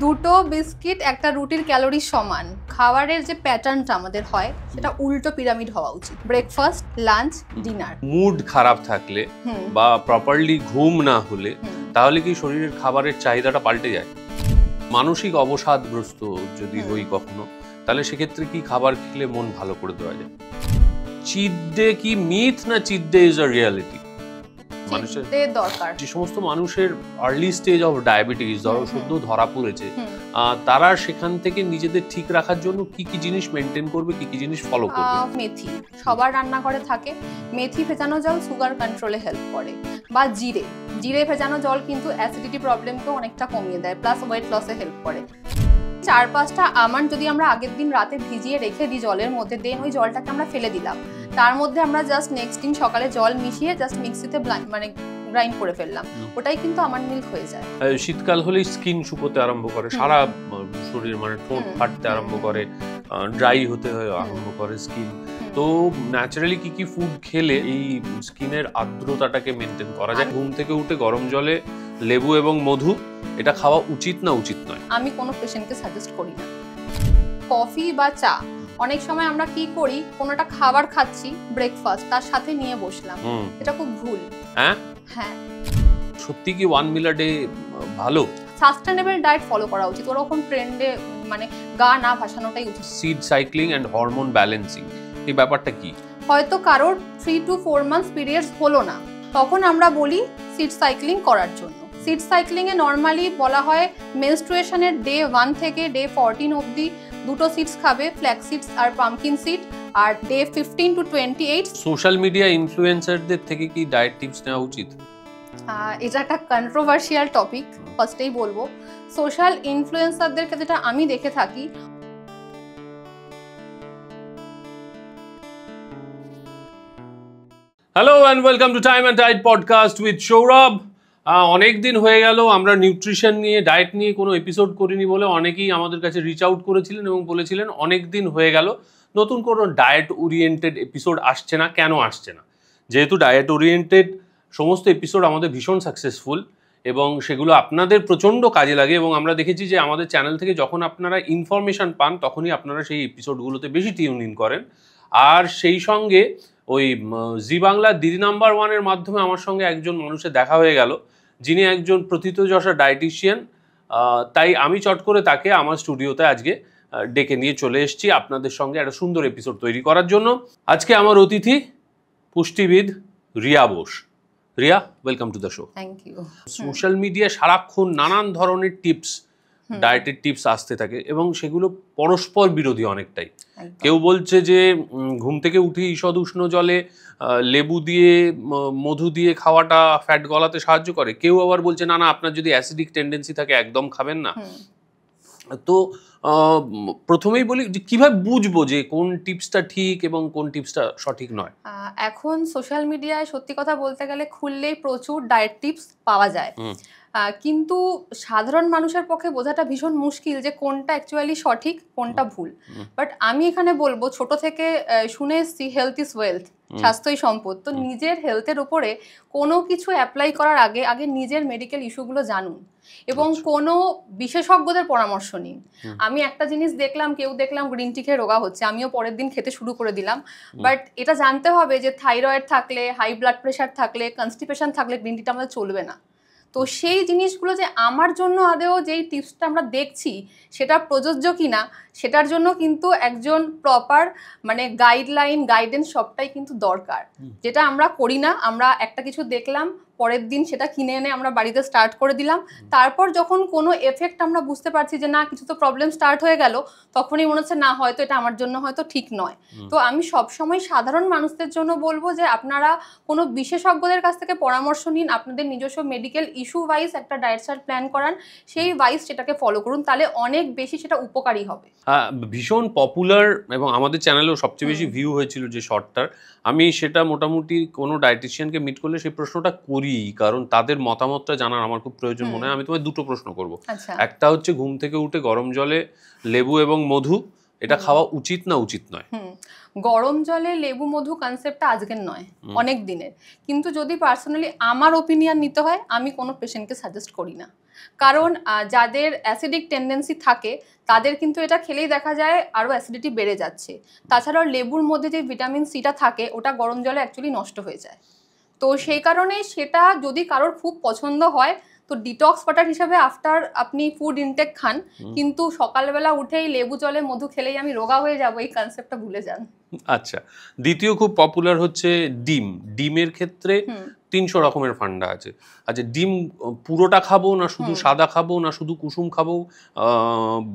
দুটো বিস্কিট একটা রুটির ক্যালোরি সমান। খাবারের যে প্যাটার্নটা আমাদের হয় সেটা উল্টো পিরামিড হওয়া উচিত। Breakfast, lunch, dinner. মুড খারাপ থাকলে বা প্রপারলি ঘুম না হলে তাহলে কি শরীরের খাবারের চাহিদাটা পাল্টে যায়? মানসিক অবসাদগ্রস্ত যদি হই কখনো, তাহলে সেক্ষেত্রে কি খাবার খেলে মন ভালো করে দেওয়া যায়? চিট ডে কি মিথ না cheat day is a reality? মানুষের দরকার। যে সমস্ত মানুষের আর্লি স্টেজ অফ ডায়াবেটিস ধরো সদ্য ধরা পড়েছে, তারা সেখান থেকে নিজেদের ঠিক রাখার জন্য কি কি জিনিস মেনটেন করবে, কি কি জিনিস ফলো করবে? মেথি সবার রান্নাঘরে থাকে। মেথি ভেজানো জল সুগার কন্ট্রোলে হেল্প করে, বা জিরে ভেজানো জল কিন্তু অ্যাসিডিটি প্রবলেমকে অনেকটা কমিয়ে দেয়, প্লাস ওয়েট লসে হেল্প করে। 4-5টা আমন্ড যদি আমরা আগের দিন রাতে ভিজিয়ে রেখে দিই জলের মধ্যে, দেন ওই জলটাকে আমরা ফেলে দিলাম, তার মধ্যে আমরা জাস্ট নেক্সট দিন সকালে জল মিশিয়ে জাস্ট মিক্সিতে গ্রাইন্ড করে ফেললাম, ওটাই কিন্তু আমন্ড মিল্ক হয়ে যায়। শীতকাল হলেই স্কিন শুকোতে আরম্ভ করে, সারা শরীর মানে ঠোঁট ফাটতে আরম্ভ করে, ড্রাই হতে আরম্ভ করে স্কিন। তো ন্যাচারালি কি কি ফুড খেলে এই স্কিনের আর্দ্রতাটাকে মেনটেন করা যায়? ঘুম থেকে উঠে গরম জলে লেবু এবং মধু এটা খাওয়া উচিত না উচিত নয়? আমি কোনো পেশেন্টকে সাজেস্ট করি না। কফি বা চা অনেক সময় আমরা কি করি, কোনোটা খাবার খাচ্ছি ব্রেকফাস্ট, তার সাথে নিয়ে বসলাম, এটা খুব ভুল। হ্যাঁ, সত্যি কি 1 meal a day ভালো? সাস্টেনেবল ডায়েট ফলো করা উচিত, ওরকম ট্রেন্ডে মানে গা না ভাসানোটাই উচিত। Seed cycling and hormone balancing, এই ব্যাপারটা কি? হয়তো কারোর 3 to 4 months পিরিয়ডস হলো না, তখন আমরা বলি সিড সাইক্লিং করার জন্য। সিড সাইক্লিং এ নরমালি বলা হয় মেনস্ট্রুয়েশনের ডে 1 থেকে ডে 14 অবধি দুটো সিডস খাবে, ফ্ল্যাক্স সিডস আর পামকিন সিড, আর ডে 15 to 28। সোশ্যাল মিডিয়া ইনফ্লুয়েন্সারদের থেকে কি ডায়েট টিপস নেওয়া উচিত? এটা একটা কন্ট্রোভার্সিয়াল টপিক, ফার্স্টেই বলবো। সোশ্যাল ইনফ্লুয়েন্সারদেরকে যেটা আমি দেখে থাকি, hello and welcome to time and diet podcast with Sourav. অনেক দিন হয়ে গেল আমরা নিউট্রিশন নিয়ে, ডায়েট নিয়ে কোনো এপিসোড করিনি বলে অনেকেই আমাদের কাছে রিচ আউট করেছিলেন এবং বলেছিলেন অনেক দিন হয়ে গেল নতুন কোনো ডায়েট ওরিয়েন্টেড এপিসোড আসছে না। কেন আসছে না? যেহেতু ডায়েট ওরিয়েন্টেড সমস্ত এপিসোড আমাদের ভীষণ সাকসেসফুল এবং সেগুলো আপনাদের প্রচণ্ড কাজে লাগে, এবং আমরা দেখেছি যে আমাদের চ্যানেল থেকে যখন আপনারা ইনফরমেশান পান তখনই আপনারা সেই এপিসোডগুলোতে বেশি টিউন ইন করেন। আর সেই সঙ্গে ওই জি বাংলা দিদি নাম্বার 1-এর মাধ্যমে আমার সঙ্গে একজন মানুষের দেখা হয়ে গেল, যিনি একজন প্রথিতযশা ডায়েটিশিয়ান। তাই আমি চট করে তাকে আমার স্টুডিওতে আজকে ডেকে নিয়ে চলে এসেছি আপনাদের সঙ্গে একটা সুন্দর এপিসোড তৈরি করার জন্য। আজকে আমার অতিথি পুষ্টিবিদ Riya Bose. Riya, welcome to the show. Thank you. Social media সারাক্ষণ নানান ধরনের টিপস, ডায়েটের টিপস আসতে থাকে এবং সেগুলো পরস্পর বিরোধী অনেকটাই। কেউ বলছে যে ঘুম থেকে উঠে ঈষদ উষ্ণ জলে লেবু দিয়ে মধু দিয়ে খাওয়াটা ফ্যাট গলাতে সাহায্য করে, কেউ আবার বলছে না না, আপনার যদি অ্যাসিডিক টেন্ডেন্সি থাকে একদম খাবেন না। তো প্রথমেই বলি যে কিভাবে বুঝবো যে কোন টিপসটা ঠিক এবং কোন টিপসটা সঠিক নয়? এখন সোশ্যাল মিডিয়ায় সত্যি কথা বলতে গেলে খুললেই প্রচুর ডায়েট টিপস পাওয়া যায়, কিন্তু সাধারণ মানুষের পক্ষে বোঝাটা ভীষণ মুশকিল যে কোনটা অ্যাকচুয়ালি সঠিক কোনটা ভুল। বাট আমি এখানে বলবো, ছোট থেকে শুনে এসছি হেলথ ইজ ওয়েলথ, স্বাস্থ্যই সম্পদ। তো নিজের হেলথের উপরে কোনো কিছু অ্যাপ্লাই করার আগে আগে নিজের মেডিকেল ইস্যুগুলো জানুন এবং কোনো বিশেষজ্ঞদের পরামর্শ নিন। আমি একটা জিনিস দেখলাম, দেখলাম গ্রিন টি খেয়ে রোগা হচ্ছে, আমিও পরের দিন খেতে শুরু করে দিলাম। বাট এটা জানতে হবে যে থাইরয়েড থাকলে, হাই ব্লাড প্রেশার থাকলে, কনস্টিপেশন থাকলে গ্রিন টিটা আমাদের চলবে না। তো সেই জিনিসগুলো যে আমার জন্য আদেও যেই টিপসটা আমরা দেখছি সেটা প্রযোজ্য কিনা, সেটার জন্য কিন্তু একজন প্রপার মানে গাইডেন্স সবটাই কিন্তু দরকার, যেটা আমরা করি না। আমরা একটা কিছু দেখলাম, পরের দিন সেটা কিনে এনে আমরা বাড়িতে স্টার্ট করে দিলাম, তারপর যখন কোনো এফেক্ট আমরা বুঝতে পারছি যে না কিছু তো প্রবলেম স্টার্ট হয়ে গেল, তখনই মনে হচ্ছে না হয়তো এটা আমার জন্য হয়তো ঠিক নয়। তো আমি সবসময় সাধারণ মানুষদের জন্য বলবো যে আপনারা কোনো বিশেষজ্ঞদের কাছ থেকে পরামর্শ নিন, আপনাদের নিজস্ব মেডিকেল ইস্যু ওয়াইজ একটা ডায়েট চার্ট প্ল্যান করান, সেই ওয়াইজ সেটাকে ফলো করুন, তাহলে অনেক বেশি সেটা উপকারী হবে। ভীষণ পপুলার এবং আমাদের চ্যানেলেও সবচেয়ে বেশি ভিউ হয়েছিল যে শর্টটার। আমি সেটা মোটামুটি কোনো ডায়েটিশিয়ানকে মিট করলে সেই প্রশ্নটা করি, কারণ তাদের মতামতটা জানার আমার খুব প্রয়োজন মনে হয়। আমি তোমায় দুটো প্রশ্ন করব। একটা হচ্ছে ঘুম থেকে উঠে গরম জলে লেবু এবং মধু এটা খাওয়া উচিত না উচিত নয়? গরম জলে লেবু মধু কনসেপ্টটা আজকের নয়, অনেক দিনের। কিন্তু যদি পার্সোনালি আমার ওপিনিয়ন নিতে হয়, আমি কোনো পেশেন্টকে সাজেস্ট করি না। কারণ যাদের অ্যাসিডিক টেন্ডেন্সি থাকে তাদের কিন্তু এটা খেলেই দেখা যায় আরও অ্যাসিডিটি বেড়ে যাচ্ছে। তাছাড়াও লেবুর মধ্যে যে ভিটামিন সিটা থাকে ওটা গরম জলে অ্যাকচুয়ালি নষ্ট হয়ে যায়। তো সেই কারণে সেটা যদি কারোর খুব পছন্দ হয় তো ডিটক্স ওয়াটার হিসাবে আফটার আপনি ফুড ইনটেক খান, কিন্তু সকালবেলা উঠেই লেবু জলে মধু খেলেই আমি রোগা হয়ে যাব এই কনসেপ্টটা ভুলে যান। আচ্ছা, দ্বিতীয় খুব পপুলার হচ্ছে ডিম। ডিমের ক্ষেত্রে 300 রকমের ফান্ডা আছে। আচ্ছা, ডিম পুরোটা খাবো না শুধু সাদা খাবো না শুধু কুসুম খাবো,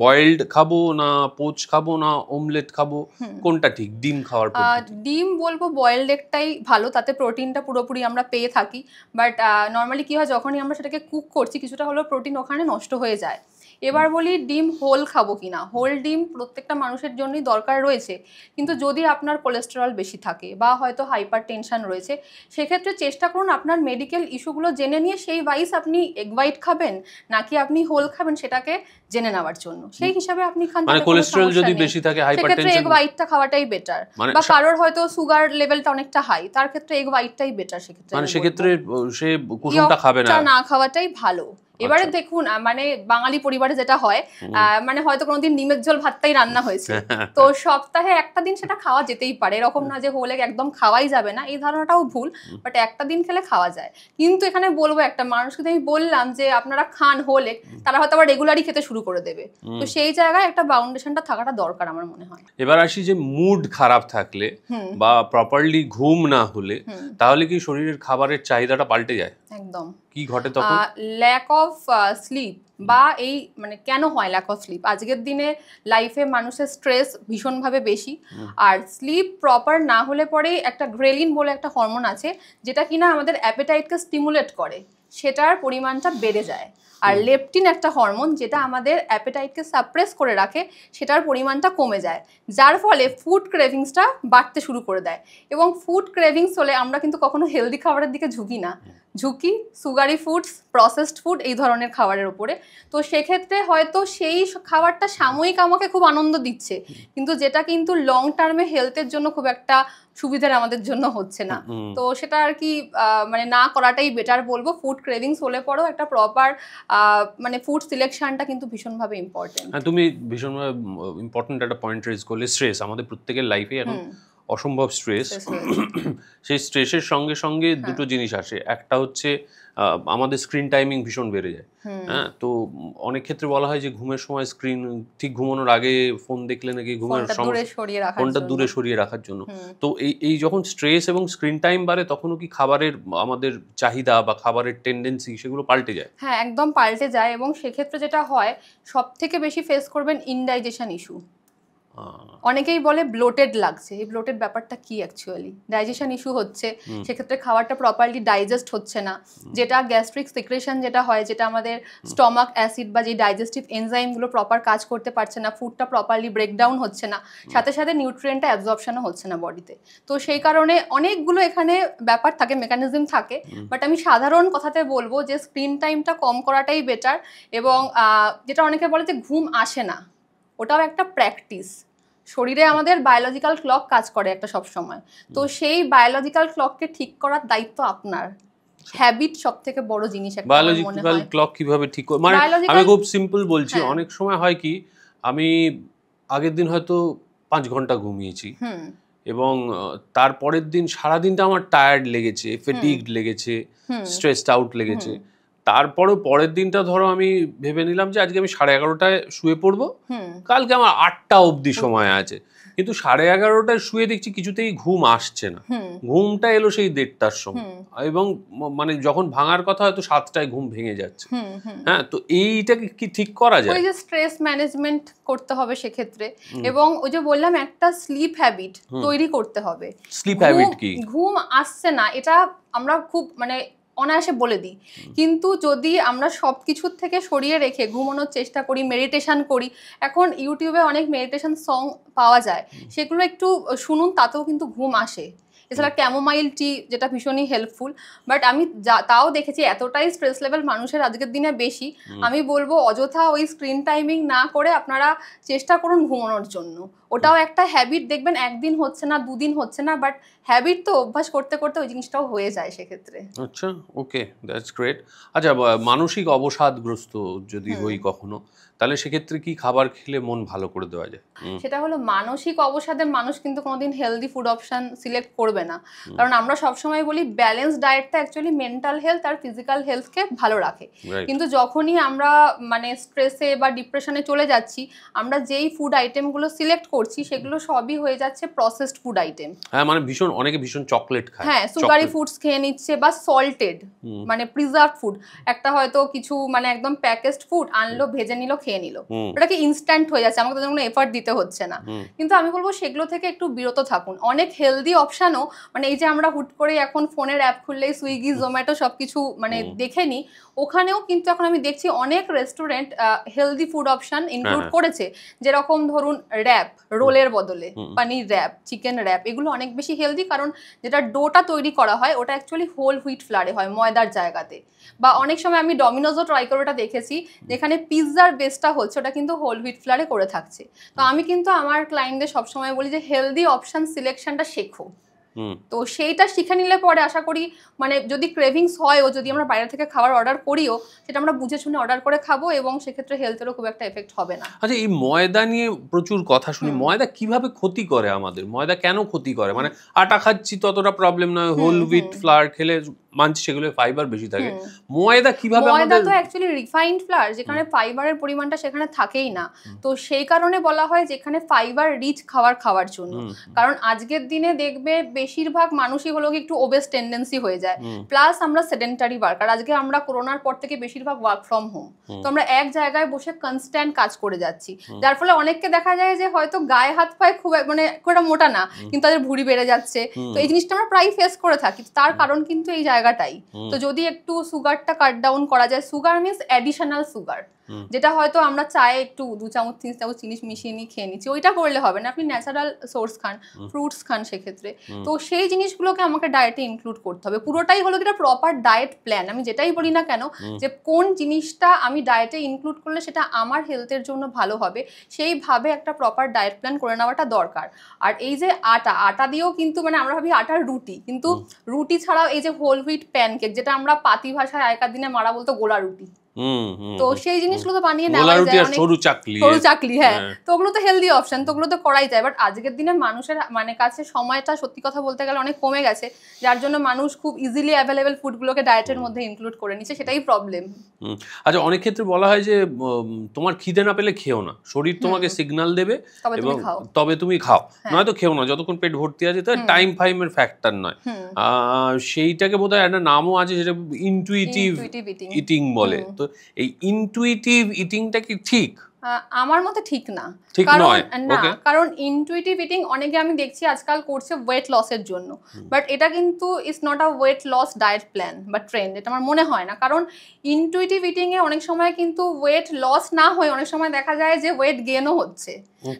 বয়েলড খাবো না পোচ খাবো না অমলেট খাবো, কোনটা ঠিক ডিম খাওয়ার পদ্ধতি? ডিম বলবো বয়েলড এগটাই ভালো, তাতে প্রোটিনটা পুরোপুরি আমরা পেয়ে থাকি। বাট নর্মালি কি হয়, যখনই আমরা সেটাকে কুক করছি কিছুটা হলেও প্রোটিন ওখানে নষ্ট হয়ে যায়। এবার বলি ডিম হোল খাবো কিনা। হোল ডিম প্রত্যেকটা মানুষের জন্যই দরকার রয়েছে, কিন্তু যদি আপনার কোলেস্টেরল বেশি থাকে বা হয়তো হাইপার টেনশন রয়েছে সেক্ষেত্রে চেষ্টা করুন আপনার মেডিকেল ইস্যুগুলো জেনে নিয়ে সেই ওয়াইজ আপনি এগ হোয়াইট খাবেন নাকি আপনি হোল খাবেন সেটাকে জেনে নেওয়ার জন্য সেই হিসাবে আপনি খান। মানে কোলেস্টেরল যদি বেশি থাকে সেক্ষেত্রে এগ হোয়াইটটা খাওয়াটাই বেটার। বা কারোর হয়তো সুগার লেভেলটা অনেকটা হাই, তার ক্ষেত্রে এগ হোয়াইটটাই বেটার। সেক্ষেত্রে মানে সেক্ষেত্রে সে কুসুমটা খাবে না খাওয়াটাই ভালো। এবারে দেখুন মানে বাঙালি পরিবারে যেটা হয় মানে হয়তো কোনোদিন ডিমের ঝোল ভাতটাই রান্না হয়েছে, তো সপ্তাহে একটা দিন সেটা খাওয়া যেতেই পারে। এরকম না যে হোল এগ একদম খাওয়াই যাবে না, এই ধারণাটাও ভুল। বাট একটা দিন খেলে খাওয়া যায়। কিন্তু এখানে বলবো একটা মানুষকে আমি বললাম যে আপনারা খান হোল এগ, তারা হয়তো আবার রেগুলারই খেতে শুরু করে দেবে। তো সেই জায়গায় একটা বাউন্ডেশনটা থাকাটা দরকার আমার মনে হয়। এবার আসি যে মুড খারাপ থাকলে বা প্রপারলি ঘুম না হলে তাহলে কি শরীরের খাবারের চাহিদাটা পাল্টে যায়? একদম। কি ঘটে তখন? ল্যাক অফ স্লিপ বা এই মানে কেন হয় ল্যাক অফ স্লিপ? আজকের দিনে লাইফে মানুষের স্ট্রেস ভীষণভাবে বেশি, আর স্লিপ প্রপার না হলে পরেই একটা গ্রেলিন বলে একটা হরমোন আছে যেটা কিনা আমাদের অ্যাপেটাইটকে স্টিমুলেট করে, সেটার পরিমাণটা বেড়ে যায়। আর লেপটিন একটা হরমোন যেটা আমাদের অ্যাপেটাইটকে সাপ্রেস করে রাখে, সেটার পরিমাণটা কমে যায়, যার ফলে ফুড ক্রেভিংসটা বাড়তে শুরু করে দেয়। এবং ফুড ক্রেভিংস হলে আমরা কিন্তু কখনো হেলদি খাবারের দিকে ঝুঁকি না, ঝুঁকি সুগারি ফুডস, প্রসেসড ফুড, এই ধরনের খাবারের উপরে। তো সেক্ষেত্রে হয়তো সেই খাবারটা সাময়িক আমাকে খুব আনন্দ দিচ্ছে, কিন্তু যেটা কিন্তু লং টার্মে হেলথের জন্য খুব একটা সুবিধার আমাদের জন্য হচ্ছে না। তো সেটা আর কি মানে না করাটাই বেটার বলবো। ফুড ক্রেভিংস হলে পরেও একটা প্রপার মানে ফুড সিলেকশনটা কিন্তু ভীষণভাবে ইম্পর্টেন্ট। হ্যাঁ, তুমি ভীষণভাবে ইম্পর্টেন্ট একটা পয়েন্ট রেজ করলে। স্ট্রেস আমাদের প্রত্যেকের লাইফে এখন অসম্ভব স্ট্রেস। সেই স্ট্রেসের সঙ্গে সঙ্গে দুটো জিনিস আসে। একটা হচ্ছে আমাদের স্ক্রিন টাইমিং ভীষণ বেড়ে যায়। হ্যাঁ, তো অনেক ক্ষেত্রে বলা হয় যে ঘুমের সময় স্ক্রিন ঠিক ঘুমানোর আগে ফোন দেখলে নাকি ঘুমের ফোনটা দূরে সরিয়ে রাখার জন্য। তো এই যখন স্ট্রেস এবং স্ক্রিন টাইম বাড়ে তখনও কি খাবারের আমাদের চাহিদা বা খাবারের টেন্ডেন্সি সেগুলো পাল্টে যায়? হ্যাঁ, একদম পাল্টে যায়। এবং সেক্ষেত্রে যেটা হয় সব থেকে বেশি ফেস করবেন ইনডাইজেশন ইস্যু। অনেকেই বলে ব্লোটেড লাগছে। এই ব্লোটেড ব্যাপারটা কি অ্যাকচুয়ালি? ডাইজেশন ইস্যু হচ্ছে, সেক্ষেত্রে খাবারটা প্রপারলি ডাইজেস্ট হচ্ছে না, যেটা গ্যাস্ট্রিক সিক্রেশন যেটা হয়, যেটা আমাদের স্টমাক অ্যাসিড বা যে ডাইজেস্টিভ এনজাইমগুলো প্রপার কাজ করতে পারছে না, ফুডটা প্রপারলি ব্রেকডাউন হচ্ছে না, সাথে সাথে নিউট্রিয়েন্টটা অ্যাবজর্পশনও হচ্ছে না বডিতে। তো সেই কারণে অনেকগুলো এখানে ব্যাপার থাকে, মেকানিজম থাকে। বাট আমি সাধারণ কথাতে বলবো যে স্ক্রিন টাইমটা কম করাটাই বেটার। এবং যেটা অনেকে বলে যে ঘুম আসে না, ওটাও একটা প্র্যাকটিস। শরীরে আমাদের বায়োলজিক্যাল ক্লক কাজ করে একটা সব সময়, তো সেই বায়োলজিক্যাল ক্লককে ঠিক করার দায়িত্ব আপনার। হ্যাবিট সবথেকে বড় জিনিস একটা। বায়োলজিক্যাল ক্লক কিভাবে ঠিক করে? মানে আমি খুব সিম্পল বলছি, অনেক সময় হয় কি আমি আগের দিন হয়তো 5 ঘন্টা ঘুমিয়েছি এবং তারপরের দিন সারা দিনটা আমার টায়ার্ড লেগেছে, ফেটিগড লেগেছে, স্ট্রেসড আউট লেগেছে। তারপরে পরের দিনটা ধরো আমি ভেবে নিলাম যে আজকে আমি 11:30টায় শুয়ে পড়বো, কালকে আমার 8টা অবধি সময় আছে, কিন্তু 11:30টায় শুয়ে দেখছি কিছুতেই ঘুম আসছে না। ঘুমটা এলো সেই 1:30টার সময়, এবং মানে যখন ভাঙার কথা হয়তো 7টায় ঘুম ভেঙে যাচ্ছে। হ্যাঁ, তো এইটাকে কি ঠিক করা যায়? ওই যে স্ট্রেস ম্যানেজমেন্ট করতে হবে সেক্ষেত্রে। এবং ওই যে বললাম একটা স্লিপ হ্যাবিট তৈরি করতে হবে। স্লিপ হ্যাবিট কি? ঘুম আসছে না এটা আমরা খুব মানে অনায়াসে বলে দিই, কিন্তু যদি আমরা সব কিছুর থেকে সরিয়ে রেখে ঘুমানোর চেষ্টা করি, মেডিটেশন করি, এখন ইউটিউবে অনেক মেডিটেশন সং পাওয়া যায়, সেগুলো একটু শুনুন, তাতেও কিন্তু ঘুম আসে। এছাড়া ক্যামোমাইল টি, যেটা ভীষণই হেল্পফুল। বাট আমি তাও দেখেছি এতটাই স্ট্রেস লেভেল মানুষের আজকের দিনে বেশি, আমি বলবো অযথা ওই স্ক্রিন টাইমিং না করে আপনারা চেষ্টা করুন ঘুমানোর জন্য। ওটাও একটা হ্যাবিট, দেখবেন একদিন হচ্ছে না, দুদিন হচ্ছে না, বাট হ্যাবিট তো অভ্যাস করতে করতে ওই জিনিসটাও হয়ে যায় সেক্ষেত্রে। আচ্ছা, ওকে, দ্যাটস গ্রেট। আচ্ছা, মানসিক অবসাদগ্রস্ত যদি হই কখনো, তাহলে সেক্ষেত্রে কি খাবার খেলে মন ভালো করে দেওয়া যায়? সেটা হলো মানসিক অবসাদে মানুষ কিন্তু কোনোদিন হেলদি ফুড অপশন সিলেক্ট করবে না, কারণ আমরা সবসময় বলি ব্যালেন্স ডায়েটটা অ্যাকচুয়ালি মেন্টাল হেলথ আর ফিজিক্যাল হেলথকে ভালো রাখে। কিন্তু যখনই আমরা মানে স্ট্রেসে বা ডিপ্রেশনে চলে যাচ্ছি, আমরা যেই ফুড আইটেমগুলো সিলেক্ট করছি সেগুলো সবই হয়ে যাচ্ছে প্রসেসড ফুড আইটেম। হ্যাঁ, মানে অনেকে ভীষণ চকলেট খায়, হ্যাঁ, সুগারি ফুডস খেয়ে নিচ্ছে বা সল্টেড মানে প্রিজার্ভ ফুড, একটা হয়তো কিছু মানে একদম প্যাকেজড ফুড আনলো, ভেজে নিল, খেয়ে নিল, ওটাকে ইনস্ট্যান্ট হয়ে যাচ্ছে, আমাকে তাদের কোনো এফর্ট দিতে হচ্ছে না। কিন্তু আমি বলবো সেগুলো থেকে একটু বিরত থাকুন। অনেক হেলদি অপশানও, মানে এই যে আমরা হুট করে এখন ফোনের অ্যাপ খুললেই সুইগি, জোম্যাটো সবকিছু মানে দেখে নিই, ওখানেও কিন্তু এখন আমি দেখছি অনেক restaurant healthy food option include করেছে। যেরকম ধরুন র্যাপ, রোলের বদলে পানির র্যাপ, চিকেন র্যাপ, এগুলো অনেক বেশি হেলদি, কারণ যেটা ডোটা তৈরি করা হয় ওটা অ্যাকচুয়ালি হোল হুইট ফ্লারে হয়, ময়দার জায়গাতে। বা অনেক সময় আমি ডমিনোজও ট্রাই করে ওটা দেখেছি, যেখানে পিৎজার বেসটা হচ্ছে ওটা কিন্তু হোল হুইট ফ্লারে করে থাকছে। তো আমি কিন্তু আমার ক্লায়েন্টদের সবসময় বলি যে হেলদি অপশন সিলেকশনটা শেখো। তো সেইটা শিখে নিলে পরে আশা করি মানে যদি ক্রেভিংস হয় ও যদি আমরা বাইরে থেকে খাবার অর্ডার করিও, সেটা আমরা বুঝে শুনে অর্ডার করে খাবো এবং সেক্ষেত্রে হেলথেরও খুব একটা এফেক্ট হবে না। আচ্ছা, এই ময়দা নিয়ে প্রচুর কথা শুনি, ময়দা কিভাবে ক্ষতি করে আমাদের? ময়দা কেন ক্ষতি করে? মানে আটা খাচ্ছি ততটা প্রবলেম নয়, হোল হুইট ফ্লাওয়ার খেলে মানছি সেগুলো ফাইবার বেশি থাকে, ময়দা কিভাবে? ময়দা তো অ্যাকচুয়ালি রিফাইন্ড ফ্লাওয়ার, যেখানে ফাইবারের পরিমাণটা সেখানে থাকেই না। তো সেই কারণে বলা হয় যেখানে ফাইবার রিচ খাওয়ার জন্য। কারণ আজকের দিনে দেখবে বেশিরভাগ মানুষই হলো একটু ওবেস টেন্ডেন্সি হয়ে যায়, প্লাস আমরা সেডেন্টারি ওয়ার্কার। আজকে আমরা করোনার পর থেকে বেশিরভাগ ওয়ার্ক ফ্রম হোম, তো আমরা এক জায়গায় বসে কনস্ট্যান্ট কাজ করে যাচ্ছি, যার ফলে অনেককে দেখা যায় যে হয়তো গায়ে হাত পায়ে খুব মানে খুব একটা মোটা না, কিন্তু তাদের ভুঁড়ি বেড়ে যাচ্ছে। তো এই জিনিসটা আমরা প্রায় ফেস করে থাকি, তার কারণ কিন্তু এই জায়গাটাই। তো যদি একটু সুগারটা কাট ডাউন করা যায়, সুগার মিনস অ্যাডিশনাল সুগার, যেটা হয়তো আমরা চায়ে একটু 2 চামচ 3 চামচ চিনি মিশিয়ে নিয়ে খেয়ে নিচ্ছি, ওইটা করলে হবে না। আপনি ন্যাচারাল সোর্স খান, ফ্রুটস খান সেক্ষেত্রে। তো সেই জিনিসগুলোকে আমাকে ডায়েটে ইনক্লুড করতে হবে। পুরোটাই হলো একটা প্রপার ডায়েট প্ল্যান। আমি যেটাই বলি না কেন যে কোন জিনিসটা আমি ডায়েটে ইনক্লুড করলে সেটা আমার হেলথের জন্য ভালো হবে, সেইভাবে একটা প্রপার ডায়েট প্ল্যান করে নেওয়াটা দরকার। আর এই যে আটা দিয়েও কিন্তু মানে আমরা ভাবি আটার রুটি, কিন্তু রুটি ছাড়াও এই যে হোল হুইট প্যানকেক, যেটা আমরা পাতি ভাষায় আগেকার দিনে মারা বলতো গোলা রুটি, তো সেই জিনিসগুলো তো বানিয়ে নেওয়া যায়, সরু চাকলি, হ্যাঁ, তো ওগুলো তো হেলদি অপশন, তো ওগুলো তো করাই যায়। বাট আজকের দিনে মানুষের মানে কাছে সময়টা সত্যি কথা বলতে গেলে অনেক কমে গেছে, যার জন্য মানুষ খুব ইজিলি অ্যাভেলেবেল ফুডগুলোকে ডায়েটের মধ্যে ইনক্লুড করে নিচ্ছে, সেটাই প্রবলেম। আচ্ছা, অনেক ক্ষেত্রে বলা হয় যে তোমার খিদে না পেলে খেও না, শরীর তোমাকে সিগন্যাল দেবে এবং তবে তুমি খাও, নয়তো খেও না যতক্ষণ পেট ভর্তি আছে। তো টাইম ফাইমের ফ্যাক্টর নয়, সেইটাকে বোধহয় একটা নামও আছে যেটা ইনটুইটিভ ইটিং বলে। তো এই ইনটুইটিভ ইটিংটা কি ঠিক? আমার মতে ঠিক না, কারণ ইনটুইটিভ ইটিং অনেকে আমি দেখছি আজকাল করছে ওয়েট লসের জন্য, বাট এটা কিন্তু is not a weight loss diet plan বা ট্রেন্ড, এটা আমার মনে হয় না। কারণ ইনটুইটিভ ইটিং এ অনেক সময় কিন্তু ওয়েট লস না হয়ে অনেক সময় দেখা যায় যে ওয়েট গেনও হচ্ছে,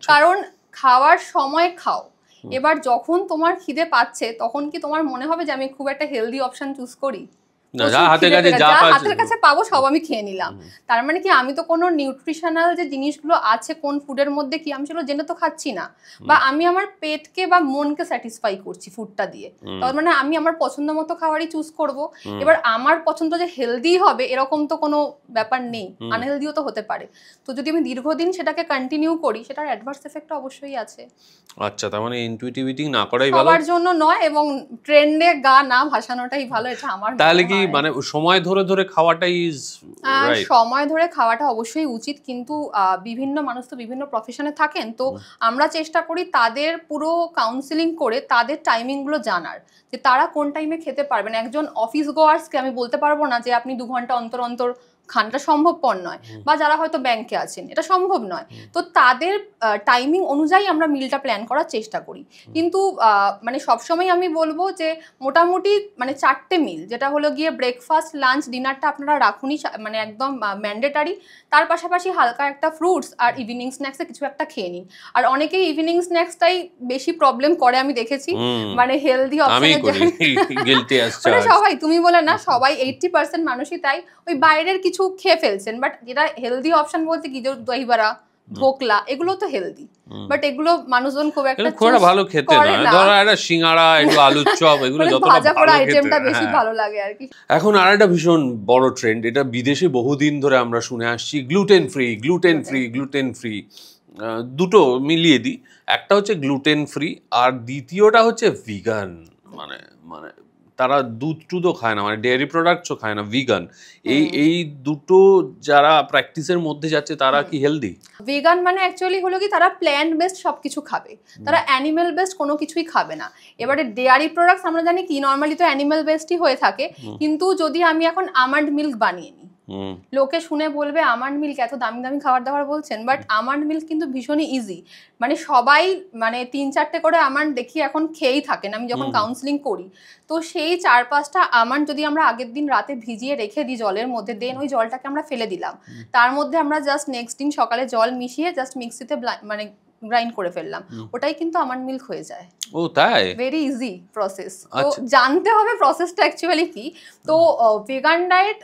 কারণ খাওয়ার সময় খাও। এবার যখন তোমার খিদে পাচ্ছে তখন কি তোমার মনে হবে যে আমি খুব একটা হেলদি অপশন চুজ করি? হাতের কাছে পাবো সব আমি খেয়ে নিলাম, তার মানে কি আমি তো কোনো নিউট্রিশনাল যে জিনিসগুলো আছে কোন ফুডের মধ্যে কি আমি সেগুলো জেনে তো খাচ্ছি না, বা আমি আমার পেটকে বা মনকে স্যাটিসফাই করছি ফুডটা দিয়ে, তার মানে আমি আমার পছন্দ মতো খাবারই চুজ করব। এবার আমার পছন্দ যে হেলদি হবে এরকম তো কোনো ব্যাপার নেই, আনহেলদিও তো হতে পারে। তো যদি আমি দীর্ঘদিন সেটাকে কন্টিনিউ করি সেটার অ্যাডভার্স এফেক্ট অবশ্যই আছে। আচ্ছা, তার মানে ইনটুইটিভ ইটিং না করাই ভালো, সবার জন্য নয়, এবং ট্রেন্ডে গা না ভাসানোটাই ভালো, এটা আমার। তাহলে কি মানে সময় ধরে খাওয়াটাই ইজ রাইট? সময় ধরে খাওয়াটা অবশ্যই উচিত, কিন্তু বিভিন্ন মানুষ তো বিভিন্ন প্রফেশনে থাকেন, তো আমরা চেষ্টা করি তাদের পুরো কাউন্সিলিং করে তাদের টাইমিংগুলো জানার, যে তারা কোন টাইমে খেতে পারবেন। একজন অফিস গোয়ার্সকে আমি বলতে পারবো না যে আপনি 2 ঘন্টা অন্তর অন্তর খানটা সম্ভবপর নয়, বা যারা হয়তো ব্যাংকে আছেন এটা সম্ভব নয়, তো তাদের টাইমিং অনুযায়ী আমরা মিলটা প্ল্যান করার চেষ্টা করি। কিন্তু মানে সবসময় আমি বলবো যে মোটামুটি মানে 4টে মিল, যেটা হলো গিয়ে ব্রেকফাস্ট, লাঞ্চ, ডিনারটা আপনারা রাখুনই, মানে একদম ম্যান্ডেটারি। তার পাশাপাশি হালকা একটা ফ্রুটস আর ইভিনিং স্ন্যাক্সে কিছু একটা খেয়ে নিন। আর অনেকেই ইভিনিং স্ন্যাক্সটাই বেশি প্রবলেম করে আমি দেখেছি, মানে হেলদি অপশনের মানে সবাই, তুমি বলে না, সবাই 80% মানুষই তাই, ওই বাইরের কিছু খেয়ে ফেলছেন। বাট যেটা হেলদি অপশন বলতে কি, যে দই বড়া, ধোকলা, এগুলো তো হেলদি, বাট এগুলো মানুষজন খুব একটা ভালো খেতে না। ধরো একটা সিঙ্গাড়া, একটু আলুর চপ, এগুলো যতটা ভাজা পোড়া ভালো আইটেমটা খেতে বেশি ভালো লাগে আর কি। এখন আরেকটা ভীষণ বড় ট্রেন্ড, এটা বিদেশে বহুদিন ধরে আমরা শুনে আসছি, gluten free, gluten free, gluten free. দুটো মিলিয়ে দিই, একটা হচ্ছে গ্লুটেন ফ্রি আর দ্বিতীয়টা হচ্ছে ভিগান। মানে মানে তারা দুধ টুধও খায় না, মানে ডেয়ারি প্রোডাক্টসও খায় না, ভিগান। এই দুটো যারা প্র্যাকটিসের মধ্যে যাচ্ছে তারা কি হেলদি? ভেগান মানে অ্যাকচুয়ালি হলো কি, তারা প্ল্যান্ট বেসড সবকিছু খাবে, তারা অ্যানিমেল বেসড কোনো কিছুই খাবে না। এবারে ডেয়ারি প্রোডাক্টস আমরা জানি কি নর্মালি তো অ্যানিমেল বেসডই হয়ে থাকে, কিন্তু যদি আমি এখন আমন্ড মিল্ক বানিয়ে নিই, লোকে শুনে বলবে আমন্ড মিল্ক এত দামি দামি খাবার দাবার বলছেন, বাট আমন্ড মিল্ক কিন্তু ভীষণই ইজি। মানে সবাই মানে 3-4টে করে আমন্ড দেখি এখন খেয়েই থাকেন, আমি যখন কাউন্সিলিং করি। তো সেই 4-5টা আমন্ড যদি আমরা আগের দিন রাতে ভিজিয়ে রেখে দিই জলের মধ্যে, দেন ওই জলটাকে আমরা ফেলে দিলাম, তার মধ্যে আমরা জাস্ট নেক্সট দিন সকালে জল মিশিয়ে জাস্ট মিক্সিতে মানে গ্রাইন্ড করে ফেললাম, ওটাই কিন্তু আমন্ড মিল্ক হয়ে যায়। ও তাই? Very easy process. তো জানতে হবে প্রসেসটা অ্যাকচুয়ালি কি। তো ভেগান ডায়েট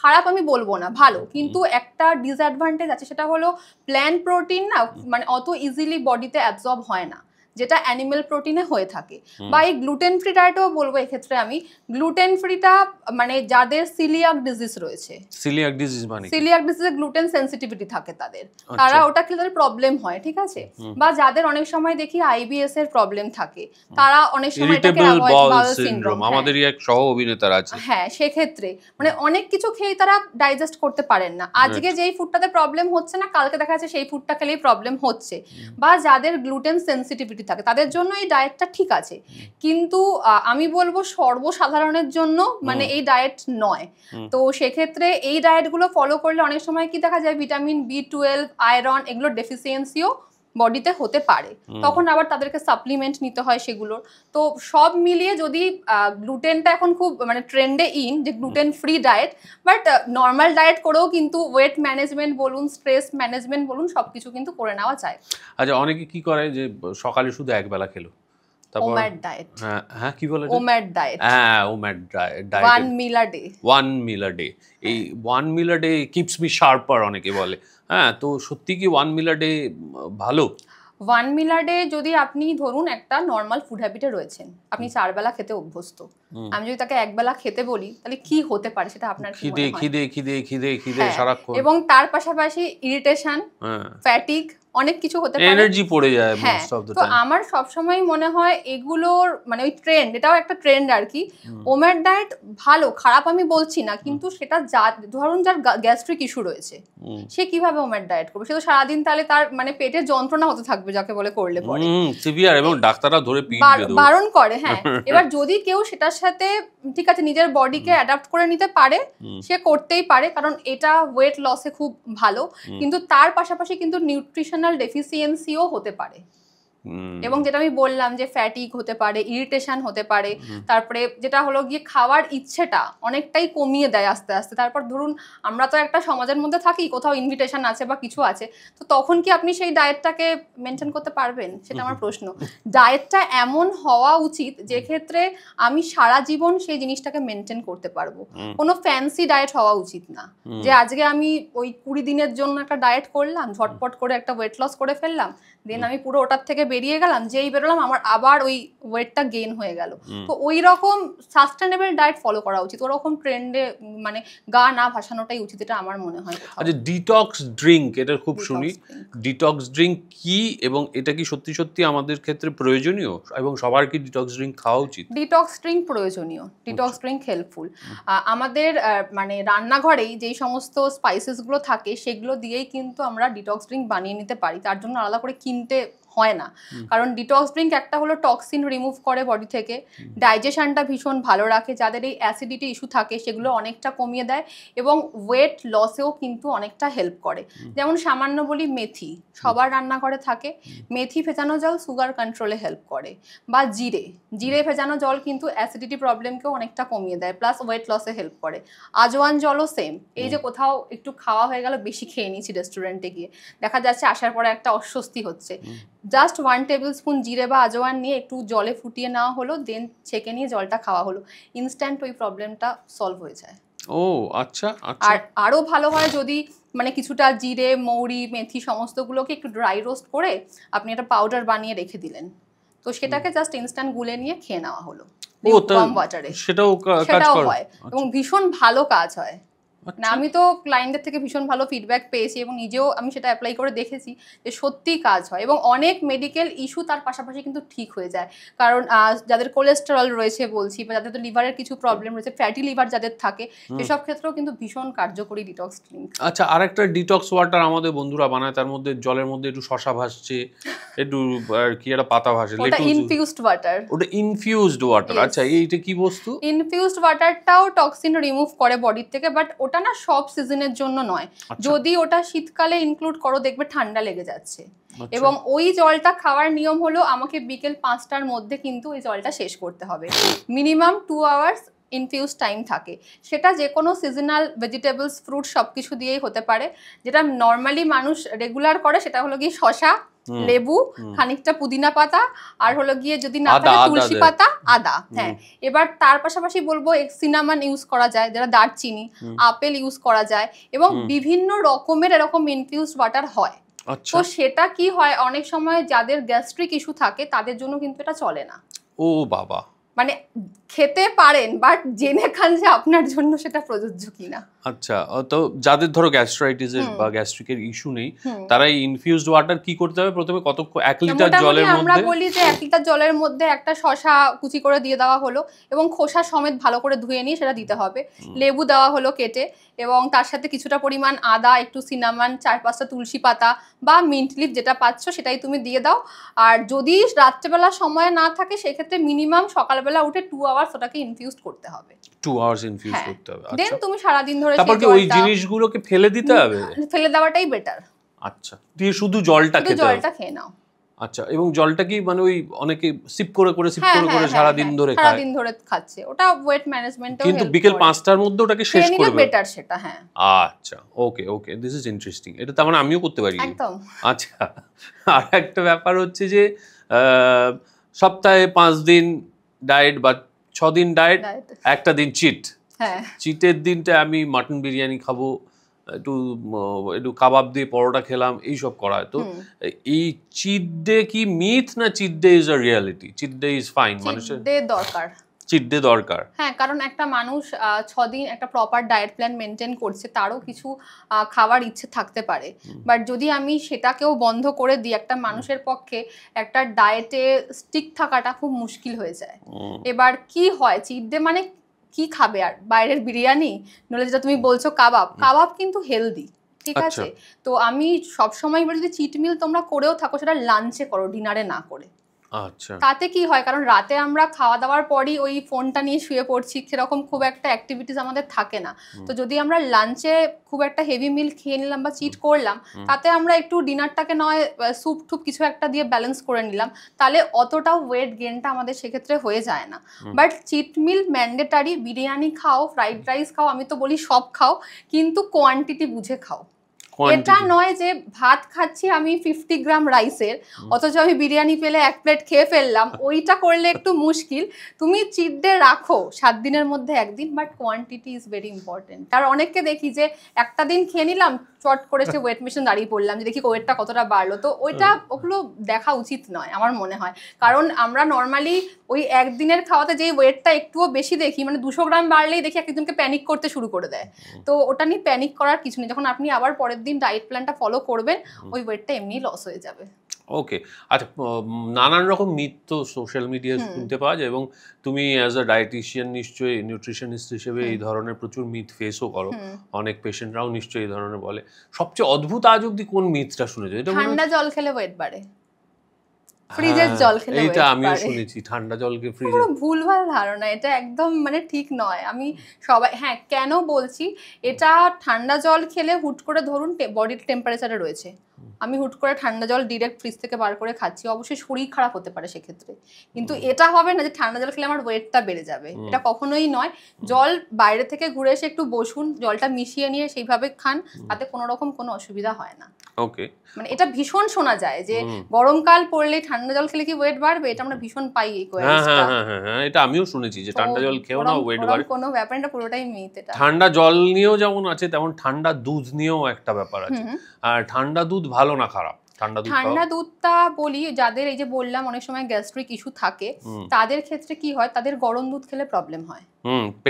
খারাপ আমি বলবো না, ভালো, কিন্তু একটা ডিসঅ্যাডভান্টেজ আছে, সেটা হলো প্ল্যান্ট প্রোটিন না মানে অত ইজিলি বডিতে অ্যাবজর্ব হয় না, যেটা অ্যানিমেল প্রোটিনে হয়ে থাকে। বা এই গ্লুটেন ফ্রি ডায়েটও বলবো এক্ষেত্রে আমি, গ্লুটেন ফ্রিটা মানে যাদের সিলিয়াক ডিজিজ রয়েছে, সিলিয়াক ডিজিজ মানে সিলিয়াক ডিজিজে গ্লুটেন সেনসিটিভিটি থাকে তাদের, তারা ওটা খেলে তাদের প্রবলেম হয়, ঠিক আছে। বা যাদের অনেক সময় দেখি আইবিএস এর প্রবলেম থাকে, তারা অনেক সময় এটাকে অ্যাভয়েড বাউল সিনড্রোম, আমাদেরই এক সহ অভিনেতার আছে, হ্যাঁ, সেক্ষেত্রে মানে অনেক কিছু খেয়ে তারা ডাইজেস্ট করতে পারেন না। আজকে যেই ফুডটাতে প্রবলেম হচ্ছে না, কালকে দেখা যাচ্ছে সেই ফুডটা খেলেই প্রবলেম হচ্ছে। বা যাদের গ্লুটেন সেনসিটিভিটি থাকে তাদের জন্য এই ডায়েটটা ঠিক আছে, কিন্তু আমি বলবো সর্বসাধারণের জন্য মানে এই ডায়েট নয়। তো সেক্ষেত্রে এই ডায়েটগুলো ফলো করলে অনেক সময় কি দেখা যায়, ভিটামিন B12, আয়রন, এগুলোর ডেফিসিয়েন্সিও বডিতে হতে পারে, তখন আবার তাদেরকে সাপ্লিমেন্ট নিতে হয় সেগুলোর। তো সব মিলিয়ে যদি গ্লুটেনটা এখন খুব মানে ট্রেন্ডে ইন, যে gluten free diet, but normal diet করেও কিন্তু ওয়েট ম্যানেজমেন্ট বলুন, স্ট্রেস ম্যানেজমেন্ট বলুন, সবকিছু কিন্তু করে নেওয়া যায়। আচ্ছা, অনেকে কি করে যে সকালে শুধু একবেলা খেলো, ওম্যাড ডায়েট, হ্যাঁ কি বলে, ওম্যাড ডায়েট, হ্যাঁ OMAD diet, one meal a day, one meal a day. এই one meal a day keeps me sharper অনেকে বলে, হ্যাঁ, তো সত্যি কি ওয়ান মিল আ ডে ভালো? ওয়ান মিল আ ডে যদি আপনি ধরুন একটা নর্মাল ফুড হ্যাবিটে রয়েছেন, আপনি 4 বেলা খেতে অভ্যস্ত, আমি যদি তাকে 1 বেলা খেতে বলি, তাহলে কি হতে পারে সেটা আপনার কি মনে হয়? খিদে খিদে খিদে খিদে সারাক্ষণ, এবং তার পাশাপাশি ইরিটেশন, ফ্যাটিগ, অনেক কিছু হতে পারে, এনার্জি পড়ে যায় মোস্ট অফ দ্য টাইম। তো আমার সবসময় মনে হয় এগুলোর মানে ওই ট্রেন্ড, এটাও একটা ট্রেন্ড আর কি। ওম্যাড ডায়েট ভালো, খারাপ আমি বলছি না, কিন্তু সেটা ধরুন যার গ্যাস্ট্রিক ইস্যু রয়েছে, সে কিভাবে ওম্যাড ডায়েট করবে? সে তো সারাদিন তাহলে তার মানে পেটের যন্ত্রণা হতে থাকবে, যাকে বলে করলে পরে সিভিয়ার, এবং ডাক্তাররা ধরে বারণ করে। হ্যাঁ, এবার যদি কেউ সেটার সাথে ঠিক আছে নিজের বডিকে অ্যাডাপ্ট করে নিতে পারে, সে করতেই পারে, কারণ এটা ওয়েট লসে খুব ভালো, কিন্তু তার পাশাপাশি কিন্তু নিউট্রিশনাল ডেফিসিয়েন্সিও হতে পারে। এবং যেটা আমি বললাম যে ফ্যাটিক হতে পারে, ইরিটেশন হতে পারে, তারপরে যেটা হলো গিয়ে খাওয়ার ইচ্ছেটা অনেকটাই কমিয়ে দেয় আস্তে আস্তে। তারপর ধরুন আমরা তো একটা সমাজের মধ্যে থাকি, কোথাও ইনভিটেশন আছে বা কিছু আছে, তো তখন কি আপনি সেই ডায়েটটাকে মেনটেন করতে পারবেন? সেটা আমার প্রশ্ন। ডায়েটটা এমন হওয়া উচিত যে ক্ষেত্রে আমি সারা জীবন সেই জিনিসটাকে মেনটেন করতে পারবো। কোনো ফ্যান্সি ডায়েট হওয়া উচিত না, যে আজকে আমি ওই 20 দিনের জন্য একটা ডায়েট করলাম, ঝটপট করে একটা ওয়েট লস করে ফেললাম, দেন আমি পুরো ওটার থেকে বেরিয়ে গেলাম, যেই বেরোলাম আমার আবার ওই ওয়েটটা গেইন হয়ে গেল। তো ওই রকম সাস্টেনেবল ডায়েট ফলো করা উচিত, ওরকম ট্রেন্ডে মানে গা না ভাসানোটাই উচিত, এটা আমার মনে হয়। আচ্ছা, ডিটক্স ড্রিঙ্ক, এটা খুব শুনি, ডিটক্স ড্রিঙ্ক কি এবং এটা কি সত্যি সত্যি আমাদের ক্ষেত্রে প্রয়োজনীয়, এবং সবার কি ডিটক্স ড্রিঙ্ক খাওয়া উচিত? ডিটক্স ড্রিঙ্ক প্রয়োজনীয়, ডিটক্স ড্রিঙ্ক হেল্পফুল। আমাদের মানে রান্নাঘরেই যেই সমস্ত স্পাইসেসগুলো থাকে সেগুলো দিয়েই কিন্তু আমরা ডিটক্স ড্রিঙ্ক বানিয়ে নিতে পারি, তার জন্য আলাদা করে কিনতে হয় না। কারণ ডিটক্স ড্রিঙ্ক একটা হলো টক্সিন রিমুভ করে বডি থেকে, ডাইজেশনটা ভীষণ ভালো রাখে, যাদের এই অ্যাসিডিটি ইস্যু থাকে সেগুলো অনেকটা কমিয়ে দেয়, এবং ওয়েট লসেও কিন্তু অনেকটা হেল্প করে। যেমন সামান্য বলি মেথি, সবার রান্নাঘরে থাকে, মেথি ভেজানো জল সুগার কন্ট্রোলে হেল্প করে, বা জিরে ভেজানো জল কিন্তু অ্যাসিডিটি প্রবলেমকেও অনেকটা কমিয়ে দেয়, প্লাস ওয়েট লসে হেল্প করে। আজওয়ান জলও সেম, এই যে কোথাও একটু খাওয়া হয়ে গেল, বেশি খেয়ে নিয়েছি রেস্টুরেন্টে গিয়ে, দেখা যাচ্ছে আসার পরে একটা অস্বস্তি হচ্ছে, জাস্ট 1 টেবিল স্পুন জিরে বা আজওয়ান নিয়ে একটু জলে ফুটিয়ে নেওয়া হলো, দেন ছেঁকে নিয়ে জলটা খাওয়া হলো, ইনস্ট্যান্ট ওই প্রবলেমটা সলভ হয়ে যায়। ও আচ্ছা আচ্ছা। আর আরো ভালো হয় যদি মানে কিছুটা জিরে, মৌরি, মেথি সমস্তগুলোকে একটু ড্রাই রোস্ট করে আপনি একটা পাউডার বানিয়ে রেখে দিলেন, তো সেটাকে জাস্ট ইনস্ট্যান্ট গুলে নিয়ে খেয়ে নেওয়া হলো ওয়ার্ম ওয়াটারে, সেটাও হয় এবং ভীষণ ভালো কাজ হয়। না, আমি তো ক্লায়েন্টদের থেকে ভীষণ ভালো ফিডব্যাক পেয়েছি এবং নিজেও আমি সেটা অ্যাপ্লাই করে দেখেছি যে সত্যিই কাজ হয়, এবং অনেক মেডিকেল ইস্যু তার পাশাপাশি কিন্তু ঠিক হয়ে যায়। কারণ যাদের কোলেস্টেরল রয়েছে বলছি, বা যাদের তো লিভারের কিছু প্রবলেম রয়েছে, ফ্যাটি লিভার যাদের থাকে, সেসব ক্ষেত্রেও কিন্তু ভীষণ কার্যকরী ডিটক্স ড্রিঙ্ক। আচ্ছা, আরেকটা ডিটক্স ওয়াটার আমাদের বন্ধুরা বানায়, তার মধ্যে জলের মধ্যে একটু শশা ভাসছে, একটু কি একটা পাতা ভাসে, ওটা ইনফিউজড ওয়াটার। ওটা ইনফিউজড ওয়াটার। আচ্ছা, এইটা কি বস্তু? ইনফিউজড ওয়াটারটাও টক্সিন রিমুভ করে বডির থেকে, বাট ওটা না সব সিজনের জন্য নয়। যদি ওটা শীতকালে ইনক্লুড করো দেখবে ঠান্ডা লেগে যাচ্ছে, এবং ওই জলটা খাওয়ার নিয়ম হলো আমাকে বিকেল 5টার মধ্যে কিন্তু ওই জলটা শেষ করতে হবে, মিনিমাম 2 আওয়ার্স ইনফিউজ টাইম থাকে। সেটা যে কোনো সিজনাল ভেজিটেবলস, ফ্রুট সব কিছু দিয়েই হতে পারে। যেটা নর্মালি মানুষ রেগুলার করে সেটা হলো গিয়ে শশা, লেবু, খানিকটা পুদিনা পাতা, আর হলো গিয়ে যদি না থাকে তুলসী পাতা, আদা। হ্যাঁ, এবার তার পাশাপাশি বলবো সিনামন ইউজ করা যায়, যেটা দারচিনি, আপেল ইউজ করা যায়, এবং বিভিন্ন রকমের এরকম ইনফিউজড ওয়াটার হয়। তো সেটা কি হয়, অনেক সময় যাদের গ্যাস্ট্রিক ইস্যু থাকে তাদের জন্য কিন্তু এটা চলে না। ও বাবা, মানে খেতে পারেন, বাট জেনে খান যে আপনার জন্য সেটা প্রযোজ্য কিনা। আচ্ছা, তো যাদের ধরো গ্যাস্ট্রাইটিসের বা গ্যাস্ট্রিকের ইস্যু নেই, তারা এই ইনফিউজড ওয়াটার কি করতে হবে? প্রথমে 1 লিটার জলের মধ্যে আমরা বলি যে 1 লিটার জলের মধ্যে একটা শসা কুচি করে দিয়ে দেওয়া হলো, এবং খোসা সমেত ভালো করে ধুয়ে নিয়ে সেটা দিতে হবে। লেবু দেওয়া হলো কেটে, এবং তার সাথে কিছুটা পরিমাণ আদা, একটু সিনামন, 4-5টা তুলসী পাতা বা মিন্ট লিফ, যেটা পাচ্ছ সেটাই তুমি দিয়ে দাও। আর যদি রাত্রেবেলা সময় না থাকে সেক্ষেত্রে মিনিমাম সকালবেলা উঠে 2 আওয়ার্স ওটাকে ইনফিউজ করতে হবে। 2 আওয়ার্স ইনফিউজ করতে হবে। দেন তুমি সারা দিন ধরে তারপর কি ওই জিনিসগুলোকে ফেলে দিতে হবে? ফেলে দেওয়াটাই বেটার। আচ্ছা, দিয়ে শুধু জলটা খেয়ে নাও। আচ্ছা, এবং জলটা কি মানে ওই অনেকে সিপ করে সারা দিন ধরে খায়? সারা দিন ধরে খাচ্ছে, ওটা ওয়েট ম্যানেজমেন্টেও কিন্তু বিকেল 5টার মধ্যে ওটাকে শেষ করে নিলে বেটার সেটা। হ্যাঁ, আচ্ছা, ওকে, দিস ইজ ইন্টারেস্টিং। এটা তার মানে আমিও করতে পারি একদম। আচ্ছা, আর একটা ব্যাপার হচ্ছে যে সপ্তাহে 5 দিন ডায়েট বা 6 দিন ডায়েট, একটা দিন চিট। হ্যাঁ, চিটের দিনটা আমি মাটন বিরিয়ানি খাবো, একটু কাবাব দিয়ে পরোটা খেলাম, এইসব করা হয়। তো এই চিট ডে কি মিথ, না cheat day is a reality? Cheat day is fine, মানুষের চিট ডে দরকার। হ্যাঁ, কারণ একটা মানুষ 6 দিন একটা প্রপার ডায়েট প্ল্যান মেনটেন করছে, তারও কিছু খাওয়ার ইচ্ছে থাকতে পারে, বাট যদি আমি সেটাকেও বন্ধ করে দিই, একটা মানুষের পক্ষে একটা ডায়েটে স্টিক থাকাটা খুব মুশকিল হয়ে যায়। এবার কি হয়, চিট ডে মানে কি খাবে? আর বাইরের বিরিয়ানি, নইলে যেটা তুমি বলছো কাবাব কিন্তু হেলদি, ঠিক আছে? তো আমি সবসময় বলি যদি চিট মিল তোমরা করেও থাকো, সেটা লাঞ্চে করো, ডিনারে না করে। আচ্ছা, তাতে কি হয়, কারণ রাতে আমরা খাওয়া দাওয়ার পরই ওই ফোনটা নিয়ে শুয়ে পড়ছি, সেরকম খুব একটা অ্যাক্টিভিটিস আমাদের থাকে না। তো যদি আমরা লাঞ্চে খুব একটা হেভি মিল খেয়ে নিলাম বা চিট করলাম, তাতে আমরা একটু ডিনারটাকে নয় স্যুপ টুপ কিছু একটা দিয়ে ব্যালেন্স করে নিলাম, তাহলে অতটাও ওয়েট গেনটা আমাদের সেক্ষেত্রে হয়ে যায় না। But cheat meal mandatory. Biryani খাও, ফ্রাইড রাইস খাও, আমি তো বলি সব খাও, কিন্তু কোয়ান্টিটি বুঝে খাও। এটা নয় যে ভাত খাচ্ছি আমি 50 গ্রাম রাইসের, অথচ আমি বিরিয়ানি পেলে 1 প্লেট খেয়ে ফেললাম, ওইটা করলে একটু মুশকিল। তুমি চিট ডে রাখো 7 দিনের মধ্যে 1 দিন, but quantity is very important. আর অনেককে দেখি যে একটা দিন খেয়ে নিলাম, চট করেছে ওয়েট মেশিন দাঁড়িয়ে পড়লাম যে দেখি ওয়েটটা কতটা বাড়লো। তো ওগুলো দেখা উচিত নয় আমার মনে হয়, কারণ আমরা নর্মালি ওই একদিনের খাওয়াতে যেই ওয়েটটা একটুও বেশি দেখি, মানে 200 গ্রাম বাড়লেই দেখি একজনকে প্যানিক করতে শুরু করে দেয়। তো ওটা নিয়ে প্যানিক করার কিছু নেই, যখন আপনি আবার পরের দিন ডায়েট প্ল্যানটা ফলো করবেন, ওই ওয়েটটা এমনি লস হয়ে যাবে। ওকে, আচ্ছা, নানান রকম মিথ তো সোশ্যাল মিডিয়ায় শুনতে পাওয়া যায়, এবং তুমি অ্যাজ আ ডায়েটিশিয়ান নিশ্চয়ই, নিউট্রিশনিস্ট হিসেবে এই ধরনের প্রচুর মিথ ফেসও করো, অনেক পেশেন্টরাও নিশ্চয়ই এই ধরনের বলে। সবচেয়ে অদ্ভুত আজ অব্দি কোন মিথটা শুনেছো? এটা ঠান্ডা জল খেলে ওয়েট বাড়ে। ফ্রিজের জল খেলে এইটা weight আমিও বাড়ে। শুনেছি, ঠান্ডা জলকে ফ্রিজে। পুরো ভুলভাল ধারণা, এটা একদম মানে ঠিক নয়। আমি সবাই, হ্যাঁ কেন বলছি, এটা ঠান্ডা জল খেলে হুট করে ধরুন বডির টেম্পারেচারে রয়েছে, আমি হুট করে ঠান্ডা জল ডিরেক্ট ফ্রিজ থেকে বার করে খাচ্ছি, অবশ্যই শরীর খারাপ হতে পারে সেক্ষেত্রে, কিন্তু এটা হবে না যে ঠান্ডা জল খেলে আমার ওয়েটটা বেড়ে যাবে, এটা কখনোই নয়। জল বাইরে থেকে ঘুরে এসে একটু বসুন, জলটা মিশিয়ে নিয়ে সেইভাবে খান, তাতে কোনো রকম কোনো অসুবিধা হয় না। ওকে, মানে এটা ভীষণ শোনা যায় যে গরমকাল পড়লে ঠান্ডা জল খেলে কি ওয়েট বাড়বে, এটা আমরা ভীষণ পাই এই কোয়েরিজটা। হ্যাঁ, এটা আমিও শুনেছি যে ঠান্ডা জল খেও না ওয়েট বাড়ে। কোনো ব্যাপার না, পুরোটাই মিথ এটা। ঠান্ডা জল নিয়েও যেমন আছে তেমন ঠান্ডা দুধ নিয়েও একটা ব্যাপার আছে। আর ঠান্ডা দুধ ভালো না খারাপ? ঠান্ডা দুধটা বলি, যাদের এই যে বললাম অনেক সময় গ্যাস্ট্রিক ইস্যু থাকে, তাদের ক্ষেত্রে কি হয়, তাদের গরম দুধ খেলে প্রবলেম হয়,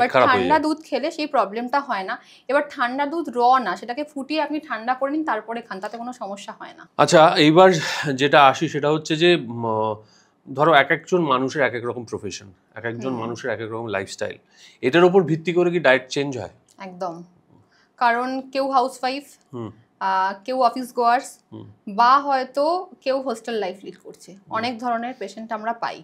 বাট ঠান্ডা দুধ খেলে সেই প্রবলেমটা হয় না। এবার ঠান্ডা দুধ না, সেটাকে ফুটিয়ে আপনি ঠান্ডা করে নিন, তারপরে খান, তাতে কোনো সমস্যা হয় না। আচ্ছা, এইবার যেটা আসি সেটা হচ্ছে যে ধরো এক একজন মানুষের এক এক রকম প্রফেশন, এক একজন মানুষের এক এক রকম লাইফস্টাইল, এটার উপর ভিত্তি করে কি ডায়েট চেঞ্জ হয়? একদম, কারণ কেউ হাউসওয়াইফ, কেউ অফিস গোয়ার্স, বা হয়তো কেউ হোস্টেল লাইফ লিড করছে, অনেক ধরনের পেশেন্ট আমরা পাই।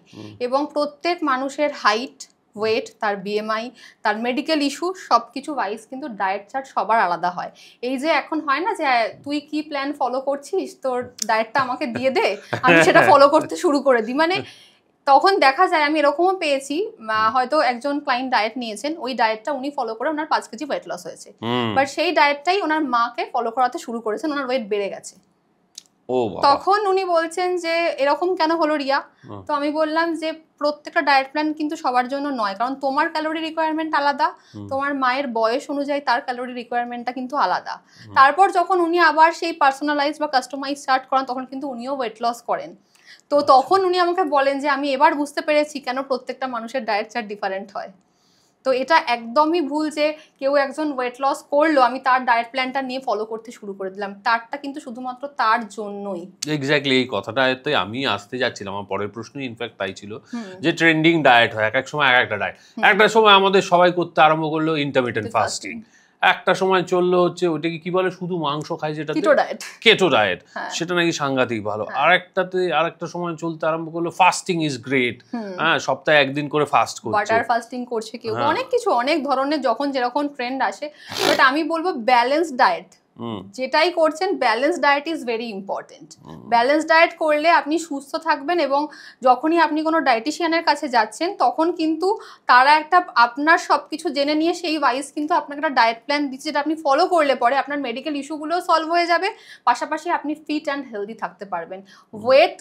এবং প্রত্যেক মানুষের হাইট, ওয়েট, তার বিএমআই, তার মেডিকেল ইস্যু সব কিছু ওয়াইজ কিন্তু ডায়েট চার্ট সবার আলাদা হয়। এই যে এখন হয় না যে তুই কি প্ল্যান ফলো করছিস, তোর ডায়েটটা আমাকে দিয়ে দে, আমি সেটা ফলো করতে শুরু করে দিই, মানে তখন দেখা যায়, আমি এরকমও পেয়েছি, হয়তো একজন ক্লায়েন্ট ডায়েট নিয়েছেন, ওই ডায়েটটা উনি ফলো করে ওনার 5 কেজি ওয়েট লস হয়েছে, বাট সেই ডায়েটটাই ওনার মাকে ফলো করাতে শুরু করেছেন, ওনার ওয়েট বেড়ে গেছে। তখন উনি বলছেন যে এরকম কেন হলো রিয়া? তো আমি বললাম যে প্রত্যেকটা ডায়েট প্ল্যান কিন্তু সবার জন্য নয়, কারণ তোমার ক্যালোরি রিকোয়ারমেন্ট আলাদা, তোমার মায়ের বয়স অনুযায়ী তার ক্যালোরি রিকোয়ারমেন্টটা কিন্তু আলাদা। তারপর যখন উনি আবার সেই পার্সোনালাইজ বা কাস্টমাইজ চার্ট করেন, তখন কিন্তু উনিও ওয়েট লস করেন। তো তখন উনি আমাকে বলেন যে আমি এবার বুঝতে পেরেছি কেন প্রত্যেকটা মানুষের ডায়েট চার্ট ডিফারেন্ট হয়। তো এটা একদমই ভুল যে কেউ একজন ওয়েট লস করলো, আমি তার ডায়েট প্ল্যানটা নিয়ে ফলো করতে শুরু করে দিলাম, তারটা কিন্তু শুধুমাত্র তার জন্যই। এক্স্যাক্টলি, এই কথাটাতে আমি আসতে যাচ্ছিলাম, আমার পরের প্রশ্ন ইনফ্যাক্ট তাই ছিল, যে ট্রেন্ডিং ডায়েট হয়, এক এক সময় এক একটা ডায়েট, একটা সময় আমাদের সবাই করতে আরম্ভ করলো ইন্টারমিটেন্ট ফাস্টিং, একটা সময় চললো হচ্ছে ওটাকে কি বলে, শুধু মাংস খায়, যেটা কেটো ডায়েট, সেটা নাকি সাংঘাতিক ভালো। আরেকটা সময় চলতে আরম্ভ করলো ফাস্টিং ইজ গ্রেট, হ্যাঁ সপ্তাহে একদিন করে ফাস্ট করছে, ওয়াটার ফাস্টিং করছে কেউ, অনেক কিছু, অনেক ধরনের যখন যেরকম ট্রেন্ড আসে। বাট আমি বলবো ব্যালেন্স ডায়েট যেটাই করছেন, balance diet is very important. Balance diet করলে আপনি সুস্থ থাকবেন, এবং যখনই আপনি কোনো ডায়েটিশিয়ানের কাছে যাচ্ছেন, তখন কিন্তু তারা একটা আপনার সব কিছু জেনে নিয়ে সেই ওয়াইজ কিন্তু আপনাকে একটা ডায়েট প্ল্যান দিচ্ছে, যেটা আপনি ফলো করলে পরে আপনার মেডিকেল ইস্যুগুলোও সলভ হয়ে যাবে, পাশাপাশি আপনি ফিট অ্যান্ড হেলদি থাকতে পারবেন। ওয়েট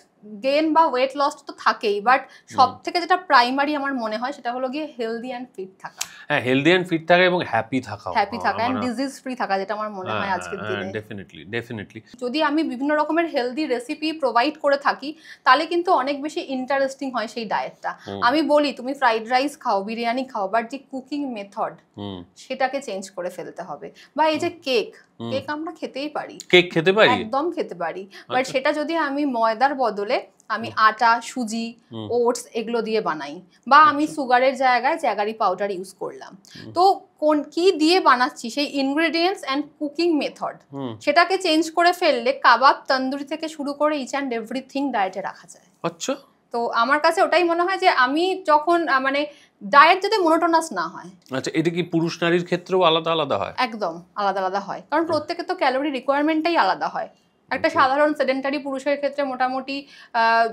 গেইন বা ওয়েট লস তো থাকেই, বাট সব থেকে যেটা প্রাইমারি আমার মনে হয় সেটা হলো গিয়ে হেলদি অ্যান্ড ফিট থাকা। হ্যাঁ, হেলদি অ্যান্ড ফিট থাকা এবং হ্যাপি থাকা এন্ড ডিজিজ ফ্রি থাকা, যেটা আমার মনে হয় আজকের দিনে। ডেফিনেটলি যদি আমি বিভিন্ন রকমের হেলদি রেসিপি প্রোভাইড করে থাকি, তাহলে কিন্তু অনেক বেশি ইন্টারেস্টিং হয় সেই ডায়েটটা। আমি বলি তুমি ফ্রাইড রাইস খাও, বিরিয়ানি খাও, বাট যে কুকিং মেথড সেটাকে চেঞ্জ করে ফেলতে হবে। বা এই যে কেক আমরা খেতেই পারি, একদম খেতে পারি, বাট সেটা যদি আমি ময়দার বদলে আমি আটা, সুজি, ওটস এগুলো দিয়ে বানাই, বা আমি সুগারের জায়গায় জ্যাগারি পাউডার ইউজ করলাম, তো কি দিয়ে বানাচ্ছি সেই ইনগ্রেডিয়েন্টস অ্যান্ড কুকিং মেথড সেটাকে চেঞ্জ করে ফেললে কাবাব, তন্দুরি থেকে শুরু করে ইচ অ্যান্ড এভরিথিং ডায়েটে রাখা যায়। আচ্ছা, তো আমার কাছে ওটাই মনে হয় যে আমি যখন মানে ডায়েট যাতে মোনোটোনাস না হয়। আচ্ছা, এটা কি পুরুষ নারীর ক্ষেত্রেও আলাদা আলাদা হয়? একদম আলাদা আলাদা হয়, কারণ প্রত্যেকের তো ক্যালোরি রিকোয়ারমেন্টটাই আলাদা হয়। একটা সাধারণ সেডেন্টারি পুরুষের ক্ষেত্রে মোটামুটি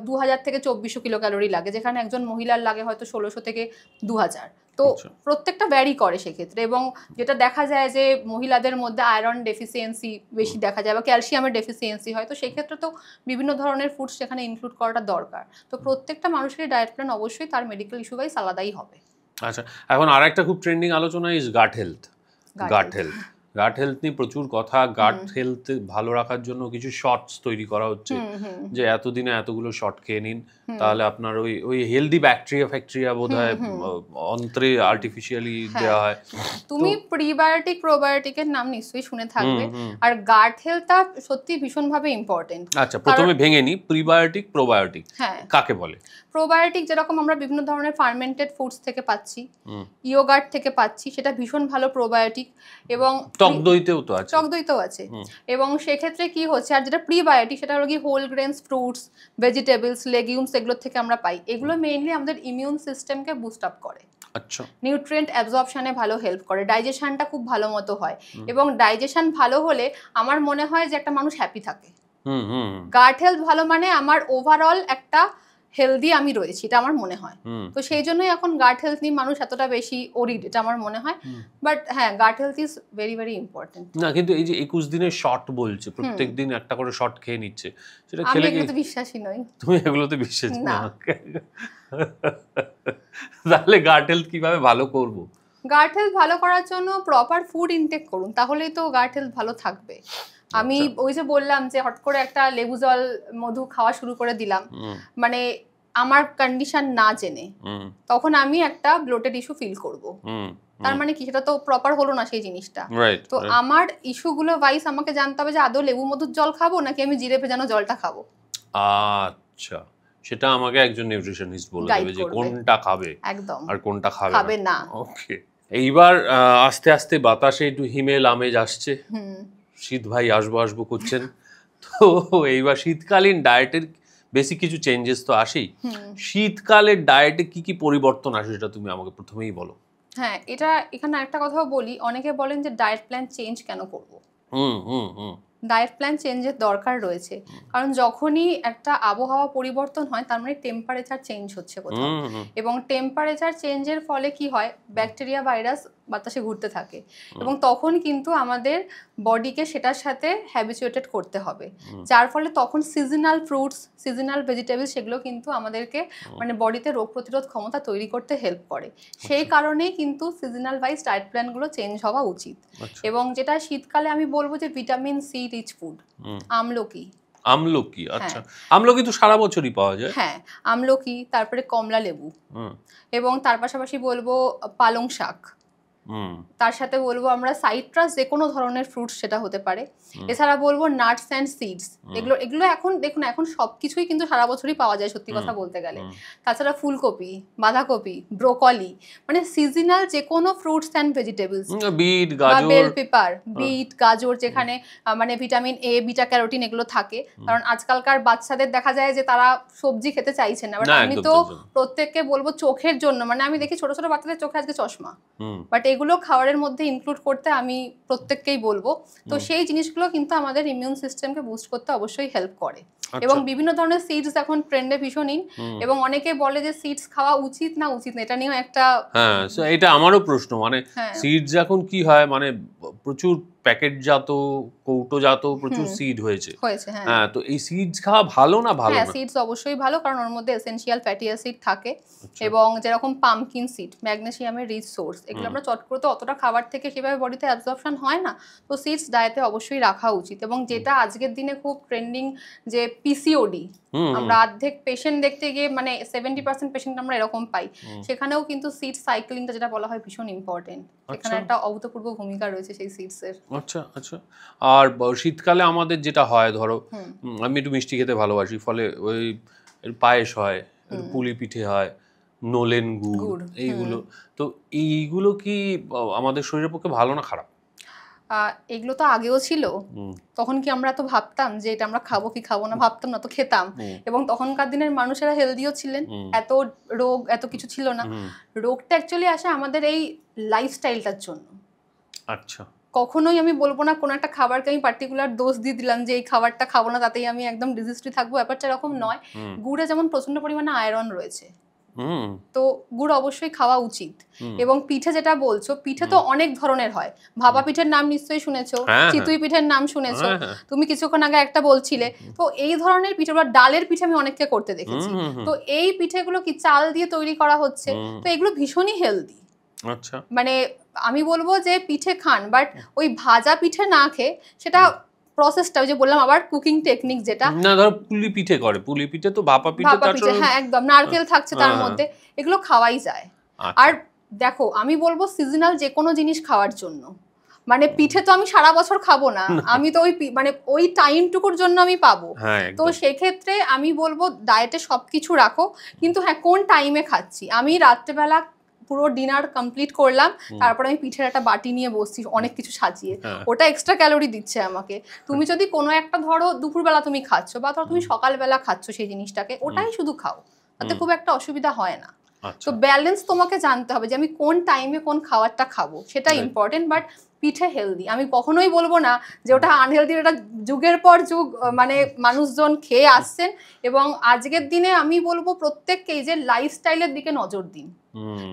2000 থেকে 2400 কিলো ক্যালোরি লাগে, যেখানে একজন মহিলার লাগে হয়তো 1600 থেকে 2000। তো প্রত্যেকটা ভ্যারি করে সেক্ষেত্রে। এবং যেটা দেখা যায় যে মহিলাদের মধ্যে আয়রন ডেফিসিয়েন্সি বেশি দেখা যায়, বা ক্যালসিয়ামের ডেফিসিয়েন্সি হয়, তো সেক্ষেত্রে তো বিভিন্ন ধরনের ফুডস সেখানে ইনক্লুড করাটা দরকার। তো প্রত্যেকটা মানুষের ডায়েট প্ল্যান অবশ্যই তার মেডিকেল ইস্যু ওয়াইজ আলাদাই হবে। আচ্ছা, এখন আর একটা খুব ট্রেন্ডিং আলোচনা is gut health. Gut health নিয়ে প্রচুর কথা। গাট হেলথ ভালো রাখার জন্য কিছু শর্টস তৈরি করা হচ্ছে, যে এতদিনে এতগুলো শর্ট খেয়ে নিন, তাহলে আপনার ওই হেলদি ব্যাকটেরিয়া বোধহয় অন্ত্রে আর্টিফিশিয়ালি দেওয়া হয়। তুমি প্রিবায়োটিক প্রোবায়োটিকের নাম নিশ্চয়ই শুনে থাকবে, আর গাট হেলথটা সত্যি ভীষণভাবে ইম্পর্টেন্ট। আচ্ছা, প্রথমে ভেঙে নি, প্রিবায়োটিক প্রোবায়োটিক কাকে বলে? প্রোবায়োটিক যেরকম আমরা বিভিন্ন ধরনের ফার্মেন্টেড ফুডস থেকে পাচ্ছি, ইয়োগার্ট থেকে পাচ্ছি, সেটা ভীষণ ভালো প্রোবায়োটিক। এবং টক দইতেও তো আছে, টক দইতেও আছে। এবং সেক্ষেত্রে কি হচ্ছে, আর যেটা প্রিবায়োটিক সেটা হলো কি whole grains, fruits, vegetables, legumes এগুলো থেকে আমরা পাই। এগুলো মেইনলি আমাদের ইমিউন সিস্টেমকে বুস্ট আপ করে, আচ্ছা, নিউট্রিয়েন্ট অ্যাবজর্পশনে ভালো হেল্প করে, ডাইজেশনটা খুব ভালো মতো হয়। এবং ডাইজেশন ভালো হলে আমার মনে হয় যে একটা মানুষ হ্যাপি থাকে। গাট হেলথ ভালো মানে আমার ওভারঅল একটা হেলদি আমি রয়েছি, এটা আমার মনে হয়। তো সেই জন্যই এখন গাট হেলথ নিয়ে মানুষ এতটা বেশি ওরিড, এটা আমার মনে হয়। বাট হ্যাঁ, গাট health is very very important. না কিন্তু এই যে 21 দিনের শট বলছে, প্রত্যেক দিন একটা করে শট খেয়ে নিচ্ছে, সেটা আমি খেলে কি এগুলোতে বিশ্বাসী নই। তুমি এগুলোতে বিশ্বাসী না। না? তাহলে গাট হেলথ কিভাবে ভালো করব? গাট হেলথ ভালো করার জন্য প্রপার ফুড ইনটেক করুন, তাহলেই তো গাট হেলথ ভালো থাকবে। আমি ওই যে বললাম যে হট করে একটা লেবু জল মধু খাওয়া শুরু করে দিলাম, মানে আমার কন্ডিশন না জেনে, তখন আমি একটা ব্লোটেড ইস্যু ফিল করব। তার মানে কি, সেটা তো প্রপার হলো না সেই জিনিসটা। তো আমার ইস্যুগুলো ওয়াইজ আমাকে জানতে হবে যে আদৌ লেবু মধুর জল খাবো নাকি আমি জিরে ভেজানো জলটা খাবো। আচ্ছা, সেটা আমাকে একজন নিউট্রিশনিস্ট বলে দেবে যে কোনটা খাবে একদম, আর কোনটা খাবে না। ওকে, এইবার আস্তে আস্তে বাতাসে একটু হিমেল আমেজ আসছে, শীত ভাই আসবো আসবো করছেন। তো এইবার শীতকালীন ডায়েটের বেসিক কিছু চেঞ্জেস তো আসেই। শীতকালের ডায়েটে কি কি পরিবর্তন আসে সেটা তুমি আমাকে প্রথমেই বলো। হ্যাঁ, এটা এখানে একটা কথাও বলি, অনেকে বলেন যে ডায়েট প্ল্যান চেঞ্জ কেন করব। ডায়েট প্ল্যান চেঞ্জের দরকার রয়েছে, কারণ যখনই একটা আবহাওয়া পরিবর্তন হয় তার মানে টেম্পারেচার চেঞ্জ হচ্ছে কোথাও, এবং টেম্পারেচার চেঞ্জের ফলে কি হয়, ব্যাকটেরিয়া ভাইরাস বাতাসে ঘুরতে থাকে, এবং তখন কিন্তু আমাদের বডিকে সেটার সাথে হ্যাবিচুয়েটেড করতে হবে, যার ফলে তখন সিজনাল ফ্রুটস, সিজনাল ভেজিটেবলস সেগুলো কিন্তু আমাদেরকে মানে বডিতে রোগ প্রতিরোধ ক্ষমতা তৈরি করতে হেল্প করে। সেই কারণেই কিন্তু সিজনাল ওয়াইজ ডায়েট প্ল্যানগুলো চেঞ্জ হওয়া উচিত। এবং যেটা শীতকালে আমি বলবো যে ভিটামিন সি রিচ ফুড, আমলকি। আমলকি, আচ্ছা, আমলকি তো সারা বছরই পাওয়া যায়। হ্যাঁ, আমলকি, তারপরে কমলা লেবু, এবং তার পাশাপাশি বলবো পালং শাক, তার সাথে বলবো আমরা সাইট্রাস যে কোনো ধরনের ফ্রুটস সেটা হতে পারে। এছাড়া বলবো নাটস অ্যান্ড সিডস, এগুলো এখন দেখুন এখন সবকিছুই কিন্তু সারা বছরই পাওয়া যায় সত্যি কথা বলতে গেলে। তাছাড়া ফুলকপি, বাঁধাকপি, ব্রোকলি, মানে সিজনাল যে কোনো ফ্রুটস অ্যান্ড ভেজিটেবলস, বিট, গাজর, বেল পেপার, বিট, গাজর, যেখানে মানে ভিটামিন এ, বিটা ক্যারোটিন এগুলো থাকে। কারণ আজকালকার বাচ্চাদের দেখা যায় যে তারা সবজি খেতে চাইছেন না, বাট আমি তো প্রত্যেককে বলবো চোখের জন্য, মানে আমি দেখি ছোট ছোট বাচ্চাদের চোখে আজকে চশমা, বাট এগুলো খাবারের মধ্যে ইনক্লুড করতে আমি প্রত্যেককেই বলবো। তো সেই জিনিসগুলো কিন্তু আমাদের ইমিউন সিস্টেমকে বুস্ট করতে অবশ্যই হেল্প করে। এবং বিভিন্ন ধরনের সিডস এখন ট্রেন্ডে ভীষণ ইন, এবং অনেকে বলে যে সিডস খাওয়া উচিত না উচিত না, এটা নিয়েও একটা, হ্যাঁ এটা আমারও প্রশ্ন, মানে সিডস এখন কি হয়, মানে প্রচুর প্যাকেটজাত, কৌটোজাত প্রচুর সিড হয়েছে। হ্যাঁ, তো এই সিডস খাওয়া ভালো না ভালো না? হ্যাঁ, সিডস অবশ্যই ভালো, কারণ ওর মধ্যে এসেনশিয়াল ফ্যাটি অ্যাসিড থাকে, এবং যেরকম পামকিন সিড ম্যাগনেসিয়ামের রিচ সোর্স, এগুলো আমরা চট করে তো অতটা খাবার থেকে সেভাবে বডিতে অ্যাবজর্পশন হয় না। তো সিডস ডায়েটে অবশ্যই রাখা উচিত। এবং যেটা আজকের দিনে খুব ট্রেন্ডিং যে পিসিওডি, আমরা অর্ধেক পেশেন্ট দেখতে গিয়ে মানে 70% পেশেন্ট আমরা এরকম পাই, সেখানেও কিন্তু সিড সাইক্লিংটা যেটা বলা হয় ভীষণ ইম্পর্টেন্ট, এখানে একটা অভূতপূর্ব ভূমিকা রয়েছে সেই সিডসের। আচ্ছা আচ্ছা। আর শীতকালে আমাদের যেটা হয়, ধরো আমি একটু মিষ্টি খেতে ভালোবাসি, ফলে ওই পায়েস হয়, পুলি পিঠে হয়, নলেন গুড়, এইগুলো, তো এইগুলো কি আমাদের শরীরের পক্ষে ভালো না খারাপ? এগুলো তো আগেও ছিল, তখন কি আমরা তো ভাবতাম যে এটা আমরা খাবো কি খাবো না, ভাবতাম না, তো খেতাম। এবং তখনকার দিনের মানুষেরা হেলদিও ছিলেন, এত রোগ এত কিছু ছিল না। রোগটা অ্যাকচুয়ালি আসে আমাদের এই লাইফস্টাইলটার জন্য। আচ্ছা, কখনোই আমি বলবো না কোনো একটা খাবারকে আমি পার্টিকুলার দোষ দিয়ে দিলাম যে এই খাবারটা খাবো না তাতেই আমি একদম ডিজিজ ফ্রি থাকবো, ব্যাপারটা এরকম নয়। গুড়ে যেমন প্রচন্ড পরিমাণে আয়রন রয়েছে, তো গুড় অবশ্যই খাওয়া উচিত। এবং পিঠে যেটা বলছো, পিঠে তো অনেক ধরনের হয়, ভাপা পিঠের নাম নিশ্চয়ই শুনেছো, চিতই পিঠের নাম শুনেছো, তুমি কিছুক্ষণ আগে একটা বলছিলে। তো এই ধরনের পিঠে বা ডালের পিঠে আমি অনেককে করতে দেখেছি। তো এই পিঠেগুলো কি চাল দিয়ে তৈরি করা হচ্ছে, তো এগুলো ভীষণই হেলদি। আচ্ছা, মানে আমি বলবো যে পিঠে খান, বাট ওই ভাজা পিঠে না খেয়ে, সেটা প্রসেসটা ওই যে বললাম আবার কুকিং টেকনিক যেটা, না ধরো পুলি পিঠে করে, পুলি পিঠে তো ভাপা পিঠে, হ্যাঁ একদম, নারকেল থাকছে তার মধ্যে, এগুলো খাওয়াই যায়। আর দেখো আমি বলবো সিজনাল যে কোনো জিনিস খাওয়ার জন্য, মানে পিঠে তো আমি সারা বছর খাবো না, আমি তো ওই মানে ওই টাইমটুকুর জন্য আমি পাবো। তো সেক্ষেত্রে আমি বলবো ডায়েটে সবকিছু রাখো, কিন্তু হ্যাঁ কোন টাইমে খাচ্ছি। আমি রাত্রেবেলা পুরো ডিনার কমপ্লিট করলাম, তারপরে আমি পিঠের একটা বাটি নিয়ে বসছি অনেক কিছু সাজিয়ে, ওটা এক্সট্রা ক্যালোরি দিচ্ছে আমাকে। তুমি যদি কোনো একটা ধরো দুপুরবেলা তুমি খাচ্ছ বা ধরো তুমি সকালবেলা খাচ্ছ সেই জিনিসটাকে, ওটাই শুধু খাও, তাতে খুব একটা অসুবিধা হয় না। তো ব্যালেন্স তোমাকে জানতে হবে যে আমি কোন টাইমে কোন খাবারটা খাবো, সেটা ইম্পর্টেন্ট। বাট পিঠে হেলদি, আমি কখনোই বলবো না যে ওটা আনহেলদি, ওটা যুগের পর যুগ মানে মানুষজন খেয়ে আসছেন। এবং আজকের দিনে আমি বলবো প্রত্যেককেই যে লাইফস্টাইলের দিকে নজর দিন।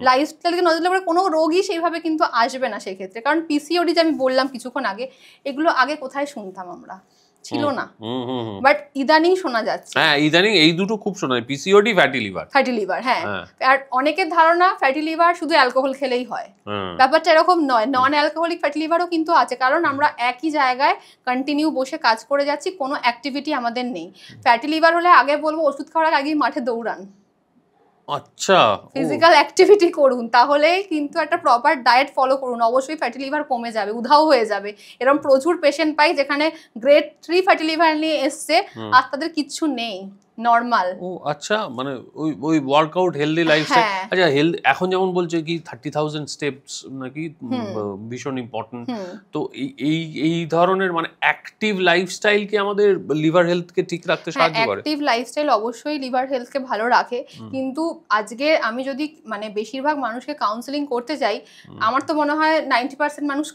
লাইফস্টাইল দিকে নজর দিলে পরে কোনো রোগই সেইভাবে কিন্তু আসবে না সেক্ষেত্রে। কারণ পিসিওডি যে আমি বললাম কিছুক্ষণ আগে, এগুলো আগে কোথায় শুনতাম আমরা, ছিল না, বাট ইদানিং শোনা যাচ্ছে। হ্যাঁ, ইদানিং এই দুটো খুব শোনা যায়, পিসিওডি, ফ্যাটি লিভার। হ্যাঁ, আর অনেকের ধারণা ফ্যাটি লিভার শুধু অ্যালকোহল খেলেই হয়, ব্যাপারটা এরকম নয়। নন অ্যালকোহলিক ফ্যাটি লিভারও কিন্তু আছে, কারণ আমরা একই জায়গায় কন্টিনিউ বসে কাজ করে যাচ্ছি, কোনো অ্যাক্টিভিটি আমাদের নেই। ফ্যাটি লিভার হলে আগে বলবো ওষুধ খাওয়ার আগে মাঠে দৌড়ান, আচ্ছা, ফিজিক্যাল অ্যাক্টিভিটি করুন, তাহলেই কিন্তু একটা প্রপার ডায়েট ফলো করুন, অবশ্যই ফ্যাটি লিভার কমে যাবে, উধাও হয়ে যাবে। এরকম প্রচুর পেশেন্ট পাই যেখানে গ্রেড 3 ফ্যাটি লিভার নিয়ে এসছে, আর তাদের কিচ্ছু নেই, নরমাল। ও আচ্ছা, মানে ওই ওয়ার্কআউট হেলদি লাইফস্টাইল। আচ্ছা, হেলথ এখন যেমন বলছে কি 30,000 স্টেপস নাকি ভীষণ ইম্পর্টেন্ট। তো এই ধরনের মানে অ্যাক্টিভ লাইফস্টাইল কি আমাদের লিভার হেলথকে ঠিক রাখতে সাহায্য করে? অ্যাক্টিভ লাইফস্টাইল অবশ্যই লিভার হেলথকে ভালো রাখে, কিন্তু আজকে আমি যদি মানে বেশিরভাগ মানুষকে কাউন্সেলিং করতে যাই, আমার তো মনে হয় 90% মানুষ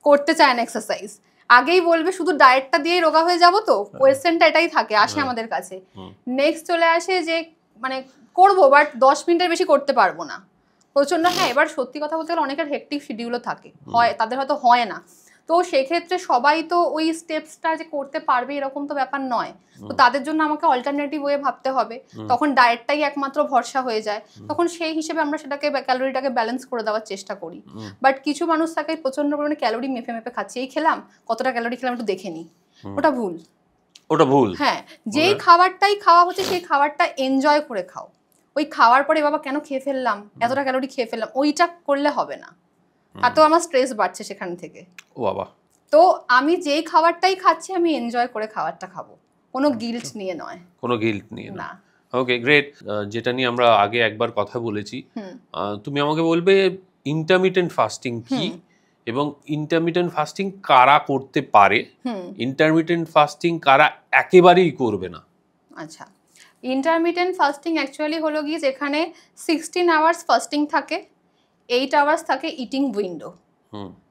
করতে চায় না এক্সারসাইজ। আগেই বলবে শুধু ডায়েটটা দিয়েই রোগা হয়ে যাব, তো কোয়েশ্চেনটা এটাই থাকে, আসে আমাদের কাছে। নেক্সট চলে আসে যে মানে করবো বাট 10 মিনিটের বেশি করতে পারবো না, প্রচন্ড। হ্যাঁ, এবার সত্যি কথা বলতে গেলে অনেকের হেক্টিক শিডিউলও থাকে, হয় তাদের হয়তো হয় না, তো সেক্ষেত্রে সবাই তো ওই স্টেপসটা যে করতে পারবে এরকম তো ব্যাপার নয়। তো তাদের জন্য আমাকে অল্টারনেটিভ ওয়ে ভাবতে হবে, তখন ডায়েটটাই একমাত্র ভরসা হয়ে যায়, তখন সেই হিসেবে আমরা সেটাকে ক্যালোরিটাকে ব্যালেন্স করে দেওয়ার চেষ্টা করি। বাট কিছু মানুষ থাকে প্রচন্ড পরিমাণে ক্যালোরি মেপে মেপে খাচ্ছে, এই খেলাম কতটা ক্যালোরি খেলাম একটু দেখে নিই, ওটা ভুল। হ্যাঁ, যেই খাবারটাই খাওয়া হচ্ছে সেই খাবারটা এনজয় করে খাও। ওই খাওয়ার পরে বাবা কেন খেয়ে ফেললাম, এতটা ক্যালোরি খেয়ে ফেললাম, ওইটা করলে হবে না, তাতেও আমার স্ট্রেস বাড়ছে সেখান থেকে। ও বাবা। তো আমি যেই খাবারটাই খাচ্ছি আমি এনজয় করে খাবারটা খাবো, কোনো গিল্ট নিয়ে নয়। কোনো গিল্ট নিয়ে না। ওকে, গ্রেট। যেটা নিয়ে আমরা আগে একবার কথা বলেছি, তুমি আমাকে বলবে ইন্টারমিটেন্ট ফাস্টিং কি, এবং ইন্টারমিটেন্ট ফাস্টিং কারা করতে পারে, ইন্টারমিটেন্ট ফাস্টিং কারা একেবারেই করবে না। আচ্ছা, ইন্টারমিটেন্ট ফাস্টিং অ্যাকচুয়ালি হলো গিয়ে যেখানে 16 আওয়ার্স ফাস্টিং থাকে, 8 আওয়ার্স থাকে ইটিং উইন্ডো,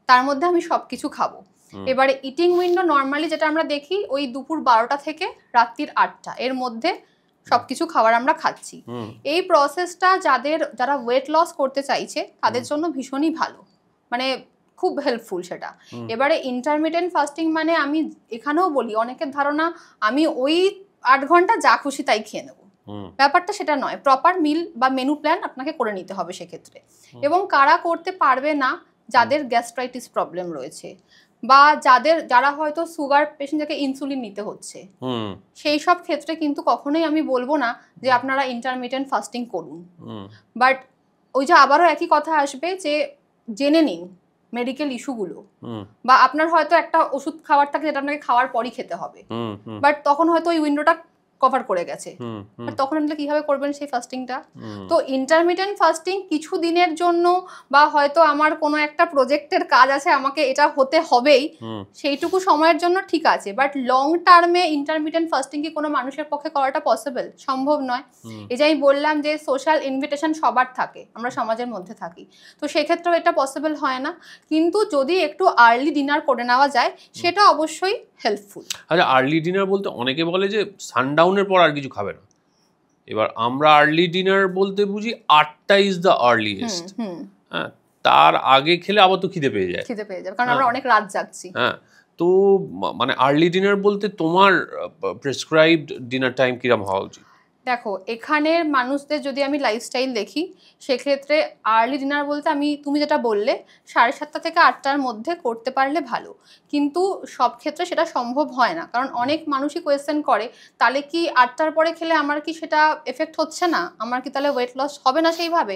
তার মধ্যে আমি সব কিছু খাবো। এবারে ইটিং উইন্ডো নর্মালি যেটা আমরা দেখি ওই দুপুর 12টা থেকে রাত্রির 8টা, এর মধ্যে সবকিছু খাবার আমরা খাচ্ছি। এই প্রসেসটা যারা ওয়েট লস করতে চাইছে তাদের জন্য ভীষণই ভালো, মানে খুব হেল্পফুল সেটা। এবারে ইন্টারমিটেন্ট ফাস্টিং মানে আমি এখানেও বলি, অনেকের ধারণা আমি ওই 8 ঘন্টা যা খুশি তাই খেয়ে নেবো, ব্যাপারটা সেটা নয়। প্রপার মিল বা মেনু প্ল্যান আপনাকে করে নিতে হবে সেক্ষেত্রে। এবং কারা করতে পারবে না, যাদের গ্যাস্ট্রাইটিস প্রবলেম রয়েছে বা যারা হয়তো সুগার পেশেন্ট, যাকে ইনসুলিন নিতে হচ্ছে, সেই সব ক্ষেত্রে কিন্তু কখনোই আমি বলবো না যে আপনারা ইন্টারমিটেন্ট ফাস্টিং করুন। বাট ওই যে আবারও একই কথা আসবে যে জেনে নিন মেডিকেল ইস্যুগুলো, বা আপনার হয়তো একটা ওষুধ খাওয়ার থাকে যেটা আপনাকে খাওয়ার পরই খেতে হবে, বাট তখন হয়তো ওই উইন্ডোটা কভার করে গেছে, তখন আপনি কিভাবে করবেন সেই ফাস্টিংটা? তো ইন্টারমিটেন্ট ফাস্টিং কিছু দিনের জন্য, বা হয়তো আমার কোনো একটা প্রজেক্টের কাজ আছে আমাকে এটা হতে হবেই, সেইটুকু সময়ের জন্য ঠিক আছে। বাট লং টার্মে ইন্টারমিটেন্ট ফাস্টিং কি কোনো মানুষের পক্ষে করাটা পসিবল? সম্ভব নয়। এই যে আমি বললাম যে সোশ্যাল ইনভিটেশন সবার থাকে, আমরা সমাজের মধ্যে থাকি, তো সেক্ষেত্রেও এটা পসিবল হয় না। কিন্তু যদি একটু আর্লি ডিনার করে নেওয়া যায় সেটা অবশ্যই হেল্পফুল। আচ্ছা, আর্লি ডিনার বলতে অনেকে বলে যে সানডাউনের পর আর কিছু খাবে না। এবার আমরা আর্লি ডিনার বলতে বুঝি 8টা ইজ দ্য আর্লিয়েস্ট। হ্যাঁ, তার আগে খেলে আবার তো খিদে পেয়ে যায়, কারণ আমরা অনেক রাত জাগছি। হ্যাঁ, তো মানে আর্লি ডিনার বলতে তোমার প্রেসক্রাইবড ডিনার টাইম কিরকম হওয়া উচিত? দেখো, এখানের মানুষদের যদি আমি লাইফস্টাইল দেখি সেক্ষেত্রে আর্লি ডিনার বলতে তুমি যেটা বললে 7:30 থেকে 8টার মধ্যে করতে পারলে ভালো, কিন্তু সব ক্ষেত্রে সেটা সম্ভব হয় না। কারণ অনেক মানুষই কোয়েশ্চেন করে তাহলে কি 8টার পরে খেলে আমার কি সেটা এফেক্ট হচ্ছে না, আমার কি তাহলে ওয়েট লস হবে না? সেইভাবে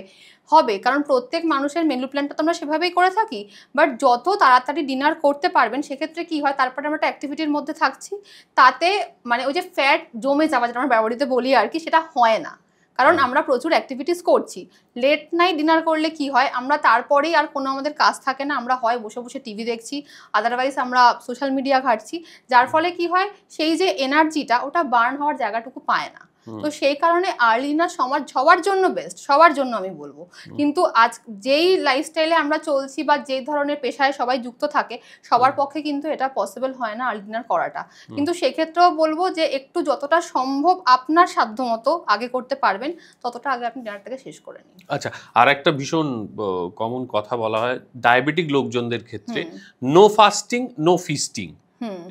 হবে, কারণ প্রত্যেক মানুষের মেনু প্ল্যানটা তো আমরা সেভাবেই করে থাকি। বাট যত তাড়াতাড়ি ডিনার করতে পারবেন সেক্ষেত্রে কি হয়, তারপরে আমরা একটা অ্যাক্টিভিটির মধ্যে থাকছি, তাতে মানে ওই যে ফ্যাট জমে যাওয়া, যেটা আমরা ব্যবহৃত বলি আর কি, সেটা হয় না। কারণ আমরা প্রচুর অ্যাক্টিভিটিস করছি। লেট নাইট ডিনার করলে কি হয়, আমরা তারপরেই আর কোনো আমাদের কাজ থাকে না, আমরা হয় বসে বসে টিভি দেখছি, আদারওয়াইজ আমরা সোশ্যাল মিডিয়া ঘাঁটছি, যার ফলে কি হয় সেই যে এনার্জিটা ওটা বার্ন হওয়ার জায়গাটুকু পায় না। তো সেই কারণে আর্লি ডিনার সবার জন্য বেস্ট, সবার জন্য আমি বলবো। কিন্তু আজ যেই লাইফস্টাইলে আমরা চলছি বা যে ধরনের পেশায় সবাই যুক্ত থাকে, সবার পক্ষে কিন্তু এটা পসিবল হয় না আর্লি ডিনার করাটা। কিন্তু সেক্ষেত্রেও বলবো যে একটু যতটা সম্ভব আপনার সাধ্যমতো আগে করতে পারবেন, ততটা আগে আপনি ডিনারটাকে শেষ করে নিন। আচ্ছা, আর একটা ভীষণ কমন কথা বলা হয় ডায়াবেটিক লোকজনদের ক্ষেত্রে, নো ফাস্টিং নো ফিস্টিং,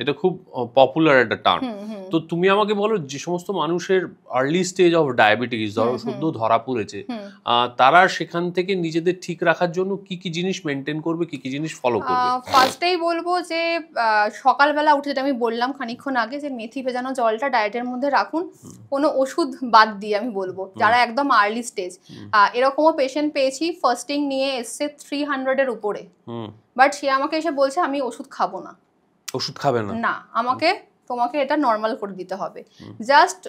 এটা খুব পপুলার একটা টার্ম। তো তুমি আমাকে বলো, যে সমস্ত মানুষের আর্লি স্টেজ অফ ডায়াবেটিস ধরো সদ্য ধরা পড়েছে, তারা সেখান থেকে নিজেদের ঠিক রাখার জন্য কি কি জিনিস মেনটেন করবে, কি কি জিনিস ফলো করবে? ফার্স্টেই বলবো যে সকালবেলা উঠে যেটা আমি বললাম খানিকক্ষণ আগে, যে মেথি ভেজানো জলটা ডায়েটের মধ্যে রাখুন, কোনো ওষুধ বাদ দিয়ে আমি বলবো, যারা একদম আর্লি স্টেজ। এরকমও পেশেন্ট পেয়েছি ফার্স্টিং নিয়ে এসছে 300-এর উপরে, বাট সে আমাকে এসে বলছে আমি ওষুধ খাবো না। ওষুধ খাবে না? না, তোমাকে এটা নর্মাল করে দিতে হবে। জাস্ট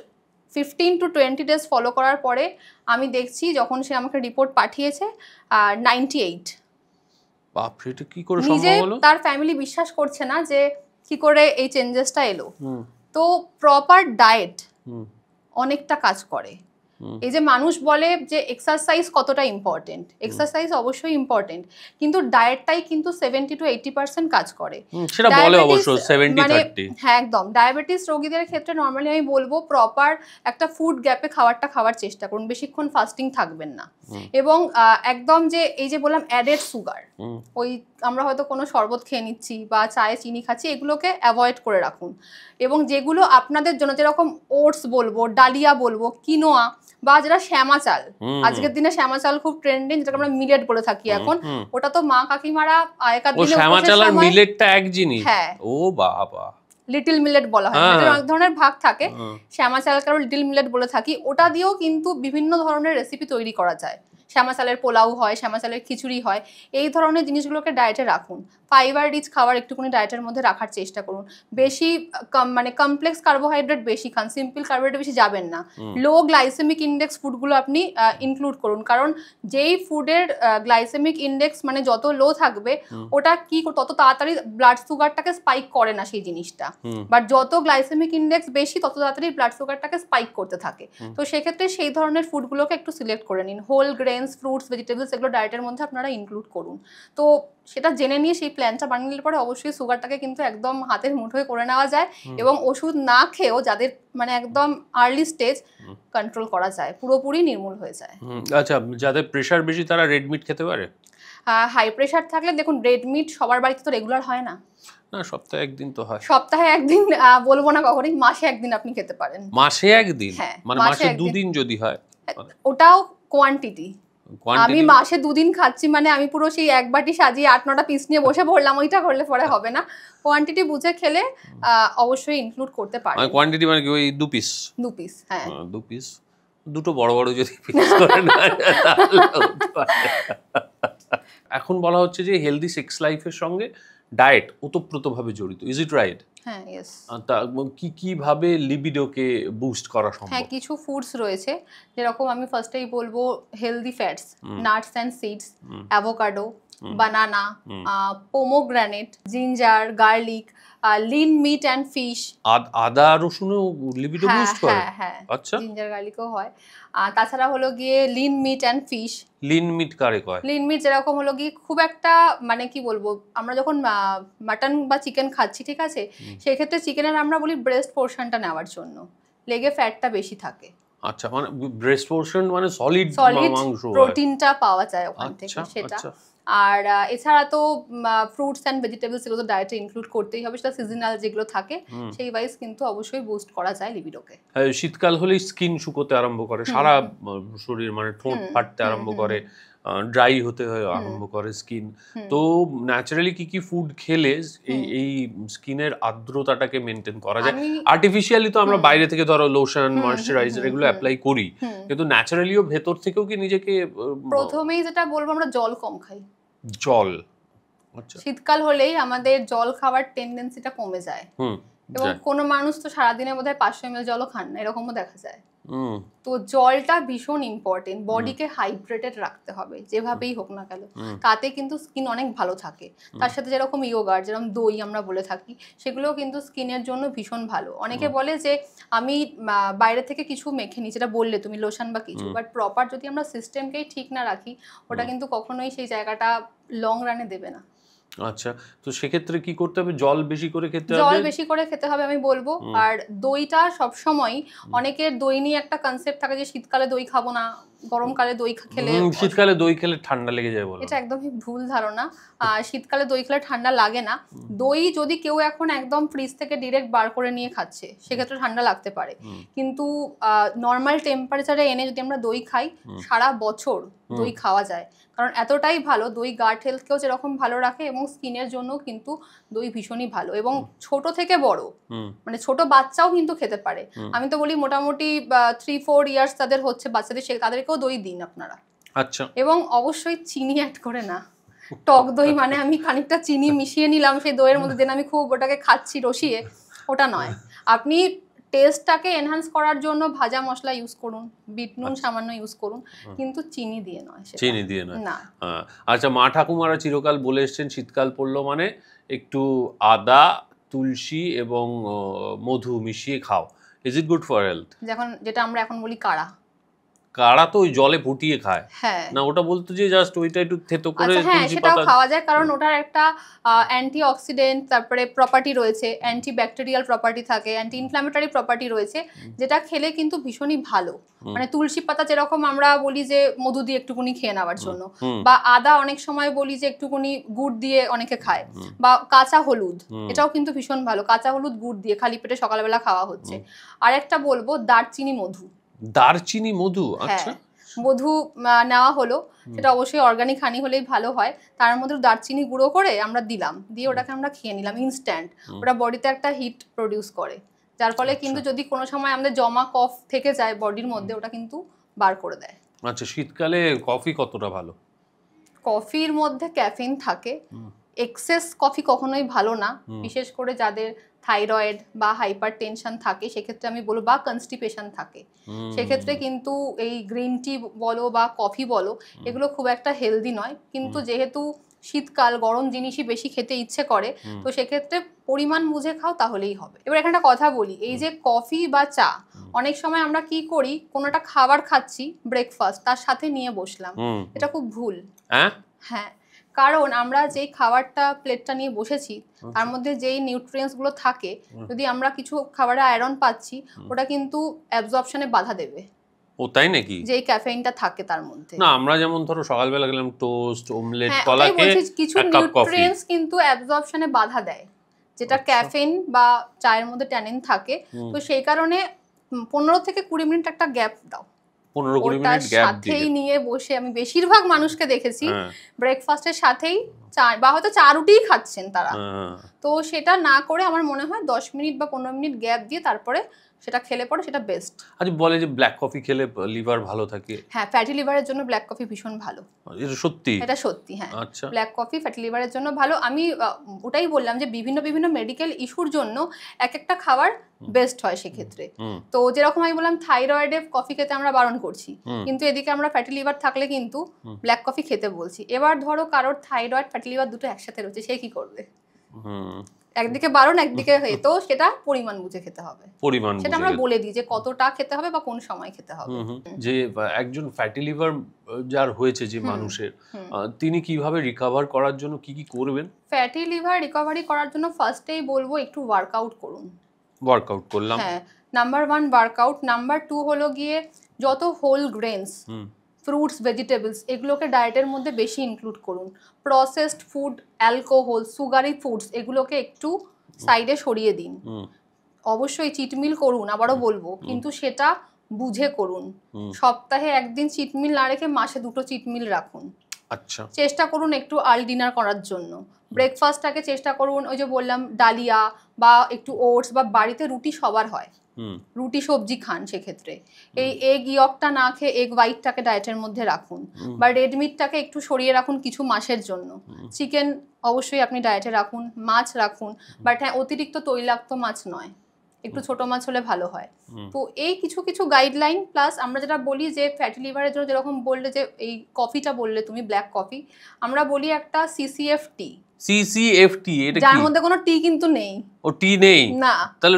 15 to 20 ডেজ ফলো করার পরে আমি দেখছি, যখন সে আমাকে রিপোর্ট পাঠিয়েছে 98। বাপরে, এটা কি করে সম্ভব হলো? তার ফ্যামিলি বিশ্বাস করছে না যে কি করে এই চেঞ্জেসটা এলো। তো প্রপার ডায়েট অনেকটা কাজ করে। এই যে মানুষ বলে যে এক্সারসাইজ কতটা ইম্পর্টেন্ট, এক্সারসাইজ অবশ্যই ইম্পর্টেন্ট, কিন্তু ডায়েটটাই কিন্তু 70 to 80% কাজ করে। সেটা বলে অবশ্য 70-30। হ্যাঁ, একদম। ডায়াবেটিস রোগীদের ক্ষেত্রে নর্মালি আমি বলবো প্রপার একটা ফুড গ্যাপে খাওয়ার চেষ্টা করুন, বেশিক্ষণ ফাস্টিং থাকবেন না। এবং একদম যে এই যে বললাম অ্যাডেড সুগার, ওই আমরা হয়তো কোনো শরবত খেয়ে নিচ্ছি বা চায়ে চিনি খাচ্ছি, এগুলোকে অ্যাভয়েড করে রাখুন। এবং যেগুলো আপনাদের জন্য, যেরকম ওটস বলবো, ডালিয়া বলবো, কিনোয়া, বা যেটা শ্যামা চাল, আজকের দিনে শ্যামা চাল খুব ট্রেন্ডিং, যেটাকে আমরা মিলেট বলে থাকি এখন, ওটা তো মা কাকিমারা আগেকার দিনে শ্যামা চাল আর মিলেটটা এক জিনিস? হ্যাঁ। ও বাবা, লিটল মিলেট বলা হয়, অনেক ধরনের ভাগ থাকে, শ্যামা চালকে আমরা লিটল মিলেট বলে থাকি। ওটা দিয়েও কিন্তু বিভিন্ন ধরনের রেসিপি তৈরি করা যায়। শ্যামা চালের পোলাও হয়, শ্যামা চালের খিচুড়ি হয়, এই ধরনের জিনিসগুলোকে ডায়েটে রাখুন। ফাইবার রিচ খাবার একটুখানি ডায়েটের মধ্যে রাখার চেষ্টা করুন। বেশি মানে কমপ্লেক্স কার্বোহাইড্রেট বেশি খান, সিম্পল কার্বোহাইড্রেট বেশি যাবেন না। লো গ্লাইসেমিক ইন্ডেক্স ফুডগুলো আপনি ইনক্লুড করুন, কারণ যেই ফুডের গ্লাইসেমিক ইন্ডেক্স মানে যত লো থাকবে, ওটা কি তত তাড়াতাড়ি ব্লাড সুগারটাকে স্পাইক করে না সেই জিনিসটা, বাট যত গ্লাইসেমিক ইন্ডেক্স বেশি তত তাড়াতাড়ি ব্লাড সুগারটাকে স্পাইক করতে থাকে। তো সেক্ষেত্রে সেই ধরনের ফুডগুলোকে একটু সিলেক্ট করে নিন। হোল গ্রেনস, ফ্রুটস, ভেজিটেবলস, এগুলো ডায়েটের মধ্যে আপনারা ইনক্লুড করুন। তো সেটা জেনে নিয়ে সেই প্ল্যানটা বানিয়ে নিলে পরে অবশ্যই সুগারটাকে কিন্তু একদম হাতের মুঠোয় করে নেওয়া যায়, এবং ওষুধ না খেয়েও যাদের মানে একদম আর্লি স্টেজ কন্ট্রোল করা যায়, পুরোপুরি নির্মূল হয়ে যায়। আচ্ছা, যাদের প্রেশার বেশি তারা রেড মিট খেতে পারে? হাই প্রেশার থাকলে দেখুন, রেড মিট সবার বাড়িতে তো রেগুলার হয় না। না, সপ্তাহে একদিন তো হয়। সপ্তাহে একদিন বলবো না কখনোই, মাসে একদিন আপনি খেতে পারেন। মাসে একদিন? মানে মাসে 2 দিন যদি হয়? ওটাও কোয়ান্টিটি। আমি মাসে 2 দিন খাচ্ছি মানে আমি পুরো সেই এক বাটি সাজিয়ে 8-9টা পিস নিয়ে বসে পড়লাম, ওইটা করলে পরে হবে না। কোয়ান্টিটি বুঝে খেলে অবশ্যই ইনক্লুড করতে পারেন। কোয়ান্টিটি মানে কি ওই 2 পিস? 2 পিস, হ্যাঁ 2 পিস, দুটো বড় বড় যদি পিস করে না তাহলে হতে পারে। এখন বলা হচ্ছে যে হেলদি সেক্স লাইফের সঙ্গে ডায়েট ওতপ্রোতভাবে জড়িত, ইজ ইট রাইট? হ্যাঁ, ইয়েস। কিভাবে লিবিডোকে বুস্ট করা সম্ভব? হ্যাঁ, কিছু ফুডস রয়েছে, যেরকম আমি ফার্স্টেই বলবো healthy fats, nuts and seeds, avocado, banana, pomegranate, ginger, garlic, lean meat and fish. আদা রসুনও লিবিডো বুস্ট করে? হ্যাঁ, আচ্ছা, জিঞ্জার গার্লিকও হয়। তাছাড়া হলো গিয়ে lean meat and fish. Lean meat কারে কয়? লিন মিট যেরকম হলো গিয়ে খুব একটা মানে কি বলবো, আমরা যখন মাটন বা চিকেন খাচ্ছি, ঠিক আছে, সেই ক্ষেত্রে চিকেনের আমরা বলি ব্রেস্ট পোর্শনটা নেওয়ার জন্য, লেগে ফ্যাটটা বেশি থাকে। আচ্ছা, মানে ব্রেস্ট পোর্শন মানে সলিড মাংস, প্রোটিনটা পাওয়া যায় ওখান থেকে, সেটা। আর এছাড়া তো ফ্রুটস অ্যান্ড ভেজিটেবলস, এগুলো ডায়েটে ইনক্লুড করতেই হবে, সেটা সিজনাল যেগুলো থাকে সেই ওয়াইজ কিন্তু অবশ্যই বুস্ট করা যায় লিবিডোকে। শীতকাল হলেই স্কিন শুকোতে আরম্ভ করে, সারা শরীর মানে ঠোঁট ফাটতে আরম্ভ করে, ড্রাই হতে আরম্ভ করে স্কিন। তো ন্যাচারালি কি কি ফুড খেলে এই স্কিনের আর্দ্রতাটাকে মেনটেন করা যায়? আর্টিফিশিয়ালি তো আমরা বাইরে থেকে ধরো লোশন, ময়েশ্চারাইজার এগুলো অ্যাপ্লাই করি, কিন্তু ন্যাচারালিও ভেতর থেকেও কি নিজেকে? প্রথমেই যেটা বলবো, আমরা জল কম খাই। জল? আচ্ছা, শীতকাল হলেই আমাদের জল খাওয়ার টেন্ডেন্সিটা কমে যায়, এবং কোনো মানুষ তো সারাদিনে বোধহয় 500 ml জলও খান না, এরকমও দেখা যায়। তো জলটা ভীষণ ইম্পর্টেন্ট, বডিকে হাইড্রেটেড রাখতে হবে যেভাবেই হোক না কেন, তাতে কিন্তু স্কিন অনেক ভালো থাকে। তার সাথে যেরকম ইয়োগার্ট, যেরকম দই আমরা বলে থাকি, সেগুলোও কিন্তু স্কিনের জন্য ভীষণ ভালো। অনেকে বলে যে আমি বাইরে থেকে কিছু মেখে নিই, যেটা বললে তুমি লোশন বা কিছু, বাট প্রপার যদি আমরা সিস্টেমকেই ঠিক না রাখি, ওটা কিন্তু কখনোই সেই জায়গাটা লং রানে দেবে না। আচ্ছা, তো সেক্ষেত্রে কি করতে হবে? জল বেশি করে খেতে হবে? জল বেশি করে খেতে হবে আমি বলবো। আর দইটা সবসময়, অনেকের দই নিয়ে একটা কনসেপ্ট থাকে যে শীতকালে দই খাবো না, গরমকালে দই খেলে, শীতকালে দই খেলে ঠান্ডা লেগে যায় বলে। এটা একদমই ভুল ধারণা। শীতকালে দই খেলে ঠান্ডা লাগে না। দই যদি কেউ এখন একদম ফ্রিজ থেকে ডিরেক্ট বার করে নিয়ে খাচ্ছে, সেক্ষেত্রে ঠান্ডা লাগতে পারে, কিন্তু নর্মাল টেম্পারেচারে এনে যদি আমরা দই খাই, সারা বছর দই খাওয়া যায়। কারণ এতটাই ভালো, দই গাট হেলথকেও যেরকম ভালো রাখে এবং স্কিনের জন্য কিন্তু দই ভীষণই ভালো। এবং ছোট থেকে বড়, মানে ছোট বাচ্চাও কিন্তু খেতে পারে। আমি তো বলি মোটামুটি 3-4 ইয়ার্স তাদের হচ্ছে বাচ্চাদের, তাদেরকেও দই দিন আপনারা। আচ্ছা, এবং অবশ্যই চিনি অ্যাড করে না। টক দই মানে আমি খানিকটা চিনি মিশিয়ে নিলাম সেই দইয়ের মধ্যে, দেন আমি খুব ওটাকে খাচ্ছি রসিয়ে, ওটা নয়। আপনি টেস্টটাকে এনহান্স করার জন্য ভাজা মশলা ইউজ করুন, বিট নুন সামান্য ইউজ করুন, কিন্তু চিনি দিয়ে নয়। চিনি দিয়ে নয় না। আচ্ছা, মা ঠাকুমারা চিরকাল বলে এসছেন শীতকাল পড়লো মানে একটু আদা, তুলসী এবং মধু মিশিয়ে খাও। Is it good for health? যেটা আমরা এখন বলি কাড়া। কাড়া তো ওই জলে ফুটিয়ে খায়। হ্যাঁ, না ওটা বলতো যে জাস্ট ওইটা একটু থেতো করে হ্যাঁ তুলসী সেটাও পাতা। খাওয়া যায়, কারণ ওটার একটা অ্যান্টি অক্সিডেন্ট, তারপরে প্রপার্টি রয়েছে, অ্যান্টি ব্যাকটেরিয়াল প্রপার্টি থাকে, অ্যান্টি ইনফ্ল্যামেটরি প্রপার্টি রয়েছে, যেটা খেলে কিন্তু ভীষণই ভালো। মানে তুলসী পাতা যেরকম আমরা বলি যে মধু দিয়ে একটুকুনি খেয়ে নেওয়ার জন্য, বা আদা অনেক সময় বলি যে একটুকুনি গুড় দিয়ে অনেকে খায়, বা কাঁচা হলুদ, এটাও কিন্তু ভীষণ ভালো, কাঁচা হলুদ গুড় দিয়ে খালি পেটে সকালবেলা খাওয়া হচ্ছে। আর একটা বলবো দারচিনি মধু। দারচিনি মধু? আচ্ছা, মধু নেওয়া হলো, সেটা অবশ্যই অর্গানিক হানি হলেই ভালো হয়। তার মধ্যে দারচিনি গুঁড়ো করে আমরা দিলাম, দিয়ে ওটাকে আমরা খেয়ে নিলাম ইনস্ট্যান্ট। ওটা বডিতে একটা হিট প্রডিউস করে, যার ফলে কিন্তু যদি কোনো সময় আমাদের জমা কফ থেকে যায় বডির মধ্যে, ওটা কিন্তু বার করে দেয়। আচ্ছা, শীতকালে কফি কতটা ভালো? কফির মধ্যে ক্যাফিন থাকে, এক্সেস কফি কখনোই ভালো না, বিশেষ করে যাদের থাইরয়েড বা হাইপার টেনশন থাকে, সেক্ষেত্রে আমি বলবো, বা কনস্টিপেশন থাকে, সেক্ষেত্রে কিন্তু এই গ্রিন টি বলো বা কফি বলো, এগুলো খুব একটা হেলদি নয়। কিন্তু যেহেতু শীতকাল, গরম জিনিসই বেশি খেতে ইচ্ছে করে, তো সেক্ষেত্রে পরিমাণ বুঝে খাও, তাহলেই হবে। এবার এখানে একটা কথা বলি, এই যে কফি বা চা, অনেক সময় আমরা কি করি, কোনো একটা খাবার খাচ্ছি ব্রেকফাস্ট, তার সাথে নিয়ে বসলাম, এটা খুব ভুল। হ্যাঁ, কারণ আমরা যেই খাবারটা প্লেটটা নিয়ে বসেছি, তার মধ্যে যেই নিউট্রিয়েন্টস গুলো থাকে, যদি আমরা কিছু খাবারে আয়রন পাচ্ছি, ওটা কিন্তু অ্যাবজর্পশনে বাধা দেবে। ও তাই নাকি? যেই ক্যাফেইনটা থাকে তার মধ্যে। না, আমরা যেমন ধরো সকালবেলা গেলাম টোস্ট, অমলেট, কলা খেয়ে কিছু নিউট্রিয়েন্টস কিন্তু অ্যাবজর্পশনে বাধা দেয়, যেটা ক্যাফেইন বা চায়ের মধ্যে ট্যানিন থাকে। তো সেই কারণে 15 থেকে 20 মিনিট একটা গ্যাপ দাও। 15-20 মিনিট গ্যাপ সাথেই নিয়ে বসে আমি বেশিরভাগ মানুষকে দেখেছি ব্রেকফাস্টের সাথেই চা বা হয়তো চা রুটিই খাচ্ছেন তারা। তো সেটা না করে আমার মনে হয় 10 মিনিট বা 15 মিনিট গ্যাপ দিয়ে তারপরে সেটা খেলে পরে সেটা বেস্ট। আচ্ছা, বলে যে ব্ল্যাক কফি খেলে লিভার ভালো থাকে। হ্যাঁ, ফ্যাটি লিভারের জন্য ব্ল্যাক কফি ভীষণ ভালো। এটা সত্যি? এটা সত্যি, হ্যাঁ। আচ্ছা, ব্ল্যাক কফি ফ্যাটি লিভারের জন্য ভালো। আমি ওটাই বললাম যে বিভিন্ন মেডিকেল ইস্যুর জন্য এক একটা খাবার বেস্ট হয় সেক্ষেত্রে। তো যেরকম আমি বললাম থাইরয়েডে কফি খেতে আমরা বারণ করছি, কিন্তু এদিকে আমরা ফ্যাটি লিভার থাকলে কিন্তু ব্ল্যাক কফি খেতে বলছি। এবার ধরো কারোর থাইরয়েড ফ্যাটি লিভার দুটো একসাথে রয়েছে, সে কি করবে? একদিকে বারণ, একদিকে হয়ে, তো সেটা পরিমাণ বুঝে খেতে হবে। সেটা আমরা বলে দিই যে কতটা খেতে হবে বা কোন সময় খেতে হবে। যে একজন ফ্যাটি লিভার যার হয়েছে যে মানুষের, তিনি কিভাবে রিকভার করার জন্য কি করবেন? ফ্যাটি লিভার রিকভারি করার জন্য ফার্স্টেই বলবো একটু ওয়ার্কআউট করুন। ওয়ার্কআউট করলাম, হ্যাঁ, নাম্বার 1 ওয়ার্কআউট। নাম্বার 2 হলো গিয়ে যত হোল গ্রেনস, ফ্রুটস, ভেজিটেবলস, এগুলোকে ডায়েটের মধ্যে বেশি ইনক্লুড করুন। Processed food, alcohol, sugary foods, এগুলোকে একটু সাইডে সরিয়ে দিন। অবশ্যই চিটমিল করুন, আবারও বলবো, কিন্তু সেটা বুঝে করুন। সপ্তাহে একদিন চিটমিল না রেখে মাসে 2টো চিটমিল রাখুন। আচ্ছা, চেষ্টা করুন একটু আর্লি ডিনার করার জন্য। ব্রেকফাস্টটাকে চেষ্টা করুন, ওই যে বললাম ডালিয়া বা একটু ওটস, বা বাড়িতে রুটি সবার হয়, রুটি সবজি খান, সেক্ষেত্রে এই এগ ইয়কটা না খেয়ে এগ হোয়াইটটাকে ডায়েটের মধ্যে রাখুন, বা রেড মিটটাকে একটু সরিয়ে রাখুন কিছু মাসের জন্য। চিকেন অবশ্যই আপনি ডায়েটে রাখুন, মাছ রাখুন, বাট হ্যাঁ অতিরিক্ত তৈলাক্ত মাছ নয়, একটু ছোট মাছ হলে ভালো হয়। তো এই কিছু কিছু গাইডলাইন প্লাস আমরা যেটা বলি যে ফ্যাটি লিভারের জন্য যেরকম বললে যে এই কফিটা বললে তুমি ব্ল্যাক কফি, আমরা বলি একটা CCFT। CCFT এটা যার কি? মধ্যে কোনো টি কিন্তু নেই। ও টি নেই? না, তাহলে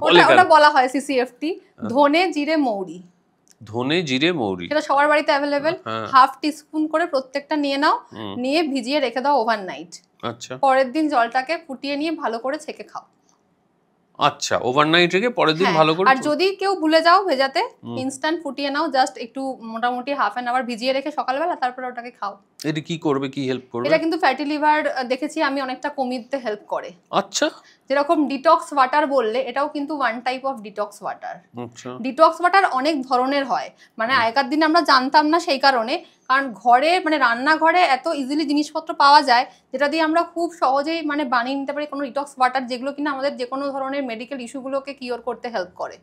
বলে ওটা বলা হয় CCFT, ধনে জিরে মৌরি। ধনে জিরে মৌরি সেটা সবার বাড়িতে অ্যাভেলেবেল। হাফ টিস্পুন করে প্রত্যেকটা নিয়ে নাও, নিয়ে ভিজিয়ে রেখে দাও ওভারনাইট। আচ্ছা পরের দিন জলটাকে ফুটিয়ে নিয়ে ভালো করে ছেঁকে খাও। আচ্ছা, ওভারনাইট রেখে পরের দিন ভালো করে। আর যদি কেউ ভুলে যাও ভেজাতে, ইনস্ট্যান্ট ফুটিয়ে নাও, জাস্ট একটু মোটামুটি হাফ অ্যান আওয়ার ভিজিয়ে রেখে সকালবেলা তারপরে ওটাকে খাও। এটা কি করবে, কি হেল্প করবে? এটা কিন্তু ফ্যাটি লিভার দেখেছি আমি অনেকটা কমিয়ে হেল্প করে। আচ্ছা, যেরকম ডিটক্স ওয়াটার বললে, এটাও কিন্তু one type of detox water. আচ্ছা ডিটক্স ওয়াটার অনেক ধরনের হয়, মানে আগেকার দিনে আমরা জানতাম না সেই কারণে, কারণ ঘরে মানে রান্নাঘরে এত ইজিলি জিনিসপত্র পাওয়া যায় যেটা দিয়ে আমরা খুব সহজেই মানে বানিয়ে নিতে পারি কোনো ডিটক্স ওয়াটার, যেগুলো কিনা আমাদের যে কোনো ধরনের মেডিকেল ইস্যুগুলোকে কিওর করতে হেল্প করে।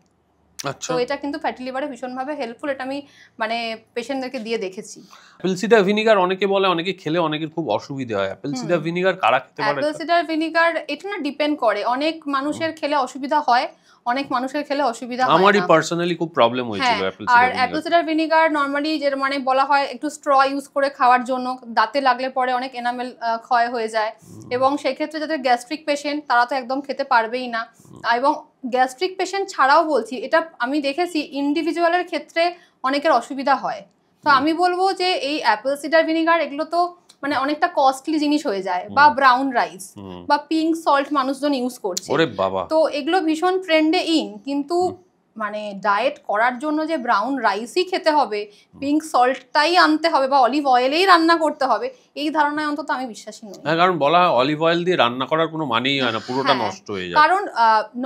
আচ্ছা, তো এটা কিন্তু ফ্যাটি লিভারে ভীষণভাবে হেল্পফুল, এটা আমি মানে পেশেন্টদেরকে দিয়ে দেখেছি। অ্যাপেল সিডার ভিনিগার অনেকে বলে, অনেকে খেলে অনেকের খুব অসুবিধা হয়। অ্যাপেল সিডার ভিনিগার কারা খেতে পারে? অ্যাপেল সিডার ভিনিগার এটা না ডিপেন্ড করে, অনেক মানুষের খেলে অসুবিধা হয়, অনেক মানুষের খেলে অসুবিধা হয় না। আমারই পার্সোনালি খুব প্রবলেম হয়েছিল অ্যাপেল সিডার ভিনিগার। আর অ্যাপেল সিডার ভিনিগার নরমালি যে মানে বলা হয় একটু স্ট্র ইউজ করে খাওয়ার জন্য, দাঁতে লাগলে পরে অনেক এনামেল ক্ষয় হয়ে যায়, এবং সেই ক্ষেত্রে যাদের গ্যাস্ট্রিক পেশেন্ট তারা তো একদম খেতে পারবেই না। এবং গ্যাস্ট্রিক পেশেন্ট ছাড়াও বলছি, এটা আমি দেখেছি ইন্ডিভিজুয়ালের ক্ষেত্রে অনেকের অসুবিধা হয়। তো আমি বলবো যে এই অ্যাপেল সিডার ভিনিগার এগুলো তো মানে অনেকটা কস্টলি জিনিস হয়ে যায়, বা ব্রাউন রাইস বা পিঙ্ক সল্ট মানুষজন ইউজ করছে। ওরে বাবা, তো এগুলো ভীষণ ট্রেন্ডে ইন, কিন্তু মানে ডায়েট করার জন্য যে ব্রাউন রাইসই খেতে হবে, পিঙ্ক সল্টটাই আনতে হবে, বা অলিভ অয়েলেই রান্না করতে হবে, এই ধারণায় অন্তত আমি বিশ্বাসী নই। হ্যাঁ, কারণ বলা হয় অলিভ অয়েল দিয়ে রান্না করার কোনো মানেই হয় না, পুরোটা নষ্ট হয়ে যায়। কারণ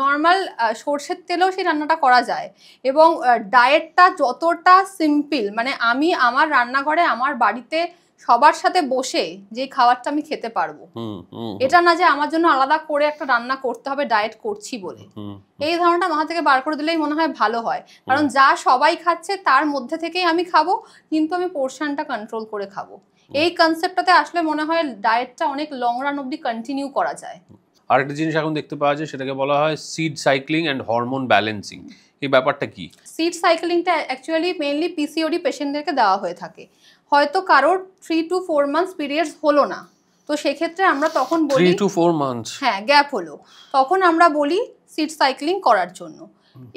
নর্মাল সর্ষের তেলেও সেই রান্নাটা করা যায়, এবং ডায়েটটা যতটা সিম্পল, মানে আমি আমার রান্নাঘরে আমার বাড়িতে সবার সাথে বসে যে খাবারটা আমি খেতে পারবো, এটা না যে আমার জন্য আলাদা করে একটা রান্না করতে হবে ডায়েট করছি বলে। এই ধারণাটা মাথা থেকে বার করে দিলেই মনে হয় ভালো হয়, কারণ যা সবাই খাচ্ছে তার মধ্যে থেকেই আমি খাবো, কিন্তু আমি পোর্শনটা কন্ট্রোল করে খাবো। এই কনসেপ্টটাতে আসলে মনে হয় ডায়েটটা অনেক লং রান অবধি কন্টিনিউ করা যায়। আরেকটা জিনিস এখন দেখতে পাওয়া যায়, সেটাকে বলা হয় seed cycling and hormone balancing. এই ব্যাপারটা কি? সিড সাইক্লিংটা অ্যাকচুয়ালি মেইনলি পিসিওডি পেশেন্টদেরকে দেওয়া হয়ে থাকে। হয়তো কারোর 3 to 4 মান্থস পিরিয়ডস হলো না, তো সেক্ষেত্রে আমরা তখন বলি 3 to 4 মান্থস, হ্যাঁ গ্যাপ হলো, তখন আমরা বলি সিড সাইক্লিং করার জন্য।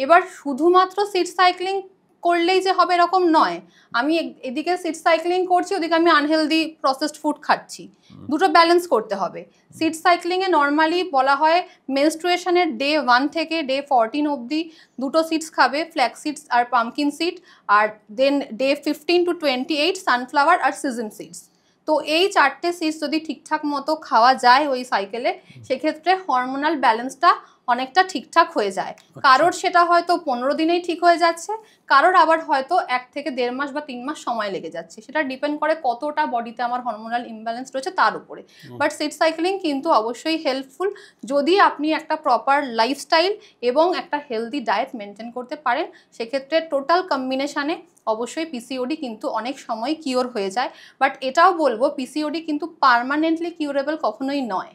এবার শুধুমাত্র সিড সাইক্লিং করলেই যে হবে এরকম নয়, আমি এদিকে সিড সাইক্লিং করছি, ওদিকে আমি আনহেলদি প্রসেসড ফুড খাচ্ছি, দুটো ব্যালেন্স করতে হবে। সিড সাইক্লিংয়ে নর্মালি বলা হয় মেনস্ট্রুয়েশনের ডে 1 থেকে ডে 14 অবধি দুটো সিডস খাবে, ফ্ল্যাক্স সিডস আর পামকিন সিড, আর দেন ডে 15 to 28 সানফ্লাওয়ার আর সিজন সিডস। তো এই 4টে সিডস যদি ঠিকঠাক মতো খাওয়া যায় ওই সাইকেলে, সেক্ষেত্রে হরমোনাল ব্যালেন্সটা অনেকটা ঠিকঠাক হয়ে যায়। কারোর সেটা হয়তো 15 দিনেই ঠিক হয়ে যাচ্ছে, কারোর আবার হয়তো 1 থেকে 1.5 মাস বা 3 মাস সময় লেগে যাচ্ছে। সেটা ডিপেন্ড করে কতটা বডিতে আমার হরমোনাল ইমব্যালেন্স রয়েছে তার উপরে। বাট সিড সাইক্লিং কিন্তু অবশ্যই হেল্পফুল যদি আপনি একটা প্রপার লাইফস্টাইল এবং একটা হেলদি ডায়েট মেনটেন করতে পারেন। সেক্ষেত্রে টোটাল কম্বিনেশানে অবশ্যই পিসিওডি কিন্তু অনেক সময় কিওর হয়ে যায়। বাট এটাও বলবো পিসিওডি কিন্তু পার্মানেন্টলি কিউরেবল কখনোই নয়,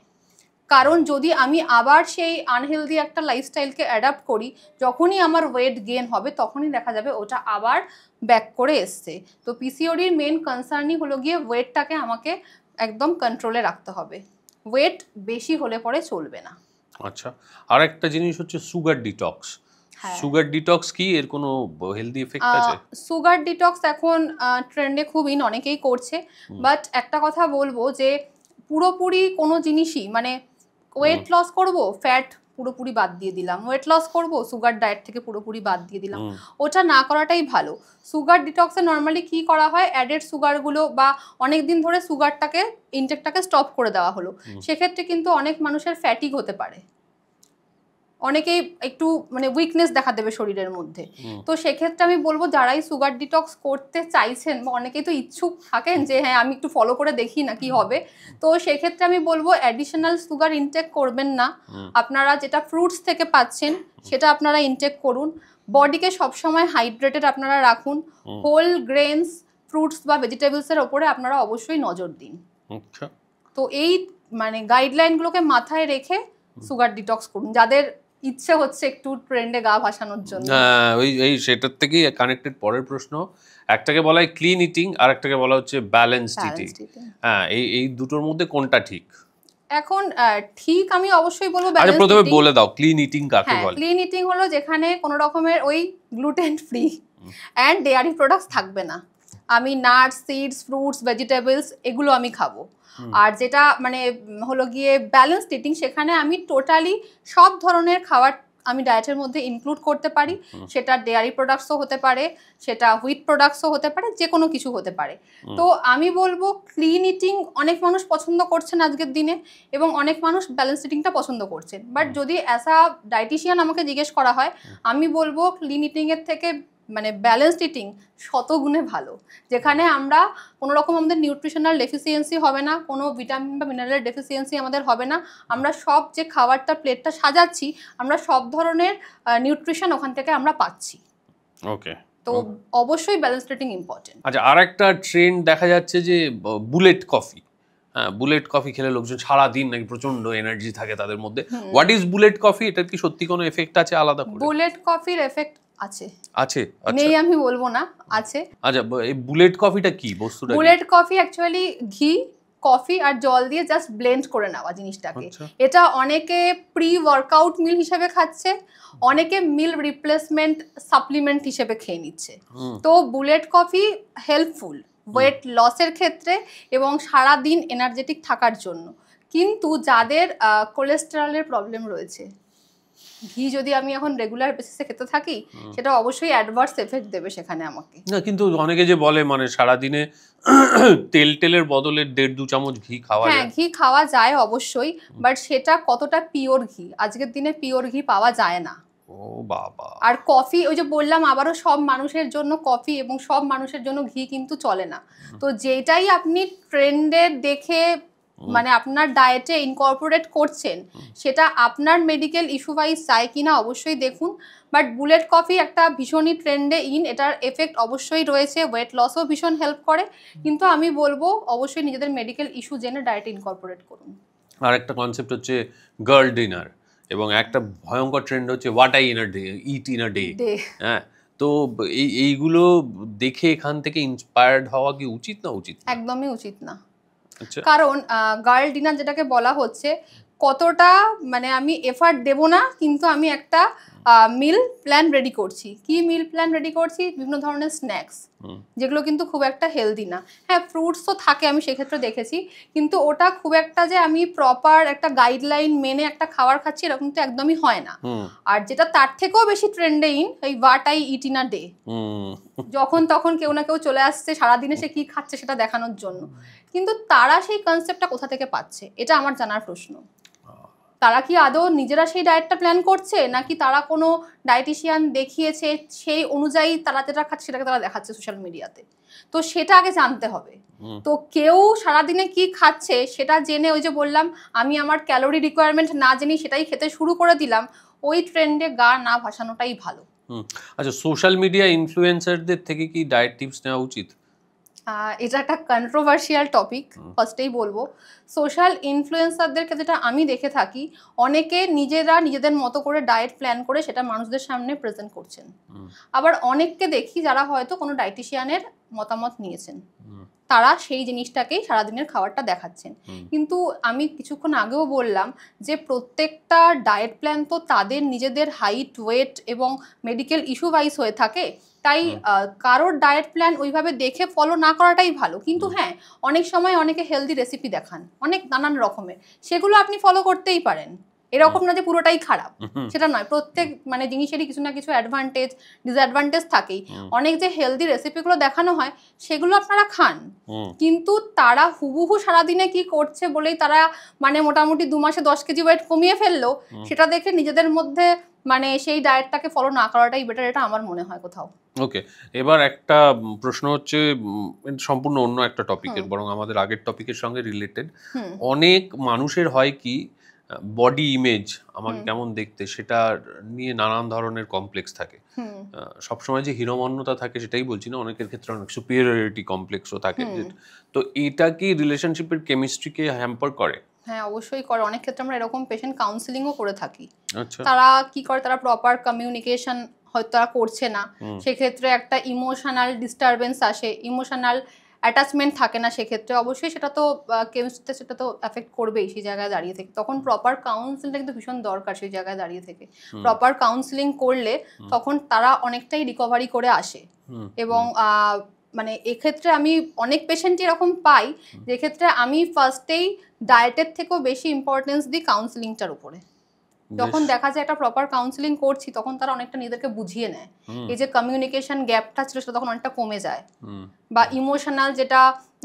কারণ যদি আমি আবার সেই আনহেলদি একটা লাইফস্টাইলকে অ্যাডাপ্ট করি, যখনই আমার ওয়েট গেন হবে তখনই দেখা যাবে ওটা আবার ব্যাক করে এসছে। তো পিসিওডির মেন কনসার্নই হলো গিয়ে ওয়েটটাকে আমাকে একদম কন্ট্রোলে রাখতে হবে, ওয়েট বেশি হলে পরে চলবে না। আচ্ছা, আর একটা জিনিস হচ্ছে সুগার ডিটক্স। সুগার ডিটক্স কি, এর কোনো হেলদি এফেক্ট আছে? সুগার ডিটক্স এখন ট্রেন্ডে খুব ইন, অনেকেই করছে। বাট একটা কথা বলবো যে পুরোপুরি কোনো জিনিসই মানে ওয়েট লস করব, ফ্যাট পুরোপুরি বাদ দিয়ে দিলাম, ওয়েট লস করব, সুগার ডায়েট থেকে পুরোপুরি বাদ দিয়ে দিলাম, ওটা না করাটাই ভালো। সুগার ডিটক্সে নর্মালি কি করা হয়, অ্যাডেড সুগারগুলো বা অনেক দিন ধরে সুগারটাকে ইনটেকটাকে স্টপ করে দেওয়া হলো, সেক্ষেত্রে কিন্তু অনেক মানুষের ফ্যাটিক হতে পারে, অনেকেই একটু মানে উইকনেস দেখা দেবে শরীরের মধ্যে। তো সেক্ষেত্রে আমি বলবো যারাই সুগার ডিটক্স করতে চাইছেন, বা অনেকেই তো ইচ্ছুক থাকেন যে হ্যাঁ আমি একটু ফলো করে দেখি না কি হবে, তো সেক্ষেত্রে আমি বলবো অ্যাডিশনাল সুগার ইনটেক করবেন না। আপনারা যেটা ফ্রুটস থেকে পাচ্ছেন সেটা আপনারা ইনটেক করুন, বডিকে সবসময় হাইড্রেটেড আপনারা রাখুন, হোল গ্রেনস ফ্রুটস বা ভেজিটেবলসের ওপরে আপনারা অবশ্যই নজর দিন। তো এই মানে গাইডলাইনগুলোকে মাথায় রেখে সুগার ডিটক্স করুন, যাদের ইচ্ছে হচ্ছে একটু ট্রেন্ডে গা ভাসানোর জন্য। ওই সেটার থেকেই কানেক্টেড পরের প্রশ্ন, একটাকে বলা হয় ক্লিন ইটিং আর একটাকে বলা হচ্ছে ব্যালেন্সড ইটিং। Balanced eating। হ্যাঁ, এই দুটোর মধ্যে কোনটা ঠিক? এখন ঠিক আমি অবশ্যই বলবো আচ্ছা, ব্যালেন্স প্রথমে ইটিং। বলে দাও ক্লিন ইটিং কাকে হ্যাঁ, বলে। ক্লিন ইটিং হলো যেখানে কোনো রকমের ওই gluten free and dairy products থাকবে না। আমি নাটস, সিডস, ফ্রুটস, ভেজিটেবলস এগুলো আমি খাবো। আর যেটা মানে হলো গিয়ে ব্যালেন্সড ইটিং, সেখানে আমি টোটালি সব ধরনের খাবার আমি ডায়েটের মধ্যে ইনক্লুড করতে পারি। সেটা ডেয়ারি প্রোডাক্টসও হতে পারে, সেটা হুইট প্রোডাক্টসও হতে পারে, যে কোনো কিছু হতে পারে। তো আমি বলবো ক্লিন ইটিং অনেক মানুষ পছন্দ করছেন আজকের দিনে, এবং অনেক মানুষ ব্যালেন্স ইটিংটা পছন্দ করছেন। বাট যদি অ্যাজ আ ডায়েটিশিয়ান আমাকে জিজ্ঞেস করা হয়, আমি বলবো ক্লিন ইটিংয়ের থেকে মানে ব্যালেন্সড ইটিং শতগুণে ভালো, যেখানে আমরা কোনো রকম আমাদের নিউট্রিশনাল ডেফিসিয়েন্সি হবে না, কোনো ভিটামিন বা মিনারেল ডেফিসিয়েন্সি আমাদের হবে না। আমরা সব যে খাবারটা প্লেটটা সাজাচ্ছি, আমরা সব ধরনের নিউট্রিশন ওখান থেকে আমরা পাচ্ছি। ওকে, তো অবশ্যই ব্যালেন্সড ইটিং ইম্পর্টেন্ট। আচ্ছা, আর একটা ট্রেন্ড দেখা যাচ্ছে যে বুলেট কফি। হ্যাঁ, বুলেট কফি খেলে লোকজন সারাদিন নাকি প্রচন্ড এনার্জি থাকে তাদের মধ্যে। What is bullet coffee? এটার কি সত্যি কোনো এফেক্ট আছে আলাদা করে? বুলেট কফির এফেক্ট আছে, আছে? নেই আমি বলবো না, আছে। আচ্ছা, এই বুলেট কফিটা কি বস্তুটা? বুলেট কফি অ্যাকচুয়ালি ঘি, কফি আর জল দিয়ে জাস্ট ব্লেন্ড করে নেওয়া জিনিসটাকে। এটা অনেকে প্রি ওয়ার্কআউট মিল হিসেবে খাচ্ছে, অনেকে মিল রিপ্লেসমেন্ট সাপ্লিমেন্ট হিসেবে খেয়ে নিচ্ছে। তো বুলেট কফি হেল্পফুল ওয়েট লসের ক্ষেত্রে এবং সারা দিন এনার্জেটিক থাকার জন্য। কিন্তু যাদের কোলেস্টেরলের প্রবলেম রয়েছে, ঘি যদি আমি এখন রেগুলার বেসিসে খেতে থাকি, সেটা অবশ্যই অ্যাডভার্স এফেক্ট দেবে সেখানে আমাকে। না, কিন্তু অনেকে যে বলে মানে সারাদিনে তেলের বদলে 1.5-2 চামচ ঘি খাওয়া যায়। হ্যাঁ, ঘি খাওয়া যায় অবশ্যই, বাট সেটা কতটা পিওর ঘি? আজকের দিনে পিওর ঘি পাওয়া যায় না। ও বাবা। আর কফি, ওই যে বললাম আবারও, সব মানুষের জন্য কফি এবং সব মানুষের জন্য ঘি কিন্তু চলে না। তো যেটাই আপনি ট্রেন্ডে দেখে মানে আপনার ডায়েটে ইনকর্পোরেট করছেন, সেটা আপনার মেডিকেল ইস্যু ওয়াইজ চাই কিনা অবশ্যই দেখুন। বাট বুলেট কফি একটা ভীষণই ট্রেন্ডে এটার এফেক্ট অবশ্যই রয়েছে, ওয়েট লসও ভীষণ হেল্প করে। কিন্তু আমি বলবো অবশ্যই নিজেদের মেডিকেল ইস্যু জেনে ডায়েটে ইনকর্পোরেট করুন। আর একটা কনসেপ্ট হচ্ছে গার্ল ডিনার, এবং একটা ভয়ঙ্কর ট্রেন্ড হচ্ছে what I it in a day. হ্যাঁ, তো এইগুলো দেখে এখান থেকে ইন্সপায়ার্ড হওয়া কি উচিত না উচিত? একদমই উচিত না। আচ্ছা, কারণ গার্ল ডিনার যেটাকে বলা হচ্ছে, কতটা মানে আমি এফার্ট দেব না, কিন্তু আমি একটা মিল প্ল্যান রেডি করছি। কি মিল প্ল্যান রেডি করছি? বিভিন্ন ধরনের স্ন্যাক্স, যেগুলো কিন্তু খুব একটা হেলদি না। হ্যাঁ, ফ্রুটস তো থাকে, আমি সেক্ষেত্রে দেখেছি, কিন্তু ওটা খুব একটা যে আমি প্রপার একটা গাইডলাইন মেনে একটা খাবার খাচ্ছি এরকম তো একদমই হয় না। আর যেটা তার থেকেও বেশি ট্রেন্ডে এই what I it in a day, যখন তখন কেউ না কেউ চলে আসছে সারাদিনে সে কি খাচ্ছে সেটা দেখানোর জন্য। কিন্তু তারা সেই কনসেপ্টটা কোথা থেকে পাচ্ছে, এটা আমার জানার প্রশ্ন। তারা কি আদৌ নিজেরা সেই ডায়েটটা প্ল্যান করছে, নাকি তারা কোনো ডায়েটিশিয়ান দেখিয়েছে, সেই অনুযায়ী তারা যেটা খাচ্ছে সেটাকে তারা দেখাচ্ছে সোশ্যাল মিডিয়াতে? তো সেটা আগে জানতে হবে। তো কেউ সারাদিনে কি খাচ্ছে সেটা জেনে, ওই যে বললাম, আমি আমার ক্যালোরি রিকোয়ারমেন্ট না জেনে সেটাই খেতে শুরু করে দিলাম, ওই ট্রেন্ডে গা না ভাসানোটাই ভালো। আচ্ছা, সোশ্যাল মিডিয়া ইনফ্লুয়েন্সারদের থেকে কি ডায়েট টিপস নেওয়া উচিত? এটা একটা কন্ট্রোভার্সিয়াল টপিক, ফার্স্টেই বলবো। সোশ্যাল ইনফ্লুয়েন্সারদেরকে যেটা আমি দেখে থাকি, অনেকে নিজেরা নিজেদের মতো করে ডায়েট প্ল্যান করে সেটা মানুষদের সামনে প্রেজেন্ট করছেন। আবার অনেককে দেখি যারা হয়তো কোনো ডায়েটিশিয়ানের মতামত নিয়েছেন, তারা সেই জিনিসটাকেই সারাদিনের খাবারটা দেখাচ্ছেন। কিন্তু আমি কিছুক্ষণ আগেও বললাম যে প্রত্যেকটা ডায়েট প্ল্যান তো তাদের নিজেদের হাইট, ওয়েট এবং মেডিকেল ইস্যু ওয়াইজ হয়ে থাকে। তাই কারোর ডায়েট প্ল্যান ওইভাবে দেখে ফলো না করাটাই ভালো। কিন্তু হ্যাঁ, অনেক সময় অনেকে হেলদি রেসিপি দেখান, অনেক নানান রকমের, সেগুলো আপনি ফলো করতেই পারেন। এরকম না যে পুরোটাই খারাপ, সেটা নয়। প্রত্যেক মানে জিনিসেরই কিছু না কিছু অ্যাডভান্টেজ ডিসঅ্যাডভান্টেজ থাকেই। অনেক যে হেলদি রেসিপিগুলো দেখানো হয় সেগুলো আপনারা খান, কিন্তু তারা হুবহু সারাদিনে কি করছে বলেই তারা মানে মোটামুটি 2 মাসে 10 কেজি ওয়েট কমিয়ে ফেললো, সেটা দেখে নিজেদের মধ্যে মানে সেই ডায়েটটাকে ফলো না করাটাই বেটার, এটা আমার মনে হয় কোথাও। ওকে, এবার একটা প্রশ্ন হচ্ছে সম্পূর্ণ অন্য একটা টপিকের, বরং আমাদের আগের টপিকের সঙ্গে রিলেটেড। অনেক মানুষের হয় কি বডি ইমেজ, আমাকে কেমন দেখতে, সেটা নিয়ে নানান ধরনের কমপ্লেক্স থাকে। সবসময় যে হীনমন্যতা থাকে সেটাই বলছি না, অনেকের ক্ষেত্রে অনেক সুপিরিয়রিটি কমপ্লেক্সও থাকে। তো এটা কি রিলেশনশিপের কেমিস্ট্রিকে হ্যাম্পার করে? হ্যাঁ অবশ্যই করে, অনেক ক্ষেত্রে আমরা এরকম পেশেন্ট কাউন্সিলিংও করে থাকি। আচ্ছা। তারা কি করে, তারা প্রপার কমিউনিকেশন হয়তো তারা করছে না, সেক্ষেত্রে একটা ইমোশনাল ডিস্টারবেন্স আসে, ইমোশনাল অ্যাটাচমেন্ট থাকে না, সেক্ষেত্রে অবশ্যই সেটা তো কেমিস্ট্রিতে সেটা তো এফেক্ট করবেই সেই জায়গায় দাঁড়িয়ে থেকে। তখন প্রপার কাউন্সিলিংটা কিন্তু ভীষণ দরকার সেই জায়গায় দাঁড়িয়ে থেকে। প্রপার কাউন্সিলিং করলে তখন তারা অনেকটাই রিকভারি করে আসে। এবং মানে এক্ষেত্রে আমি অনেক পেশেন্টই এরকম পাই যেক্ষেত্রে আমি ফার্স্টেই ডায়েটের থেকেও বেশি ইম্পর্টেন্স দিই কাউন্সিলিংটার উপরে। যখন দেখা যায় একটা প্রপার কাউন্সিলিং করছি তখন তারা অনেকটা নিজেদেরকে বুঝিয়ে নেয়, এই যে কমিউনিকেশন গ্যাপটা ছিল সেটা তখন অনেকটা কমে যায়, বা ইমোশনাল যেটা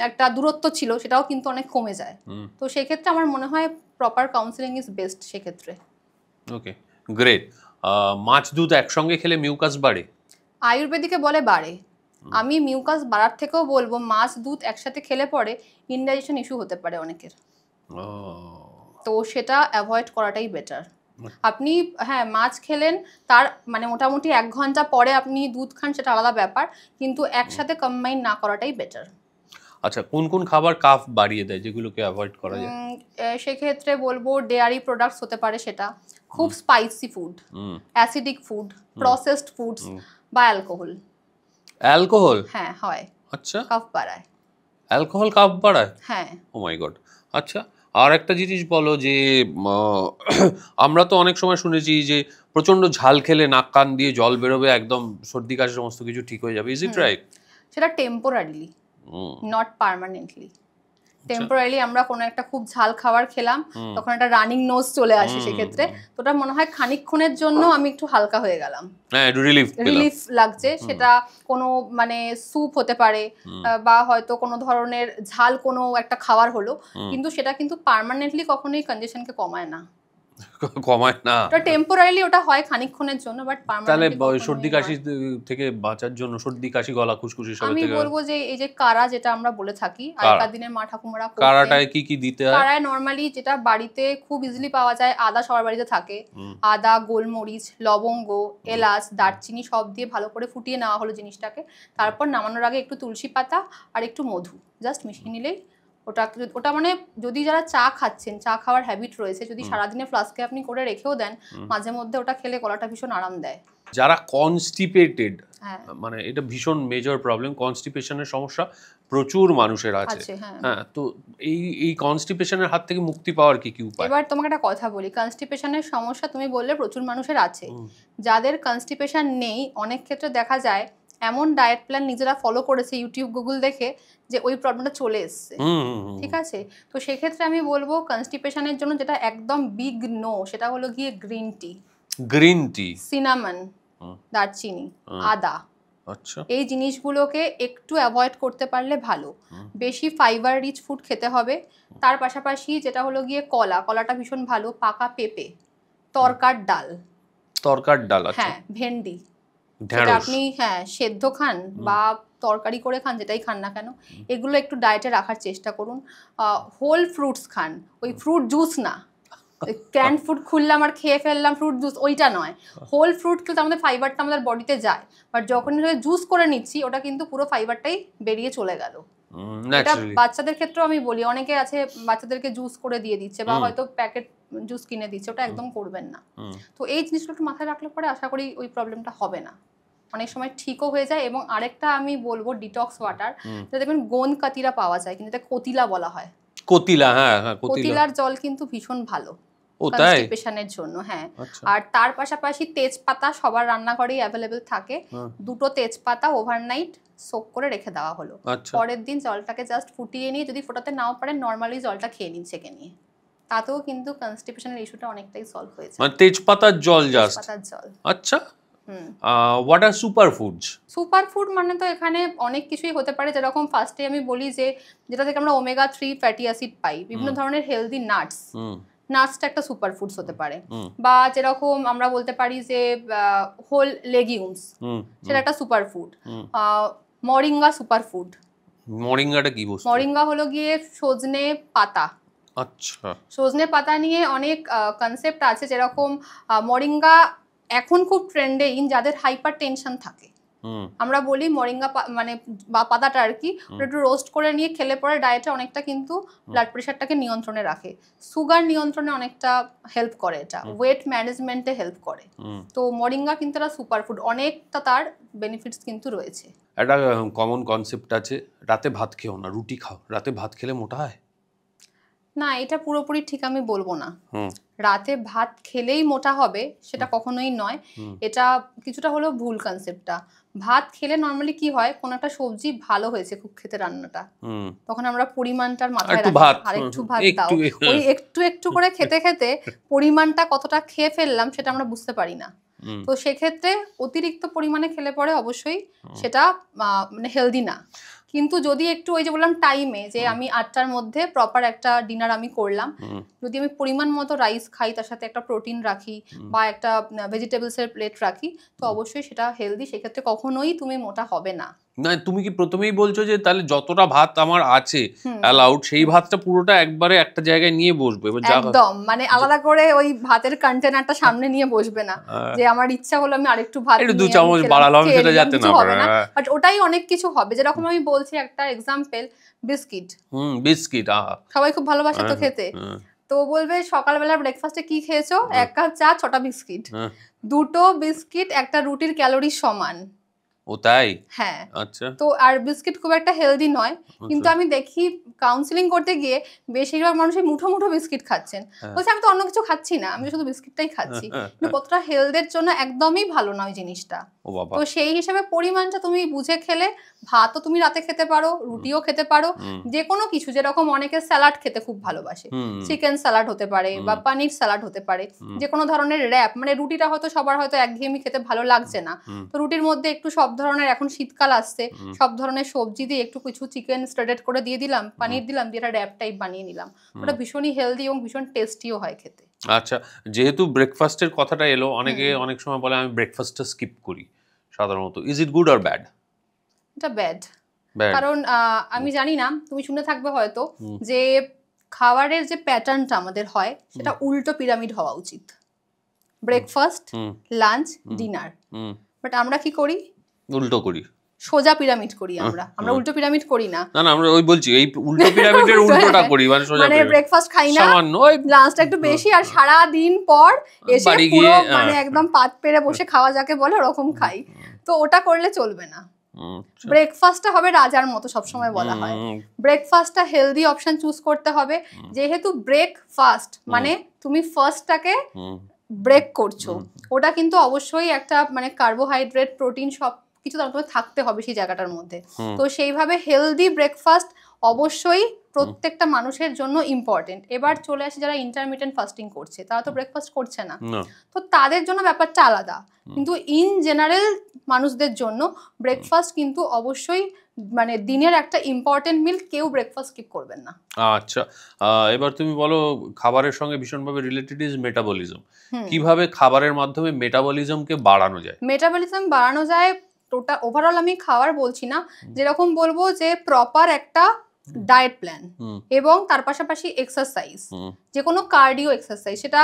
একটা দূরত্ব ছিল সেটাও কিন্তু অনেক কমে যায়। তো সেক্ষেত্রে আমার মনে হয় প্রপার কাউন্সিলিং ইজ বেস্ট সেক্ষেত্রে। ওকে, গ্রেট। মাছ দুধ একসঙ্গে খেলে মিউকাস বাড়ে? আয়ুর্বেদিকে বলে বাড়ে। আমি মিউকাস বাড়ার থেকেও বলবো মাছ দুধ একসাথে খেলে পরে ইনডাইজেশন ইস্যু হতে পারে অনেকের, তো সেটা অ্যাভয়েড করাটাই বেটার। আপনি হ্যাঁ মাছ খেলেন, তার মানে মোটামুটি 1 ঘন্টা পরে আপনি দুধ খান, সেটা আলাদা ব্যাপার, কিন্তু একসাথে কম্বাইন না করাটাই বেটার। আচ্ছা, কোন কোন খাবার কাফ বাড়িয়ে দেয় যেগুলোকে অ্যাভয়েড করা যায়? সেক্ষেত্রে বলবো ডেয়ারি প্রোডাক্টস হতে পারে, সেটা খুব spicy food, acidic food, processed foods বা অ্যালকোহল। অ্যালকোহল? হ্যাঁ হয়। আচ্ছা, কাফ বাড়ায়। অ্যালকোহল কাফ বাড়ায়? হ্যাঁ। ও মাই গড। আচ্ছা, আর একটা জিনিস বলো যে আমরা তো অনেক সময় শুনেছি যে প্রচন্ড ঝাল খেলে নাক কান দিয়ে জল বেরোবে, একদম সর্দি কাশি সমস্ত কিছু ঠিক হয়ে যাবে। Is it right? সেটা টেম্পোরারিলি, নট পার্মানেন্টলি। টেম্পোরারিলি আমরা কোনো একটা খুব ঝাল খাবার খেলাম, তখন একটা রানিং নোজ চলে আসে, সেক্ষেত্রে তো ওটা মনে হয় খানিকক্ষণের জন্য আমি একটু হালকা হয়ে গেলাম, হ্যাঁ রিলিফ লাগছে। সেটা কোনো মানে স্যুপ হতে পারে, বা হয়তো কোনো ধরনের ঝাল কোনো একটা খাবার হলো, কিন্তু সেটা কিন্তু পার্মানেন্টলি কখনোই কন্ডিশনকে কমায় না। কমায় না, ওটা টেম্পোরারিলি ওটা হয় খানিকক্ষণের জন্য, বাট তাহলে পার্মানেন্টলি সর্দি কাশি থেকে বাঁচার জন্য, সর্দি কাশি গলা খুশখুশি সব আমি থেকে বলবো যে এই যে কারা যেটা আমরা বলে থাকি আগেকার দিনের মা ঠাকুমারা করতেন, কারাটায় কি কি দিতে হয়? কারায় নরমালি যেটা বাড়িতে খুব ইজিলি পাওয়া যায়, আদা সবার বাড়িতে থাকে, আদা, গোলমরিচ, লবঙ্গ, এলাচ, দারচিনি সব দিয়ে ভালো করে ফুটিয়ে নেওয়া হলো জিনিসটাকে, তারপর নামানোর আগে একটু তুলসী পাতা আর একটু মধু জাস্ট মিশিয়ে নিলেই ওটা মানে যদি যারা চা খাচ্ছেন, চা খাওয়ার হ্যাবিট রয়েছে, যদি সারাদিনে ফ্লাস্কে আপনি করে রেখেও দেন, মাঝে মধ্যে ওটা খেলে গলাটা ভীষণ আরাম দেয়। যারা কনস্টিপেটেড, মানে এটা ভীষণ মেজর প্রবলেম, কনস্টিপেশনের সমস্যা প্রচুর মানুষের আছে। হ্যাঁ, তো এই কনস্টিপেশনের হাত থেকে মুক্তি পাওয়ার কি কি উপায়? এবার তোমাকে একটা কথা বলি, কনস্টিপেশনের সমস্যা তুমি বললে প্রচুর মানুষের আছে। যাদের কনস্টিপেশন নেই, অনেক ক্ষেত্রে দেখা যায় এমন ডায়েট প্ল্যান নিজেরা ফলো করেছে ইউটিউব গুগল দেখে যে ওই প্রবলেমটা চলে এসছে। ঠিক আছে, তো সেক্ষেত্রে আমি বলবো কনস্টিপেশনের জন্য যেটা একদম বিগ নো, সেটা হলো গিয়ে গ্রিন টি, সিনামন, দারচিনি, আদা, আচ্ছা, এই জিনিসগুলোকে একটু অ্যাভয়েড করতে পারলে ভালো। বেশি ফাইবার রিচ ফুড খেতে হবে। তার পাশাপাশি যেটা হলো গিয়ে কলাটা ভীষণ ভালো, পাকা পেঁপে, তরকার ডাল, হ্যাঁ ভেন্ডি, যেটা আপনি হ্যাঁ সেদ্ধ খান বা তরকারি করে খান, যেটাই খান না কেন, এগুলো একটু ডায়েটে রাখার চেষ্টা করুন। হোল ফ্রুটস খান, ওই ফ্রুট জুস না, ক্যান ফুড খুললাম আর খেয়ে ফেললাম ফ্রুট জুস, ওইটা নয়। হোল ফ্রুট খেলে আমাদের ফাইবারটা আমাদের বডিতে যায়, বাট যখন জুস করে নিচ্ছি ওটা কিন্তু পুরো ফাইবারটাই বেরিয়ে চলে গেল। এটা বাচ্চাদের ক্ষেত্রেও আমি বলি, অনেকে আছে বাচ্চাদেরকে জুস করে দিয়ে দিচ্ছে বা হয়তো প্যাকেট জুস কিনে দিচ্ছে, ওটা একদম করবেন না। তো এই জিনিসগুলো একটু মাথায় রাখলে পরে আশা করি ওই প্রবলেমটা হবে না, অনেক সময় ঠিকও হয়ে যায়। এবং আরেকটা আমি বলবো ডিটক্স ওয়াটার, যেটা দেখবেন গোন কাতিরা পাওয়া যায়, কিন্তু এটা কতিলা বলা হয়। কতিলা, হ্যাঁ কতিলার জল কিন্তু ভীষণ ভালো কনস্টিপেশনের জন্য। হ্যাঁ, আর তার পাশাপাশি তেজপাতা সবার রান্নাঘরেই অ্যাভেলেবেল থাকে, 2টো তেজপাতা ওভারনাইট সোক করে রেখে দেওয়া হলো, পরের দিন জলটাকে জাস্ট ফুটিয়ে নিয়ে, যদি ফোটাতে নাও পারেন নর্মালি জলটা খেয়ে নিন ছেঁকে নিয়ে, তাতেও কিন্তু কনস্টিপেশনের ইস্যুটা অনেকটাই সলভ হয়ে যায়। মানে তেজপাতার জল জাস্ট? তেজপাতার জল। আচ্ছা, হোয়াট আর সুপারফুড মানে তো এখানে অনেক কিছুই হতে পারে, যেরকম ফার্স্টে আমি বলি যে যেটা থেকে আমরা ওমেগা 3 ফ্যাটি অ্যাসিড পাই, বিভিন্ন ধরনের হেলদি নাটসটা একটা সুপারফুডস হতে পারে, বা যেরকম আমরা বলতে পারি যে হোল লেগিউমস, সেটা একটা সুপারফুড। Moringa superfood. মরিঙ্গাটা কি বস্তু? মরিঙ্গা হলো গিয়ে সজনে পাতা। আচ্ছা, সজনে পাতা নিয়ে অনেক কনসেপ্ট আছে, যেরকম মরিঙ্গা এখন খুব ট্রেন্ডে যাদের হাইপার টেনশন থাকে, আমরা বলি মরিঙ্গা মানে বা পাতাটা আর কি একটু রোস্ট করে নিয়ে খেলে পরে ডায়েটে অনেকটা কিন্তু ব্লাড প্রেশারটাকে নিয়ন্ত্রণে রাখে, সুগার নিয়ন্ত্রণে অনেকটা হেল্প করে, এটা ওয়েট ম্যানেজমেন্টে হেল্প করে। তো মরিঙ্গা কিন্তু একটা সুপারফুড, অনেকটা তার বেনিফিটস কিন্তু রয়েছে। একটা কমন কনসেপ্ট আছে, রাতে ভাত খেও না, রুটি খাও, রাতে ভাত খেলে মোটা হয় না, এটা পুরোপুরি ঠিক আমি বলবো না। রাতে ভাত খেলেই মোটা হবে সেটা কখনোই নয়, এটা কিছুটা হলেও ভুল কনসেপ্টটা। ভাত খেলে নর্মালি কি হয়, কোন একটা সবজি ভালো হয়েছে খুব খেতে রান্নাটা, তখন আমরা পরিমাণটার মাথায় রাখি, আর একটু ভাত দাও, ওই একটু একটু করে খেতে খেতে পরিমাণটা কতটা খেয়ে ফেললাম সেটা আমরা বুঝতে পারি না। তো সেক্ষেত্রে অতিরিক্ত পরিমাণে খেলে পরে অবশ্যই সেটা মানে হেলদি না। কিন্তু যদি একটু ওই যে বললাম টাইমে, যে আমি 8টার মধ্যে প্রপার একটা ডিনার আমি করলাম, যদি আমি পরিমাণ মতো রাইস খাই, তার সাথে একটা প্রোটিন রাখি বা একটা ভেজিটেবলসের প্লেট রাখি, তো অবশ্যই সেটা হেলদি, সেক্ষেত্রে কখনোই তুমি মোটা হবে না। না, তুমি কি প্রথমেই বলছো যে তাহলে যতটা ভাত আমার আছে অ্যালাউড, সেই ভাতটা পুরোটা একবারে একটা জায়গায় নিয়ে বসবে? একদম, মানে আলাদা করে ওই ভাতের কন্টেনারটা সামনে নিয়ে বসবে না, যে আমার ইচ্ছা হলো আমি আরেকটু ভাত একটু 2 চামচ বাড়ালাম, সেটা যাতে না হবে না, বাট ওটাই অনেক কিছু হবে। যেরকম আমি বলছি একটা এক্সাম্পল, বিস্কিট। বিস্কিট সবাই খুব ভালোবাসে তো খেতে, তো বলবে সকালবেলা ব্রেকফাস্টে কি খেয়েছো, 1 কাপ চা, 6টা বিস্কিট, 2টো বিস্কিট একটা রুটির ক্যালোরি সমান। ও তাই? হ্যাঁ। আচ্ছা। তো আর বিস্কিট খুব একটা হেলদি নয়, কিন্তু আমি দেখি কাউন্সিলিং করতে গিয়ে বেশিরভাগ মানুষ মুঠো মুঠো বিস্কিট খাচ্ছেন, বলছে আমি তো অন্য কিছু খাচ্ছি না, আমি শুধু বিস্কিটটাই খাচ্ছি, কিন্তু কতটা হেলথের জন্য একদমই ভালো না ওই জিনিসটা। তো সেই হিসাবে পরিমাণটা তুমি বুঝে খেলে, ভাতও তুমি রাতে খেতে পারো, রুটিও খেতে পারো, যে কোনো কিছু, যেরকম অনেকে স্যালাড খেতে খুব ভালোবাসে, চিকেন স্যালাড হতে পারে বা পনির স্যালাড হতে পারে, যে কোনো ধরনের র্যাপ, মানে রুটিটা হয়তো সবার হয়তো একঘেয়েমি খেতে ভালো লাগছে না, তো রুটির মধ্যে একটু সব ধরনের, এখন শীতকাল আসছে, সব ধরনের সবজি দিয়ে একটু কিছু চিকেন স্ট্রেটেড করে দিয়ে দিলাম, পনির দিলাম, দিয়ে একটা র্যাপ টাইপ বানিয়ে নিলাম, ওটা ভীষণই হেলদি এবং ভীষণ টেস্টিও হয় খেতে। আচ্ছা, যেহেতু ব্রেকফাস্টের কথাটা এলো, অনেকে অনেক সময় বলে আমি ব্রেকফাস্টটা স্কিপ করি সাধারণত, is it good or bad? এটা ব্যাড, কারণ আমি জানি না, তুমি শুনে থাকবে হয়তো যে খাবারের যে প্যাটার্নটা আমাদের হয় সেটা উল্টো পিরামিড হওয়া উচিত, ব্রেকফাস্ট, লাঞ্চ, ডিনার, বাট আমরা কি করি, উল্টো করি, সোজা পিরামিড করি। আমরা উল্টো পিরামিড করি না, না আমরা ওই বলছি এই উল্টো পিরামিডের উল্টোটা করি, মানে সোজা, মানে ব্রেকফাস্ট খাই না, লাঞ্চটা একটু বেশি, আর সারা দিন পর এসে পুরো মানে একদম পাত পেরে বসে খাওয়া যাকে বলে ওরকম খাই, তো ওটা করলে চলবে না। ব্রেকফাস্টটা হবে রাজার মতো, সবসময় বলা হয় ব্রেকফাস্টটা হেলদি অপশন চুজ করতে হবে, যেহেতু ব্রেকফাস্ট মানে তুমি ফার্স্টটাকে ব্রেক করছো, ওটা কিন্তু অবশ্যই একটা মানে কার্বোহাইড্রেট, প্রোটিন সব কিছু তার মধ্যে থাকতে হবে সেই জায়গাটার মধ্যে। তো সেইভাবে হেলদি ব্রেকফাস্ট অবশ্যই প্রত্যেকটা মানুষের জন্য ইম্পর্টেন্ট। এবার চলে আসে যারা ইন্টারমিটেন্ট ফাস্টিং করছে, তারা তো ব্রেকফাস্ট করছে না, তো তাদের জন্য ব্যাপারটা আলাদা, কিন্তু ইন জেনারেল মানুষদের জন্য ব্রেকফাস্ট কিন্তু অবশ্যই মানে দিনের একটা ইম্পর্টেন্ট মিল, কেউ ব্রেকফাস্ট স্কিপ করবেন না। আচ্ছা, এবার তুমি বলো, খাবারের সঙ্গে ভীষণভাবে রিলেটেড ইজ মেটাবলিজম। কিভাবে খাবারের মাধ্যমে মেটাবলিজমকে বাড়ানো যায়? মেটাবলিজম বাড়ানো যায় টোটাল ওভারঅল আমি খাওয়ার বলছি না, যেরকম বলবো যে প্রপার একটা ডায়েট প্ল্যান এবং তার পাশাপাশি এক্সারসাইজ, যে কোনো কার্ডিও এক্সারসাইজ, সেটা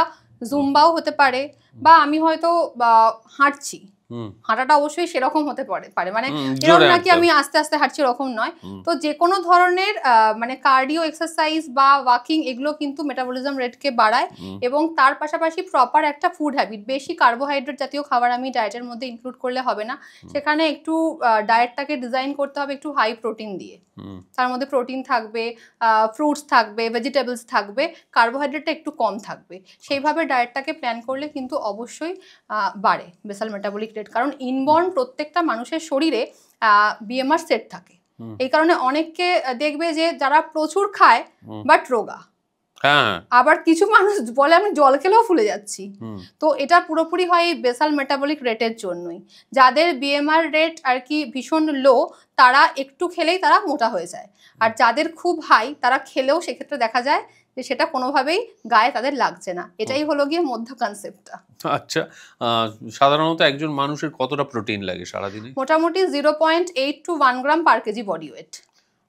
জুম্বাও হতে পারে, বা আমি হয়তো হাঁটছি, হাঁটাটা অবশ্যই সেরকম হতে পারে, মানে এরকম নাকি আমি আস্তে আস্তে হাঁটছি ওরকম নয়, তো যে কোনো ধরনের মানে কার্ডিও এক্সারসাইজ বা ওয়াকিং, এগুলো কিন্তু মেটাবলিজম রেটকে বাড়ায়। এবং তার পাশাপাশি প্রপার একটা ফুড হ্যাবিট, বেশি কার্বোহাইড্রেট জাতীয় খাবার আমি ডায়েটের মধ্যে ইনক্লুড করলে হবে না, সেখানে একটু ডায়েটটাকে ডিজাইন করতে হবে একটু হাই প্রোটিন দিয়ে, তার মধ্যে প্রোটিন থাকবে, ফ্রুটস থাকবে, ভেজিটেবলস থাকবে, কার্বোহাইড্রেটটা একটু কম থাকবে, সেইভাবে ডায়েটটাকে প্ল্যান করলে কিন্তু অবশ্যই বাড়ে বেসাল মেটাবলিক রেট। কারণ ইনবর্ন প্রত্যেকটা মানুষের শরীরে বিএমআর সেট থাকে, এই কারণে অনেককে দেখবে যে যারা প্রচুর খায় বাট রোগা, আবার কিছু মানুষ বলে আমি জল খেলেও ফুলে যাচ্ছি, তো এটা পুরোপুরি হয় এই বেসাল মেটাবলিক রেটের জন্যই। যাদের বিএমআর রেট আর কি ভীষণ লো, তারা একটু খেলেই তারা মোটা হয়ে যায়, আর যাদের খুব হাই তারা খেলেও সেক্ষেত্রে দেখা যায় যে সেটা কোনোভাবেই গায়ে তাদের লাগছে না, এটাই হলো গিয়ে মধ্য কনসেপ্টটা। আচ্ছা, সাধারণত একজন মানুষের কতটা প্রোটিন লাগে সারাদিনে? মোটামুটি 0.8 to 1 gram per KG body weight.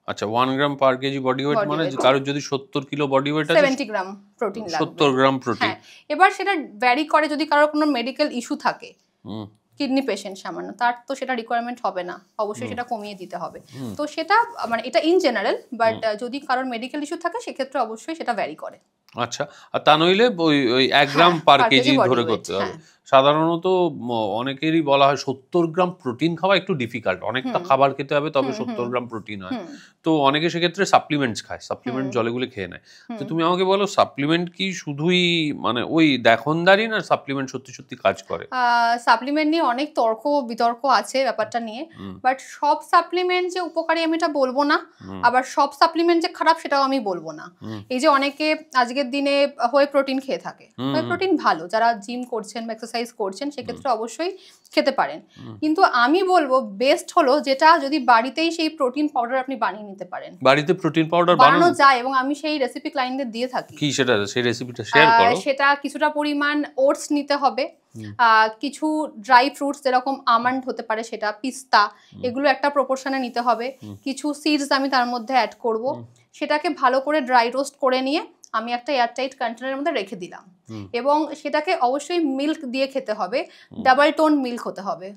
আচ্ছা, 1 গ্রাম পার কেজি বডি ওয়েট, মানে কারোর যদি 70 কিলো বডি ওয়েট আছে 70 গ্রাম প্রোটিন লাগবে। 70 গ্রাম প্রোটিন। এবার সেটা ভ্যারি করে, যদি কারোর কোনো মেডিকেল ইস্যু থাকে কিডনি পেশেন্ট সামান্য, তার তো সেটা রিকোয়ারমেন্ট হবে না, অবশ্যই সেটা কমিয়ে দিতে হবে। তো সেটা মানে এটা ইন জেনারেল, বাট যদি কারোর মেডিকেল ইস্যু থাকে সেক্ষেত্রে অবশ্যই সেটা ভ্যারি করে। আচ্ছা, আর তা নইলে ওই 1 গ্রাম পার কেজি ধরে করতে হবে। সাধারণত অনেকেরই বলা হয় 70 গ্রাম প্রোটিন খাওয়া একটু ডিফিকাল্ট, অনেকটা খাবার খেতে হবে তবে 70 গ্রাম প্রোটিন হয়। তো অনেকে সেক্ষেত্রে সাপ্লিমেন্টস খায়, সাপ্লিমেন্ট জলেগুলো খেয়ে নেয়। তো তুমি আমাকে বলো সাপ্লিমেন্ট কি শুধুই মানে ওই দেখনদারি, না সাপ্লিমেন্ট সত্যি সত্যি কাজ করে? সাপ্লিমেন্ট নিয়ে অনেক তর্ক বিতর্ক আছে ব্যাপারটা নিয়ে, বাট সব সাপ্লিমেন্ট যে উপকারী আমি এটা বলবো না, আবার সব সাপ্লিমেন্ট যে খারাপ সেটাও আমি বলবো না। এই যে অনেকে আজকের দিনে হোয়ে প্রোটিন খেয়ে থাকে, হোয়ে প্রোটিন ভালো, যারা জিম করছেন বা এক্সারসাইজ করছেন সেক্ষেত্রে অবশ্যই খেতে পারেন, কিন্তু আমি বলবো বেস্ট হলো যেটা যদি বাড়িতেই সেই প্রোটিন পাউডার আপনি বানিয়ে নিতে পারেন। বাড়িতে প্রোটিন পাউডার বানানো যায় এবং আমি সেই রেসিপি ক্লায়েন্টদের দিয়ে থাকি। কি সেটা, সেই রেসিপিটা শেয়ার করো। সেটা কিছুটা পরিমাণ ওটস নিতে হবে, কিছু ড্রাই ফ্রুটস যেরকম আমন্ড হতে পারে, সেটা পিস্তা, এগুলো একটা প্রপোর্শনে নিতে হবে, কিছু সিডস আমি তার মধ্যে অ্যাড করব, সেটাকে ভালো করে ড্রাই রোস্ট করে নিয়ে আমি একটা এয়ারটাইট কন্টেনারের মধ্যে রেখে দিলাম, এবং সেটাকে অবশ্যই মিল্ক দিয়ে খেতে হবে, ডাবল টোন মিল্ক হতে হবে।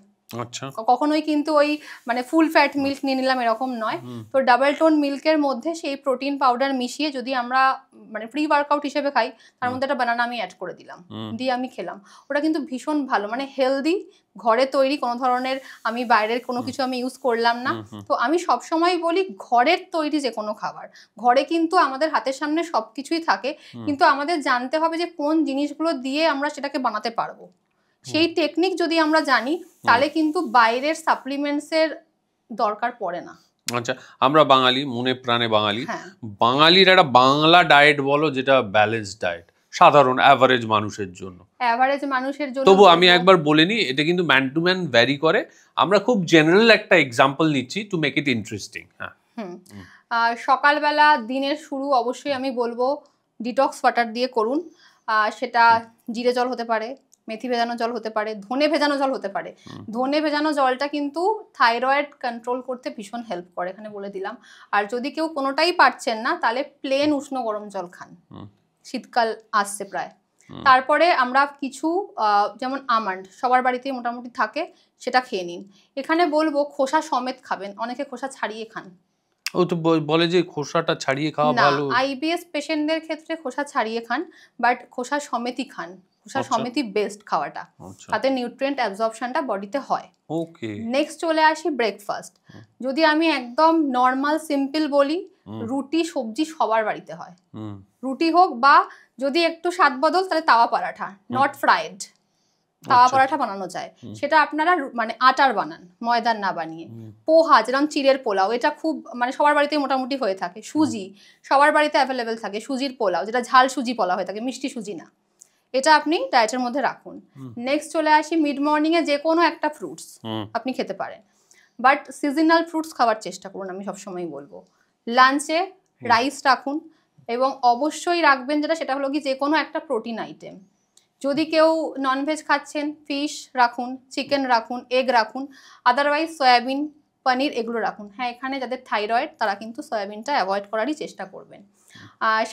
আচ্ছা, কখনোই কিন্তু ওই মানে ফুল ফ্যাট মিল্ক নিয়ে নিলাম এরকম নয়। তো ডাবল টোন মিল্কের মধ্যে সেই প্রোটিন পাউডার মিশিয়ে যদি আমরা মানে প্রি ওয়ার্কআউট হিসেবে খাই, তার মধ্যে একটা বানানা আমি অ্যাড করে দিলাম, দিয়ে আমি খেলাম, ওটা কিন্তু ভীষণ ভালো, মানে হেলদি, ঘরে তৈরি, কোনো ধরনের আমি বাইরের কোনো কিছু আমি ইউজ করলাম না। তো আমি সবসময় বলি ঘরের তৈরি যে কোনো খাবার, ঘরে কিন্তু আমাদের হাতের সামনে সবকিছুই থাকে, কিন্তু আমাদের জানতে হবে যে কোন জিনিসগুলো দিয়ে আমরা সেটাকে বানাতে পারবো। সেই টেকনিক যদি আমরা জানি তাহলে কিন্তু বাইরের সাপ্লিমেন্টসের দরকার পড়ে না। আচ্ছা, আমরা বাঙালি, মনে প্রাণে বাঙালি, বাঙালির একটা বাংলা ডায়েট বলো যেটা ব্যালেন্সড ডায়েট সাধারণ অ্যাভারেজ মানুষের জন্য। তবু আমি একবার বলে নিই, এটা কিন্তু ম্যান টু ম্যান ভ্যারি করে, আমরা খুব জেনারেল একটা এক্সাম্পল নিচ্ছি টু মেক ইট ইন্টারেস্টিং। সকালবেলা দিনের শুরু অবশ্যই আমি বলবো ডিটক্স ওয়াটার দিয়ে করুন, সেটা জিরে জল হতে পারে, মেথি ভেজানো জল হতে পারে, ধনে ভেজানো জল হতে পারে। ধনে ভেজানো জলটা কিন্তু থাইরয়েড কন্ট্রোল করতে ভীষণ হেল্প করে, এখানে বলে দিলাম। আর যদি কেউ কোনোটাই পারছেন না তাহলে প্লেন উষ্ণ গরম জল খান, শীতকাল আসছে প্রায়। তারপরে আমরা কিছু যেমন আমন্ড সবার বাড়িতেই মোটামুটি থাকে, সেটা খেয়ে নিন। এখানে বলবো খোসা সমেত খাবেন, অনেকে খোসা ছাড়িয়ে খান। ও তো বলে যে খোসাটা ছাড়িয়ে খাওয়া ভালো। আইবিএস পেশেন্টদের ক্ষেত্রে খোসা ছাড়িয়ে খান, বাট খোসা সমেতই খান, খোসা সমেতই বেস্ট খাওয়াটা, তাতে নিউট্রিয়েন্ট অ্যাবজর্পশনটা বডিতে হয়। ওকে, নেক্সট চলে আসি ব্রেকফাস্ট। যদি আমি একদম নর্মাল সিম্পল বলি, রুটি সবজি সবার বাড়িতে হয়, রুটি হোক বা যদি একটু স্বাদ বদল তাহলে তাওয়া পরাঠা, নট ফ্রাইড, তাওয়া পরাঠা বানানো যায়, সেটা আপনারা মানে আটার বানান, ময়দার না বানিয়ে। পোহা যেরকম চিড়ের পোলাও, এটা খুব মানে সবার বাড়িতেই মোটামুটি হয়ে থাকে। সুজি সবার বাড়িতে অ্যাভেলেবেল থাকে, সুজির পোলাও, যেটা ঝাল সুজি পোলাও হয়ে থাকে, মিষ্টি সুজি না, এটা আপনি ডায়েটের মধ্যে রাখুন। নেক্সট চলে আসি মিড মর্নিংয়ে যে কোনো একটা ফ্রুটস আপনি খেতে পারেন, বাট সিজনাল ফ্রুটস খাওয়ার চেষ্টা করুন, আমি সবসময় বলবো। লাঞ্চে রাইস রাখুন, এবং অবশ্যই রাখবেন যেটা, সেটা হলো কি যে কোনো একটা প্রোটিন আইটেম। যদি কেউ ননভেজ খাচ্ছেন, ফিশ রাখুন, চিকেন রাখুন, এগ রাখুন, আদারওয়াইজ সয়াবিন, পনির এগুলো রাখুন। হ্যাঁ, এখানে যাদের থাইরয়েড তারা কিন্তু সয়াবিনটা অ্যাভয়েড করারই চেষ্টা করবেন।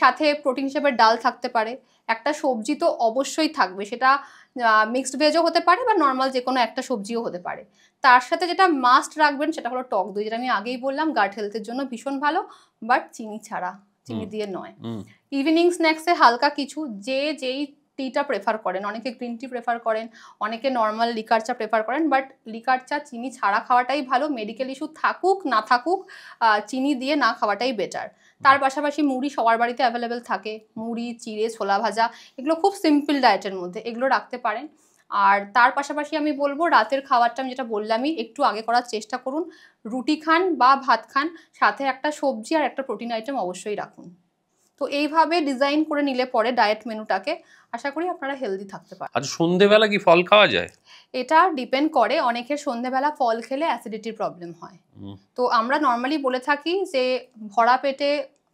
সাথে প্রোটিন হিসেবে ডাল থাকতে পারে, একটা সবজি তো অবশ্যই থাকবে, সেটা মিক্সড ভেজও হতে পারে বা নর্মাল যে কোনো একটা সবজিও হতে পারে। তার সাথে যেটা মাস্ট রাখবেন সেটা হলো টক দই, যেটা আমি আগেই বললাম গাট হেলথের জন্য ভীষণ ভালো, বাট চিনি ছাড়া, চিনি দিয়ে নয়। ইভিনিং স্ন্যাক্সে হালকা কিছু, যেই টিটা প্রেফার করেন, অনেকে গ্রিন টি প্রেফার করেন, অনেকে নর্মাল লিকার চা প্রেফার করেন, বাট লিকার চা চিনি ছাড়া খাওয়াটাই ভালো। মেডিকেল ইস্যু থাকুক না থাকুক, চিনি দিয়ে না খাওয়াটাই বেটার। তার পাশাপাশি মুড়ি সবার বাড়িতে অ্যাভেলেবেল থাকে, মুড়ি, চিড়ে, ছোলা ভাজা, এগুলো খুব সিম্পল ডায়েটের মধ্যে, এগুলো রাখতে পারেন। আর তার পাশাপাশি আমি বলবো রাতের খাবারটা আমি যেটা বললামই একটু আগে করার চেষ্টা করুন, রুটি খান বা ভাত খান, সাথে একটা সবজি আর একটা প্রোটিন আইটেম অবশ্যই রাখুন। তো এইভাবে ডিজাইন করে নিলে পরে ডায়েট মেনুটাকে আশা করি আপনারা হেলদি থাকতে পারেন। আচ্ছা, সন্ধ্যেবেলা কি ফল খাওয়া যায়? এটা ডিপেন্ড করে, অনেকের সন্ধ্যেবেলা ফল খেলে অ্যাসিডিটির প্রবলেম হয়। তো আমরা নর্মালি বলে থাকি যে ভরা পেটে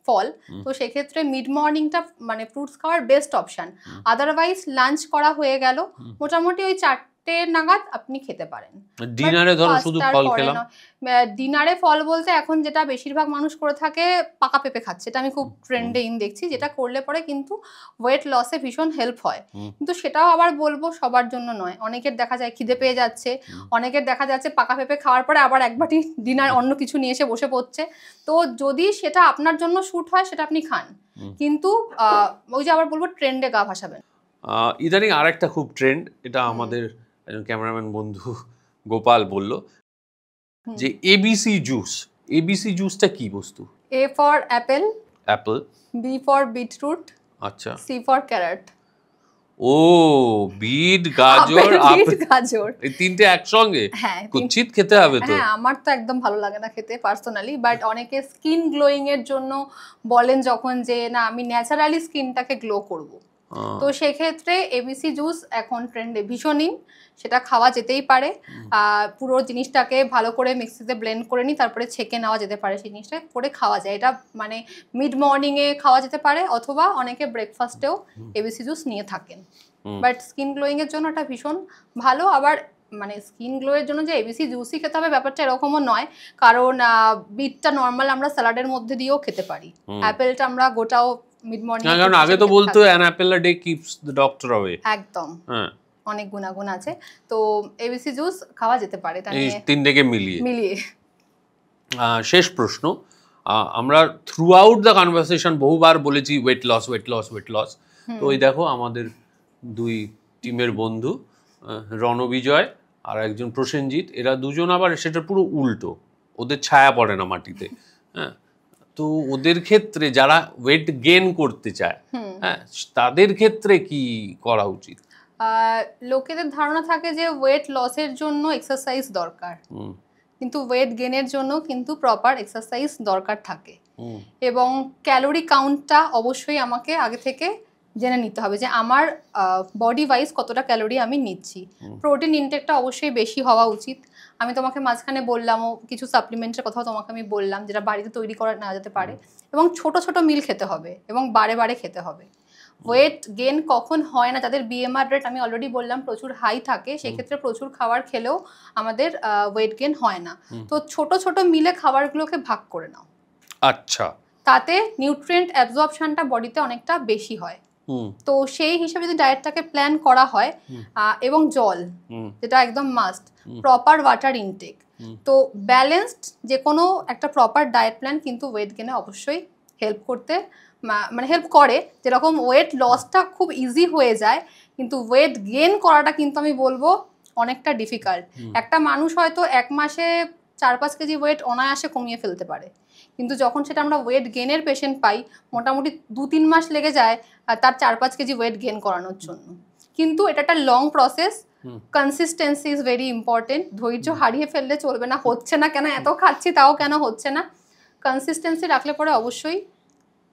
ফল, তো সেক্ষেত্রে মিড মর্নিংটা মানে ফ্রুটস খাওয়ার বেস্ট অপশান। আদারওয়াইজ লাঞ্চ করা হয়ে গেল, মোটামুটি ওই 4 4টে নাগাদ আপনি খেতে পারেন। ডিনারে ধরো শুধু ফল খেলাম, ডিনারে ফল বলতে এখন যেটা বেশিরভাগ মানুষ করে থাকে পাকা পেঁপে খাচ্ছে, এটা আমি খুব ট্রেন্ডে দেখছি, যেটা করলে পরে কিন্তু ওয়েট লসে ভীষণ হেল্প হয়। কিন্তু সেটাও আবার বলবো সবার জন্য নয়। অনেকের দেখা যায় খিদে পেয়ে যাচ্ছে, অনেকের দেখা যাচ্ছে পাকা পেঁপে খাওয়ার পরে আবার এক বাটি ডিনার অন্য কিছু নিয়ে এসে বসে পড়ছে। তো যদি সেটা আপনার জন্য শুট হয় সেটা আপনি খান, কিন্তু ওই যে আবার বলবো ট্রেন্ডে গা ভাসাবেন। ইদানিং আর একটা খুব ট্রেন্ড, এটা আমাদের একজন ক্যামেরাম্যান বন্ধু গোপাল বলল যে এবিসি জুস। এবিসি জুসটা কি বস্তু? A for apple, apple, B for beetroot, আচ্ছা, সি ফর ক্যারট। ও বিট, গাজর, আপেল, গাজর, এই তিনটে একসঙ্গে? হ্যাঁ, কুচিত খেতে হবে তো। হ্যাঁ, আমার তো একদম ভালো লাগে না খেতে পার্সোনালি, বাট অনেকে স্কিন গ্লোয়িং এর জন্য বলেন যখন যে না আমি ন্যাচারালি স্কিনটাকে গ্লো করব, তো সেক্ষেত্রে এবিসি জুস এখন ট্রেন্ডে ভীষণই, সেটা খাওয়া যেতেই পারে। পুরো জিনিসটাকে ভালো করে মিক্সিতে ব্লেন্ড করে নিই, তারপরে ছেঁকে নেওয়া যেতে পারে, সেই জিনিসটা করে খাওয়া যায়। এটা মানে মিড মর্নিংয়ে খাওয়া যেতে পারে, অথবা অনেকে ব্রেকফাস্টেও এবিসি জুস নিয়ে থাকেন। বাট স্কিন গ্লোয়িং এর জন্য এটা ভীষণ ভালো। আবার মানে স্কিন গ্লো এর জন্য যে এবিসি জুসই খেতে হবে ব্যাপারটা এরকমও নয়, কারণ বিটটা নর্মাল আমরা স্যালাডের মধ্যে দিয়েও খেতে পারি, অ্যাপেলটা আমরা গোটাও মিড মর্নিং, কারণ আগে তো বলতো an Apple a day keeps the doctor away. একদম, হ্যাঁ, অনেক গুণাগুণ আছে, তো এবিসি জুস খাওয়া যেতে পারে এটা নিয়ে তিনটাকে মিলিয়ে। শেষ প্রশ্ন, আমরা থ্রু আউট দ্য কনভারসেশন বহুবার বলেছি weight loss, weight loss, weight loss. তো ওই দেখো আমাদের দুই টিমের বন্ধু রণবিজয় আর একজন প্রসেনজিৎ, এরা দুজন আবার সেটা পুরো উল্টো, ওদের ছায়া পড়ে না মাটিতে। হ্যাঁ, তো ওদের ক্ষেত্রে যারা ওয়েট গেইন করতে চায়, হ্যাঁ, তাদের ক্ষেত্রে কি করা উচিত? লোকেদের ধারণা থাকে যে ওয়েট লসের জন্য এক্সারসাইজ দরকার, কিন্তু ওয়েট গেইনের জন্য কিন্তু প্রপার এক্সারসাইজ দরকার থাকে, এবং ক্যালোরি কাউন্টটা অবশ্যই আমাকে আগে থেকে জেনে নিতে হবে যে আমার বডি ওয়াইজ কতটা ক্যালোরি আমি নিচ্ছি। প্রোটিন ইনটেকটা অবশ্যই বেশি হওয়া উচিত। আমি তোমাকে মাঝখানে বললামও কিছু সাপ্লিমেন্টের কথাও তোমাকে আমি বললাম, যেটা বাড়িতে তৈরি করা নেওয়া যেতে পারে, এবং ছোট ছোট মিল খেতে হবে এবং বারে বারে খেতে হবে। ওয়েট গেইন কখন হয় না, যাদের বিএমআর রেট আমি অলরেডি বললাম প্রচুর হাই থাকে, সেক্ষেত্রে প্রচুর খাবার খেলেও আমাদের ওয়েট গেইন হয় না। তো ছোট ছোট মিলে খাবারগুলোকে ভাগ করে নাও, আচ্ছা, তাতে নিউট্রিয়েন্ট অ্যাবজর্পশনটা বডিতে অনেকটা বেশি হয়। তো সেই হিসাবে যদি ডায়েটটাকে প্ল্যান করা হয়, এবং জল যেটা একদম মাস্ট, প্রপার ওয়াটার ইনটেক, তো ব্যালেন্সড যে কোনো একটা প্রপার ডায়েট প্ল্যান কিন্তু ওয়েট গেইনে অবশ্যই হেল্প করতে মানে হেল্প করে। যেরকম ওয়েট লসটা খুব ইজি হয়ে যায়, কিন্তু ওয়েট গেইন করাটা কিন্তু আমি বলবো অনেকটা ডিফিকাল্ট। একটা মানুষ হয়তো 1 মাসে 4-5 কেজি ওয়েট অনায়াসে কমিয়ে ফেলতে পারে, কিন্তু যখন সেটা আমরা ওয়েট গেইনের পেশেন্ট পাই মোটামুটি 2-3 মাস লেগে যায় তার 4-5 কেজি ওয়েট গেইন করানোর জন্য। কিন্তু এটা একটা long process, consistency is very important. ধৈর্য হারিয়ে ফেললে চলবে না, হচ্ছে না কেন, এত খাচ্ছি তাও কেন হচ্ছে না, কনসিস্টেন্সি রাখলে পরে অবশ্যই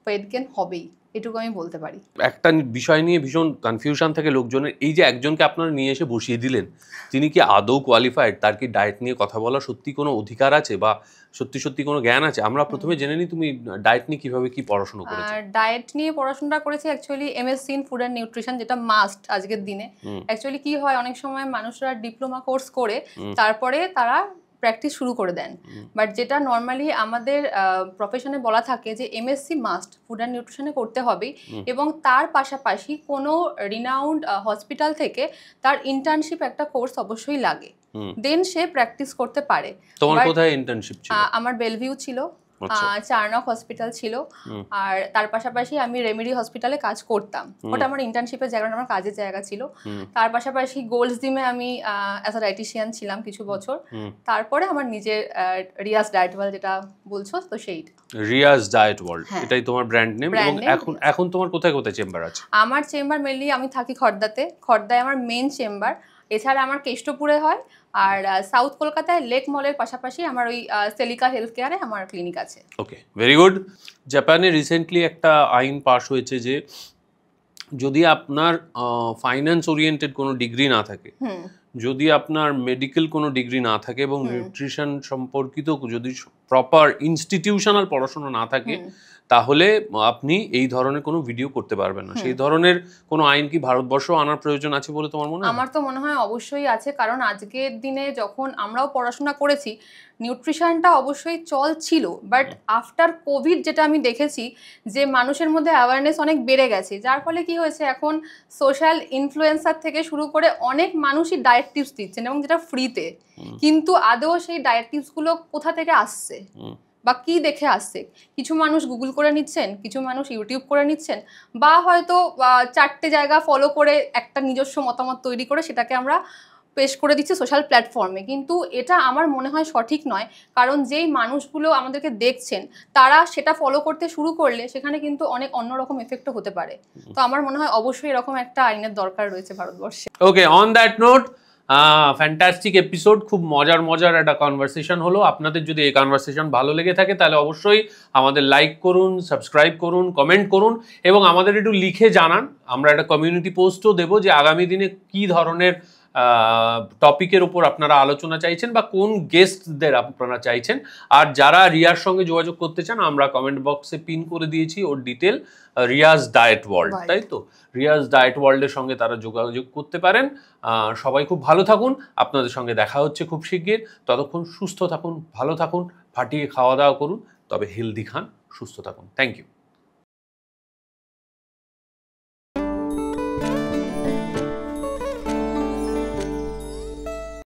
ওয়েট গেইন হবেই, এটুকু আমি বলতে পারি। একটা বিষয় নিয়ে ভীষণ কনফিউশন থাকে লোকজনের, এই যে একজনকে আপনারা নিয়ে এসে বসিয়ে দিলেন, তিনি কি আদৌ কোয়ালিফাইড? তার কি ডায়েট নিয়ে কথা বলার সত্যি কোনো অধিকার আছে বা সত্যি সত্যি কোনো জ্ঞান আছে? আমরা প্রথমে জেনে নিই তুমি ডায়েট নিয়ে কিভাবে কি পড়াশোনা করেছো। ডায়েট নিয়ে পড়াশোনা করেছি actually MSc in food and nutrition, যেটা মাস্ট আজকের দিনে। অ্যাকচুয়ালি কি হয়, অনেক সময় মানুষরা ডিপ্লোমা কোর্স করে তারপরে তারা প্র্যাকটিস শুরু করে দেন, বাট যেটা নর্মালি আমাদের প্রফেশনে বলা থাকে যে এমএসসি মাস্ট ফুড অ্যান্ড নিউট্রিশনে করতে হবে, এবং তার পাশাপাশি কোনো রিনাউন্ড হসপিটাল থেকে তার ইন্টার্নশিপ একটা কোর্স অবশ্যই লাগে, দেন সে প্র্যাকটিস করতে পারে। তোমার কোথায় ইন্টার্নশিপ ছিল? আমার বেলভিউ ছিল, চারনক হসপিটাল ছিল, আর তার পাশাপাশি আমি রেমেডি হসপিটালে কাজ করতাম, ওটা আমার ইন্টার্নশিপের জায়গা, আমার কাজের জায়গা ছিল। তার পাশাপাশি গোল্ডস জিমে আমি অ্যাজ আ ডায়েটিশিয়ান ছিলাম কিছু বছর। তারপরে আমার নিজের রিয়াজ ডায়েট ওয়ার্ল্ড যেটা বলছো, তো সেইটা রিয়াজ ডায়েট ওয়ার্ল্ড, এটাই তোমার ব্র্যান্ড নেম। এবং এখন তোমার কোথায় কোথায় চেম্বার আছে? আমার চেম্বার মেনলি, আমি থাকি খড়দাতে, খড়দায় আমার মেন চেম্বার। এছাড়া আমার কেষ্টপুরে হয়, আর সাউথ কলকাতায় লেক মলের পাশাপাশি আমার ওই সেলিকা হেলথ কেয়ারে আমার ক্লিনিক আছে। ওকে, ভেরি গুড। জাপানে রিসেন্টলি একটা আইন পাস হয়েছে যে যদি আপনার ফাইন্যান্স ওরিয়েন্টেড কোনো ডিগ্রি না থাকে, যদি আপনার মেডিকেল কোনো ডিগ্রি না থাকে, এবং নিউট্রিশন সম্পর্কিত যদি প্রপার ইনস্টিটিউশনাল পড়াশোনা না থাকে, তাহলে আপনি এই ধরনের কোনো ভিডিও করতে পারবেন না। সেই ধরনের কোনো আইন কি ভারতবর্ষ আনার প্রয়োজন আছে বলে তোমার মনে হয়? আমার তো মনে হয় অবশ্যই আছে, কারণ আজকের দিনে যখন আমরাও পড়াশোনা করেছি নিউট্রিশনটা অবশ্যই চল ছিল, বাট আফটার কোভিড যেটা আমি দেখেছি যে মানুষের মধ্যে অ্যাওয়ারনেস অনেক বেড়ে গেছে, যার ফলে কি হয়েছে এখন সোশ্যাল ইনফ্লুয়েন্সার থেকে শুরু করে অনেক মানুষই ডায়েট টিপস দিচ্ছেন এবং যেটা ফ্রিতে, কিন্তু আদৌ সেই ডায়েট টিপসগুলো কোথা থেকে আসছে বা কি দেখে আসছে? কিছু মানুষ গুগল করে নিচ্ছেন, কিছু মানুষ ইউটিউব করে নিচ্ছেন, বা হয়তো 4টে জায়গা ফলো করে একটা নিজস্ব মতামত তৈরি করে সেটাকে আমরা পেশ করে দিচ্ছি সোশ্যাল প্ল্যাটফর্মে। কিন্তু এটা আমার মনে হয় সঠিক নয়, কারণ যেই মানুষগুলো আমাদেরকে দেখছেন তারা সেটা ফলো করতে শুরু করলে সেখানে কিন্তু অনেক অন্যরকম এফেক্টও হতে পারে। তো আমার মনে হয় অবশ্যই এরকম একটা আইনের দরকার রয়েছে ভারতবর্ষে। Okay, on that note, fantastic episode, খুব মজার একটা কনভারসেশন হলো। আপনাদের যদি এই কনভারসেশন ভালো লেগে থাকে তাহলে অবশ্যই আমাদের লাইক করুন, সাবস্ক্রাইব করুন, কমেন্ট করুন এবং আমাদের একটু লিখে জানান। আমরা একটা কমিউনিটি পোস্টও দেবো যে আগামী দিনে কি ধরনের টপিকের উপর আপনারা আলোচনা চাইছেন বা কোন গেস্টদের আপনারা চাইছেন। আর যারা রিয়ার সঙ্গে যোগাযোগ করতে চান, আমরা কমেন্ট বক্সে পিন করে দিয়েছি ওর ডিটেল, রিয়াজ ডায়েট ওয়ার্ল্ড, তাই তো? রিয়াজ ডায়েট ওয়ার্ল্ডের সঙ্গে তারা যোগাযোগ করতে পারেন। সবাই খুব ভালো থাকুন, আপনাদের সঙ্গে দেখা হচ্ছে খুব শিগগির। ততক্ষণ সুস্থ থাকুন, ভালো থাকুন, ফাটিয়ে খাওয়া দাওয়া করুন, তবে হেলদি খান, সুস্থ থাকুন। Thank you.